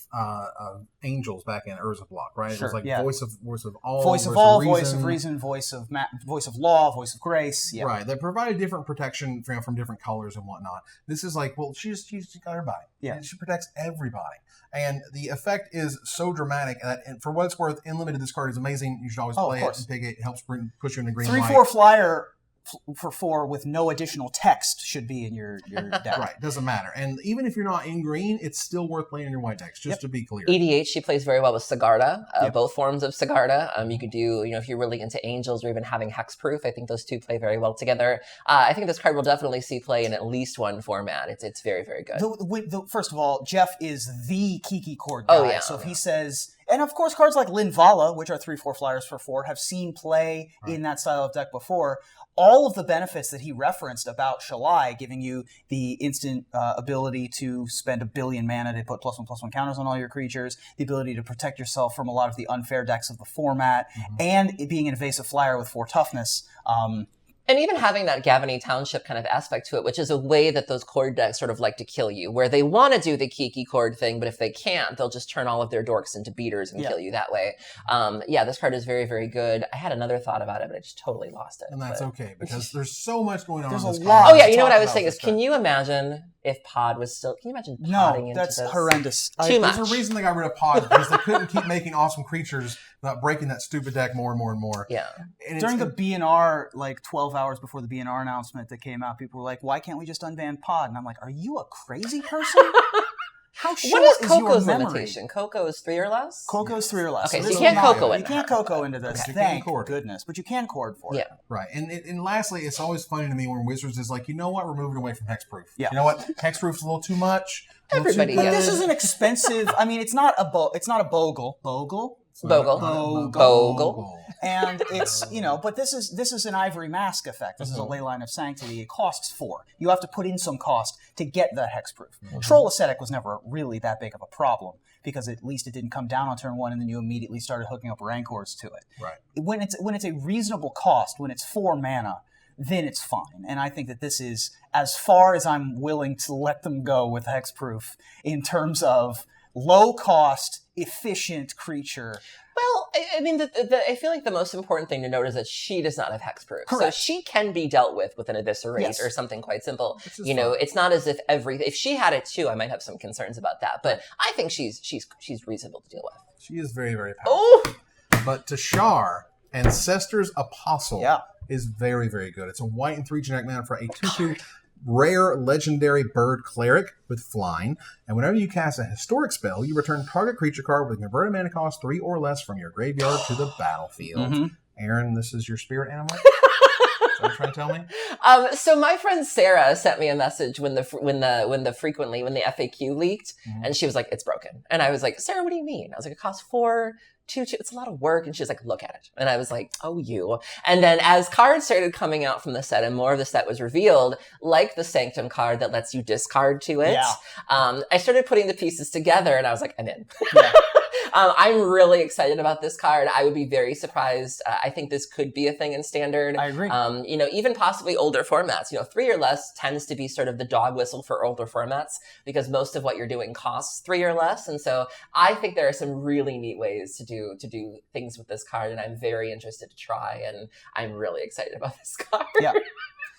angels back in Urza Block, right? Sure, it was like yeah. voice of all, Voice of all, voice of reason, voice of law, voice of grace. Yeah. Right, that provided different protection from different colors and whatnot. This is like, well, she's got everybody. Yeah. And she protects everybody, and the effect is so dramatic. And for what it's worth, Unlimited, this card is amazing. You should always Oh, of play it course. and pick it. It helps push you in the green. 3/4 flyer for 4 with no additional text should be in your deck. Right, doesn't matter. And even if you're not in green, it's still worth playing in your white decks, just to be clear. EDH, she plays very well with Sigarda, both forms of Sigarda. You could do, if you're really into angels or even having hexproof, I think those two play very well together. I think this card will definitely see play in at least one format. It's very, very good. First of all, Jeff is the Kiki chord guy. Oh, yeah. So if he says, and of course cards like Linvala, which are 3/4 flyers for 4, have seen play in that style of deck before. All of the benefits that he referenced about Shalai, giving you the instant ability to spend 1 billion mana to put +1/+1 counters on all your creatures, the ability to protect yourself from a lot of the unfair decks of the format, and it being an evasive flyer with 4 toughness. And even having that Gavany Township kind of aspect to it, which is a way that those chord decks sort of like to kill you, where they want to do the Kiki chord thing, but if they can't, they'll just turn all of their dorks into beaters and kill you that way. This card is very, very good. I had another thought about it, but I just totally lost it. And that's okay, because there's so much going on. There's in this a card. lot. Oh yeah, you know what I was Talk saying about is, can you imagine if Pod was still? Can you imagine podding No, into that's this? horrendous. Too much. There's a reason they got rid of Pod, because they couldn't keep making awesome creatures without breaking that stupid deck more and more and more. Yeah. And During the BNR, like 12 hours before the BNR announcement that came out, people were like, why can't we just unban Pod? And I'm like, are you a crazy person? How short What is your Coco's memory? limitation? Coco is 3 or less? Coco's 3 or less. Okay, so this you can't is not- Coco in You can't Coco into this. You Thank can't chord. goodness. But you can chord for Yeah. it. Right, and lastly, it's always funny to me when Wizards is like, you know what, we're moving away from hexproof. Yeah. You know what, hexproof's a little too much. a little too Everybody good. But this is an expensive. I mean, it's not a bogle. Bogle. Bogle. And it's, but this is an Ivory Mask effect. This is a Leyline of Sanctity. It costs 4. You have to put in some cost to get that hexproof. Troll Ascetic was never really that big of a problem, because at least it didn't come down on turn 1 and then you immediately started hooking up Rancors to it. Right. When it's a reasonable cost, when it's 4 mana, then it's fine. And I think that this is as far as I'm willing to let them go with hexproof in terms of low cost, efficient creature. Well, I mean, I feel like the most important thing to note is that she does not have hexproof. So Correct. she can be dealt with an eviscerate Yes. or something quite simple. is It's not as if she had it too, I might have some concerns about that. But I think she's reasonable to deal with. She is very, very powerful. Oh! But Tashar, Ancestor's Apostle, Yeah. is very, very good. It's a white and 3 generic mana for a 2/2 rare legendary bird cleric with flying. And whenever you cast a historic spell, you return target creature card with a converted mana cost 3 or less from your graveyard to the battlefield. Aaron, this is your spirit animal? What are you trying to tell me? So my friend Sarah sent me a message when the FAQ leaked, and she was like, "It's broken," and I was like, "Sarah, what do you mean?" I was like, "It costs 422. It's a lot of work," and she was like, "Look at it," and I was like, "Oh, you." And then as cards started coming out from the set and more of the set was revealed, like the Sanctum card that lets you discard to it, I started putting the pieces together, and I was like, "I'm in." Yeah. I'm really excited about this card. I would be very surprised. I think this could be a thing in Standard. I agree. Even possibly older formats. 3 or less tends to be sort of the dog whistle for older formats because most of what you're doing costs 3 or less. And so I think there are some really neat ways to do things with this card, and I'm very interested to try, and I'm really excited about this card. Yeah.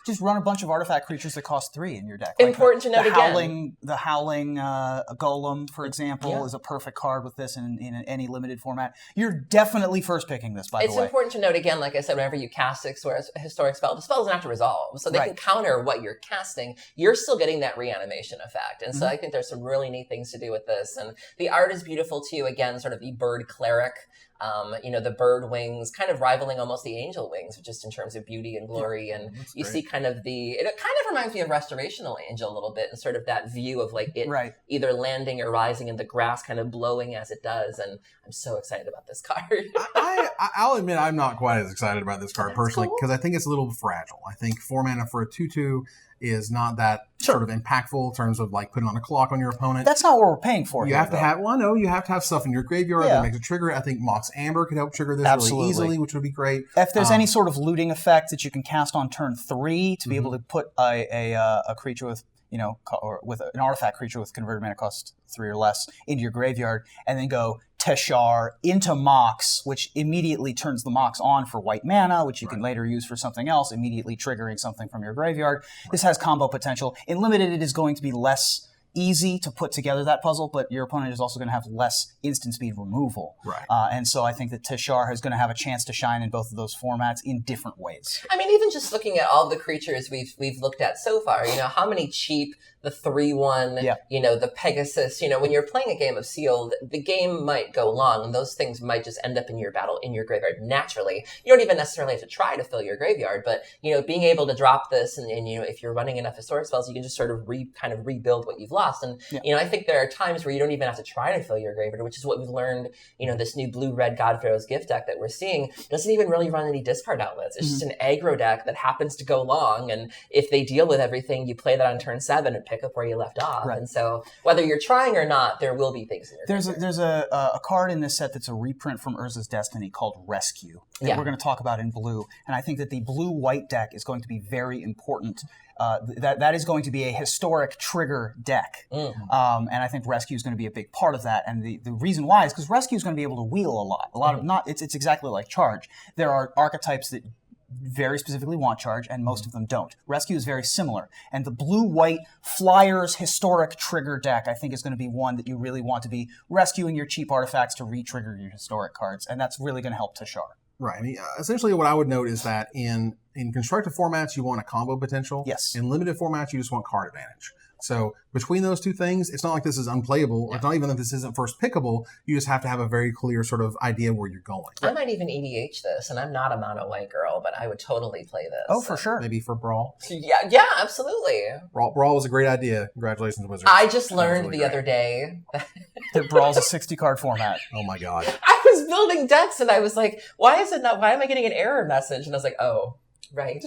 Just run a bunch of artifact creatures that cost 3 in your deck. Important to note again. The Howling Golem, for example, is a perfect card with this in any limited format. You're definitely first picking this, by the way. It's important to note again, like I said, whenever you cast a historic spell, the spell doesn't have to resolve. So they can counter what you're casting. You're still getting that reanimation effect. And so I think there's some really neat things to do with this. And the art is beautiful too. Again, sort of the bird cleric. The bird wings kind of rivaling almost the angel wings, just in terms of beauty and glory. And you see it kind of reminds me of Restorational Angel a little bit, and sort of that view of like it either landing or rising and the grass kind of blowing as it does. And I'm so excited about this card. I'll admit I'm not quite as excited about this card personally because I think it's a little fragile. I think 4 mana for a 2/2 is not that sort of impactful in terms of like putting on a clock on your opponent. That's not what we're paying for. You have to have stuff in your graveyard that makes a trigger. I think Mox Amber could help trigger this really easily, which would be great. If there's any sort of looting effect that you can cast on turn 3 to be able to put a creature with with an artifact creature with converted mana cost 3 or less into your graveyard, and then go Teshar into Mox, which immediately turns the Mox on for white mana, which you can later use for something else, immediately triggering something from your graveyard. This has combo potential. In Limited, it is going to be less easy to put together that puzzle, but your opponent is also going to have less instant speed removal. Right. And so I think that Teshar is going to have a chance to shine in both of those formats in different ways. I mean, even just looking at all the creatures we've looked at so far, how many cheap, the 3/1, the Pegasus, when you're playing a game of Sealed, the game might go long and those things might just end up in your graveyard naturally. You don't even necessarily have to try to fill your graveyard, but, being able to drop this and if you're running enough historic spells, you can just sort of rebuild what you've lost. And, I think there are times where you don't even have to try to fill your graveyard, which is what we've learned, this new blue-red God Pharaoh's Gift deck that we're seeing doesn't even really run any discard outlets. It's just an aggro deck that happens to go long. And if they deal with everything, you play that on turn 7 and pick up where you left off. Right. And so whether you're trying or not, there will be things in your graveyard. There's a card in this set that's a reprint from Urza's Destiny called Rescue that we're going to talk about in blue. And I think that the blue-white deck is going to be very important. That is going to be a historic trigger deck. And I think Rescue is going to be a big part of that. And the reason why is because Rescue is going to be able to wheel a lot. It's exactly like Charge. There are archetypes that very specifically want Charge, and most of them don't. Rescue is very similar. And the blue-white Flyers historic trigger deck, I think, is going to be one that you really want to be rescuing your cheap artifacts to re-trigger your historic cards. And that's really going to help Teshar. Right. I mean, essentially what I would note is that in constructed formats, you want a combo potential. Yes. In limited formats, you just want card advantage. So between those two things, it's not like this is unplayable. Yeah. It's not even that this isn't first pickable. You just have to have a very clear sort of idea where you're going. I might even EDH this, and I'm not a mono white girl, but I would totally play this. Oh, for sure. Maybe for Brawl. Yeah, absolutely. Brawl was a great idea. Congratulations, Wizards. I just learned the other day that Brawl's a 60-card format. Oh my God. I was building decks, and I was like, why am I getting an error message? And I was like, oh. Right.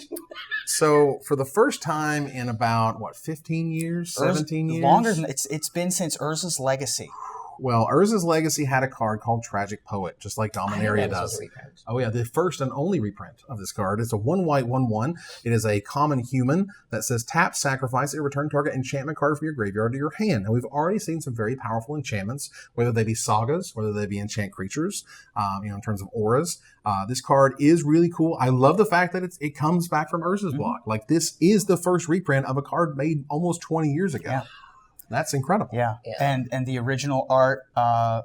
So for the first time in about 15 years, 17 years? Longer than it's been since Urza's Legacy. Well, Urza's Legacy had a card called Tragic Poet, just like Dominaria does. Oh yeah, the first and only reprint of this card. It's a 1-white 1/1. It is a common human that says tap, sacrifice a return target enchantment card from your graveyard to your hand. And we've already seen some very powerful enchantments, whether they be sagas, whether they be enchant creatures, in terms of auras. This card is really cool. I love the fact that it comes back from Urza's block. Like, this is the first reprint of a card made almost 20 years ago. Yeah. That's incredible. Yeah. And the original art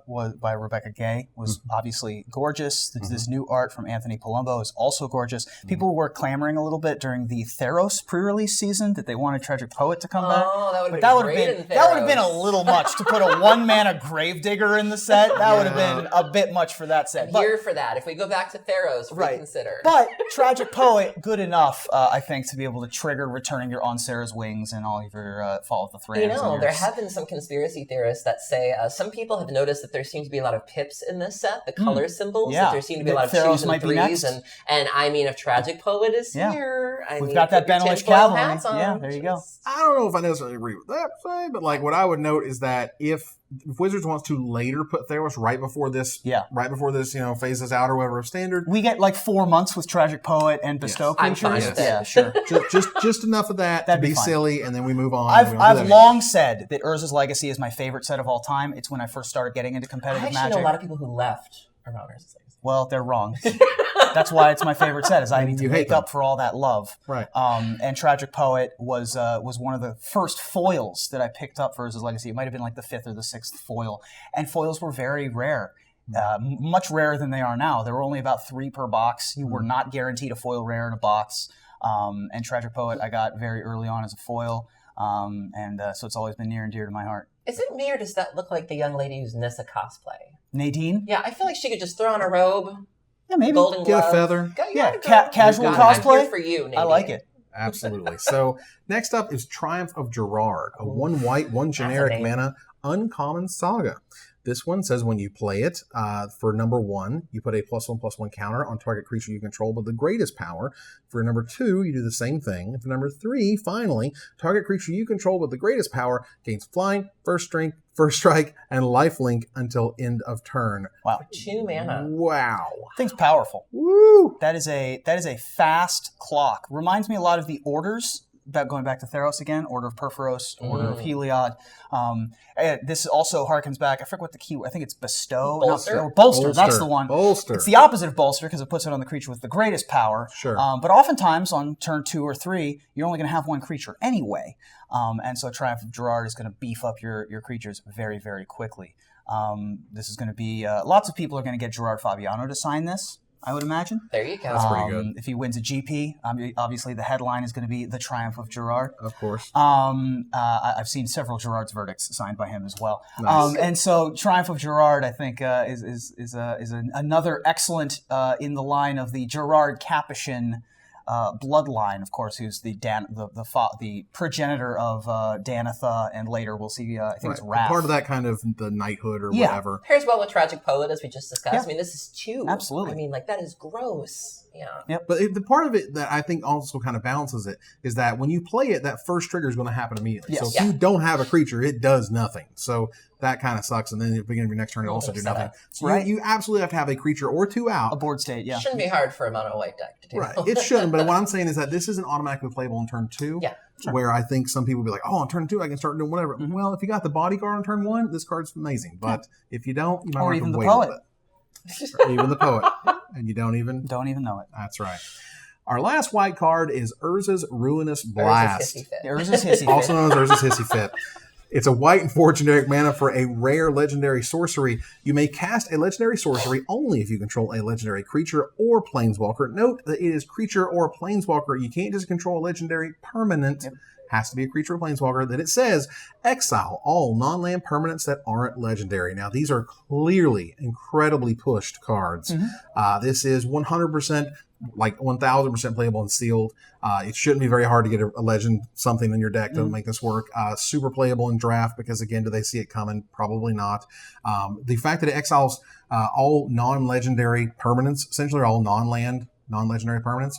was by Rebecca Gay, was obviously gorgeous. This new art from Anthony Palumbo is also gorgeous. People were clamoring a little bit during the Theros pre-release season that they wanted Tragic Poet to come back. Oh, that would have But been that would have been a little much to put a 1-mana Gravedigger in the set. That would have been a bit much for that set. Here for that. If we go back to Theros, reconsider. But Tragic Poet, good enough, I think, to be able to trigger returning your On Sarah's Wings and all of your Fall of the Thran. There have been some conspiracy theorists that say some people have noticed that there seem to be a lot of pips in this set, the color symbols, that there seem to be a lot of Theros 2s and 3s. And I mean, if Tragic Poet is here, we've got that Benelish Calvary. Yeah, there you go. I don't know if I necessarily agree with that, but like what I would note is that if Wizards wants to later put Theros right before this, phases out or whatever of standard, we get like 4 months with Tragic Poet and Bestow creatures. I'm fine with yeah, sure. just enough of that to be silly, and then we move on. I've long said that Urza's Legacy is my favorite set of all time. It's when I first started getting into competitive Magic. I know a lot of people who left around Urza's Legacy. Well, they're wrong. That's why it's my favorite set, is I need to make up for all that love. Right. And Tragic Poet was one of the first foils that I picked up for Urza's Legacy. It might have been like the 5th or the 6th foil. And foils were very rare. Much rarer than they are now. There were only about 3 per box. You were not guaranteed a foil rare in a box. And Tragic Poet I got very early on as a foil. So it's always been near and dear to my heart. Is it me, or does that look like the young lady who's Nissa cosplay? Nadine? Yeah, I feel like she could just throw on a robe. Yeah, maybe. Golden Get glove. a feather. Casual cosplay. I'm here for you, Nadine. I like it. Absolutely. So next up is Triumph of Gerard, a 1 white, 1 generic mana uncommon saga. This one says when you play it, for number 1, you put a +1/+1 counter on target creature you control with the greatest power. For number 2, you do the same thing. And for number 3, finally, target creature you control with the greatest power gains flying, first strike, and lifelink until end of turn. Wow. 2 mana. Wow. Thing's powerful. Woo! That is a fast clock. Reminds me a lot of the orders. Going back to Theros again, Order of Perforos, Order of Heliod. This also harkens back, I forget what the key, I think it's Bestow. Bolster, that's the one. Bolster. It's the opposite of Bolster because it puts it on the creature with the greatest power. Sure. But oftentimes on turn 2 or 3, you're only going to have 1 creature anyway. And so Triumph of Gerard is going to beef up your creatures very, very quickly. This is going to be, lots of people are going to get Gerard Fabiano to sign this, I would imagine. There you go. That's pretty good. If he wins a GP, obviously the headline is going to be The Triumph of Gerard. Of course. I've seen several Gerard's verdicts signed by him as well. Nice. And so Triumph of Gerard, I think, is another excellent in the line of the Gerard Capuchin bloodline, of course, who's the progenitor of Danitha, and later we'll see, I think it's Wrath. Part of that kind of the knighthood or whatever. Pairs well with Tragic Poet, as we just discussed. Yeah. I mean, this is 2. Absolutely. I mean, like, that is gross. Yeah. Yep. But the part of it that I think also kind of balances it is that when you play it, that first trigger is going to happen immediately. Yes. So if you don't have a creature, it does nothing. So that kind of sucks. And then at the beginning of your next turn, it also do nothing. So you absolutely have to have a creature or 2 out. A board state, yeah. Shouldn't be hard for a mono white deck to do. Right. It shouldn't. But what I'm saying is that this isn't automatically playable in turn 2. Yeah. Sure. Where I think some people will be like, oh, on turn 2, I can start doing whatever. Well, if you got the bodyguard on turn 1, this card's amazing. But if you don't, you might Or want even to the wait poet. a little bit. Or even the poet. And you don't even know it. That's right. Our last white card is Urza's Ruinous Blast. Urza's Hissy Fit. Also known as Urza's Hissy Fit. It's a white and 4 generic mana for a rare legendary sorcery. You may cast a legendary sorcery only if you control a legendary creature or planeswalker. Note that it is creature or planeswalker. You can't just control a legendary permanent. Yep. Has to be a creature or planeswalker. That it says, exile all non-land permanents that aren't legendary. Now, these are clearly incredibly pushed cards. This is 100%, like 1,000% playable and sealed. It shouldn't be very hard to get a legend something in your deck to make this work. Super playable in draft because, again, do they see it coming? Probably not. The fact that it exiles all non-legendary permanents, essentially all non-legendary permanents,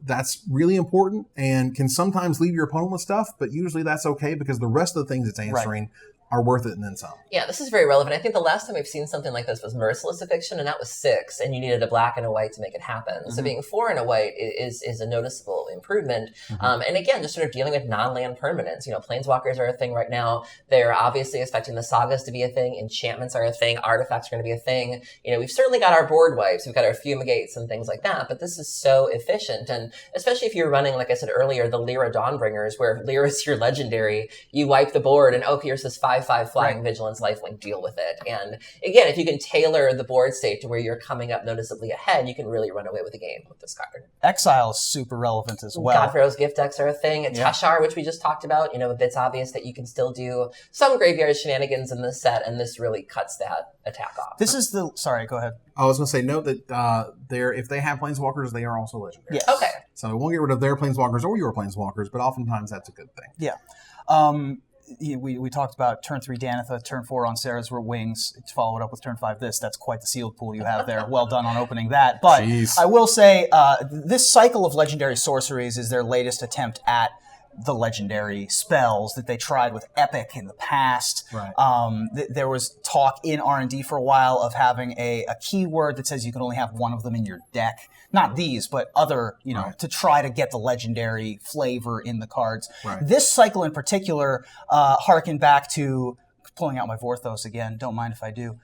that's really important and can sometimes leave your opponent with stuff, but usually that's okay because the rest of the things it's answering are worth it and then some. Yeah, this is very relevant. I think the last time we've seen something like this was Merciless Eviction, and that was 6, and you needed a black and a white to make it happen. So being 4 and a white is a noticeable improvement. And again, just sort of dealing with non-land permanents. Planeswalkers are a thing right now. They're obviously expecting the sagas to be a thing. Enchantments are a thing. Artifacts are going to be a thing. We've certainly got our board wipes. We've got our fumigates and things like that, but this is so efficient. And especially if you're running, like I said earlier, the Lyra Dawnbringers, where if Lyra is your legendary, you wipe the board and, here's this 5/5 flying Vigilance lifelink, deal with it. And again, if you can tailor the board state to where you're coming up noticeably ahead, you can really run away with the game with this card. Exile is super relevant as well. Godfarrow's gift decks are a thing. Teshar, which we just talked about, it's obvious that you can still do some graveyard shenanigans in this set, and this really cuts that attack off. This is sorry, go ahead. I was going to say, note that if they have planeswalkers, they are also legendary. Yes. Okay. So we won't get rid of their planeswalkers or your planeswalkers, but oftentimes that's a good thing. Yeah. We talked about turn 3 Danitha, turn 4 on Sarah's Wings. It's followed up with turn 5 this. That's quite the sealed pool you have there. Well done on opening that. But Jeez. I will say this cycle of legendary sorceries is their latest attempt at the legendary spells that they tried with Epic in the past. Right. There was talk in R&D for a while of having a keyword that says you can only have one of them in your deck. Not these, but other, to try to get the legendary flavor in the cards. Right. This cycle in particular harkened back to, pulling out my Vorthos again, don't mind if I do.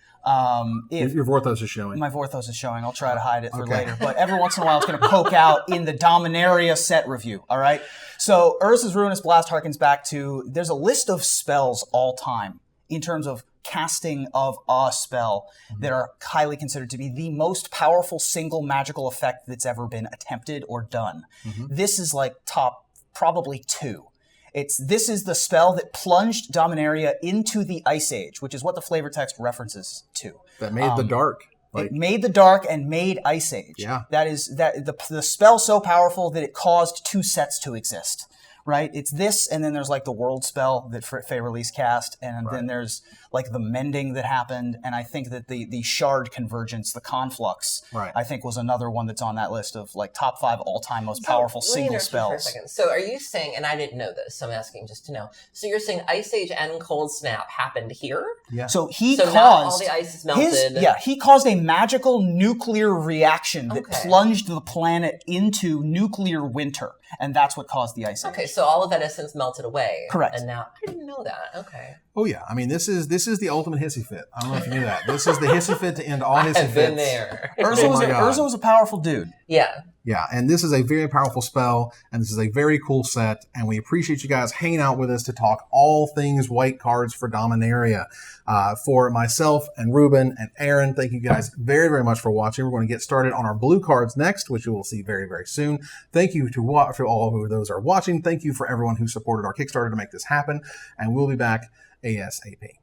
If your Vorthos is showing. My Vorthos is showing. I'll try to hide it for later. But every once in a while, it's going to poke out in the Dominaria set review. All right? So Urza's Ruinous Blast harkens back to, there's a list of spells all time in terms of casting of a spell that are highly considered to be the most powerful single magical effect that's ever been attempted or done. This is like top probably 2. This is the spell that plunged Dominaria into the Ice Age, which is what the flavor text references to. That made the dark. It made the dark and made Ice Age. Yeah. That is the spell so powerful that it caused 2 sets to exist. Right? It's this, and then there's like the world spell that Fey Release cast, and then there's like the mending that happened, and I think that the shard convergence, the conflux, I think was another one that's on that list of like top 5 all-time most powerful single spells. For a second. So are you saying, and I didn't know this, so I'm asking just to know, so you're saying Ice Age and Cold Snap happened here? Yeah. So he now all the ice is melted. He caused a magical nuclear reaction that plunged the planet into nuclear winter, and that's what caused the Ice Age. Okay, so all of that essence melted away. Correct. And now, I didn't know that. Okay. Oh yeah, I mean this is the ultimate hissy fit. I don't know if you knew that. This is the hissy fit to end all hissy fits. I've been there. Urza was a powerful dude. Yeah. Yeah, and this is a very powerful spell, and this is a very cool set, and we appreciate you guys hanging out with us to talk all things white cards for Dominaria. For myself and Ruben and Aaron, thank you guys very, very much for watching. We're going to get started on our blue cards next, which you will see very, very soon. Thank you to all of those are watching. Thank you for everyone who supported our Kickstarter to make this happen, and we'll be back ASAP.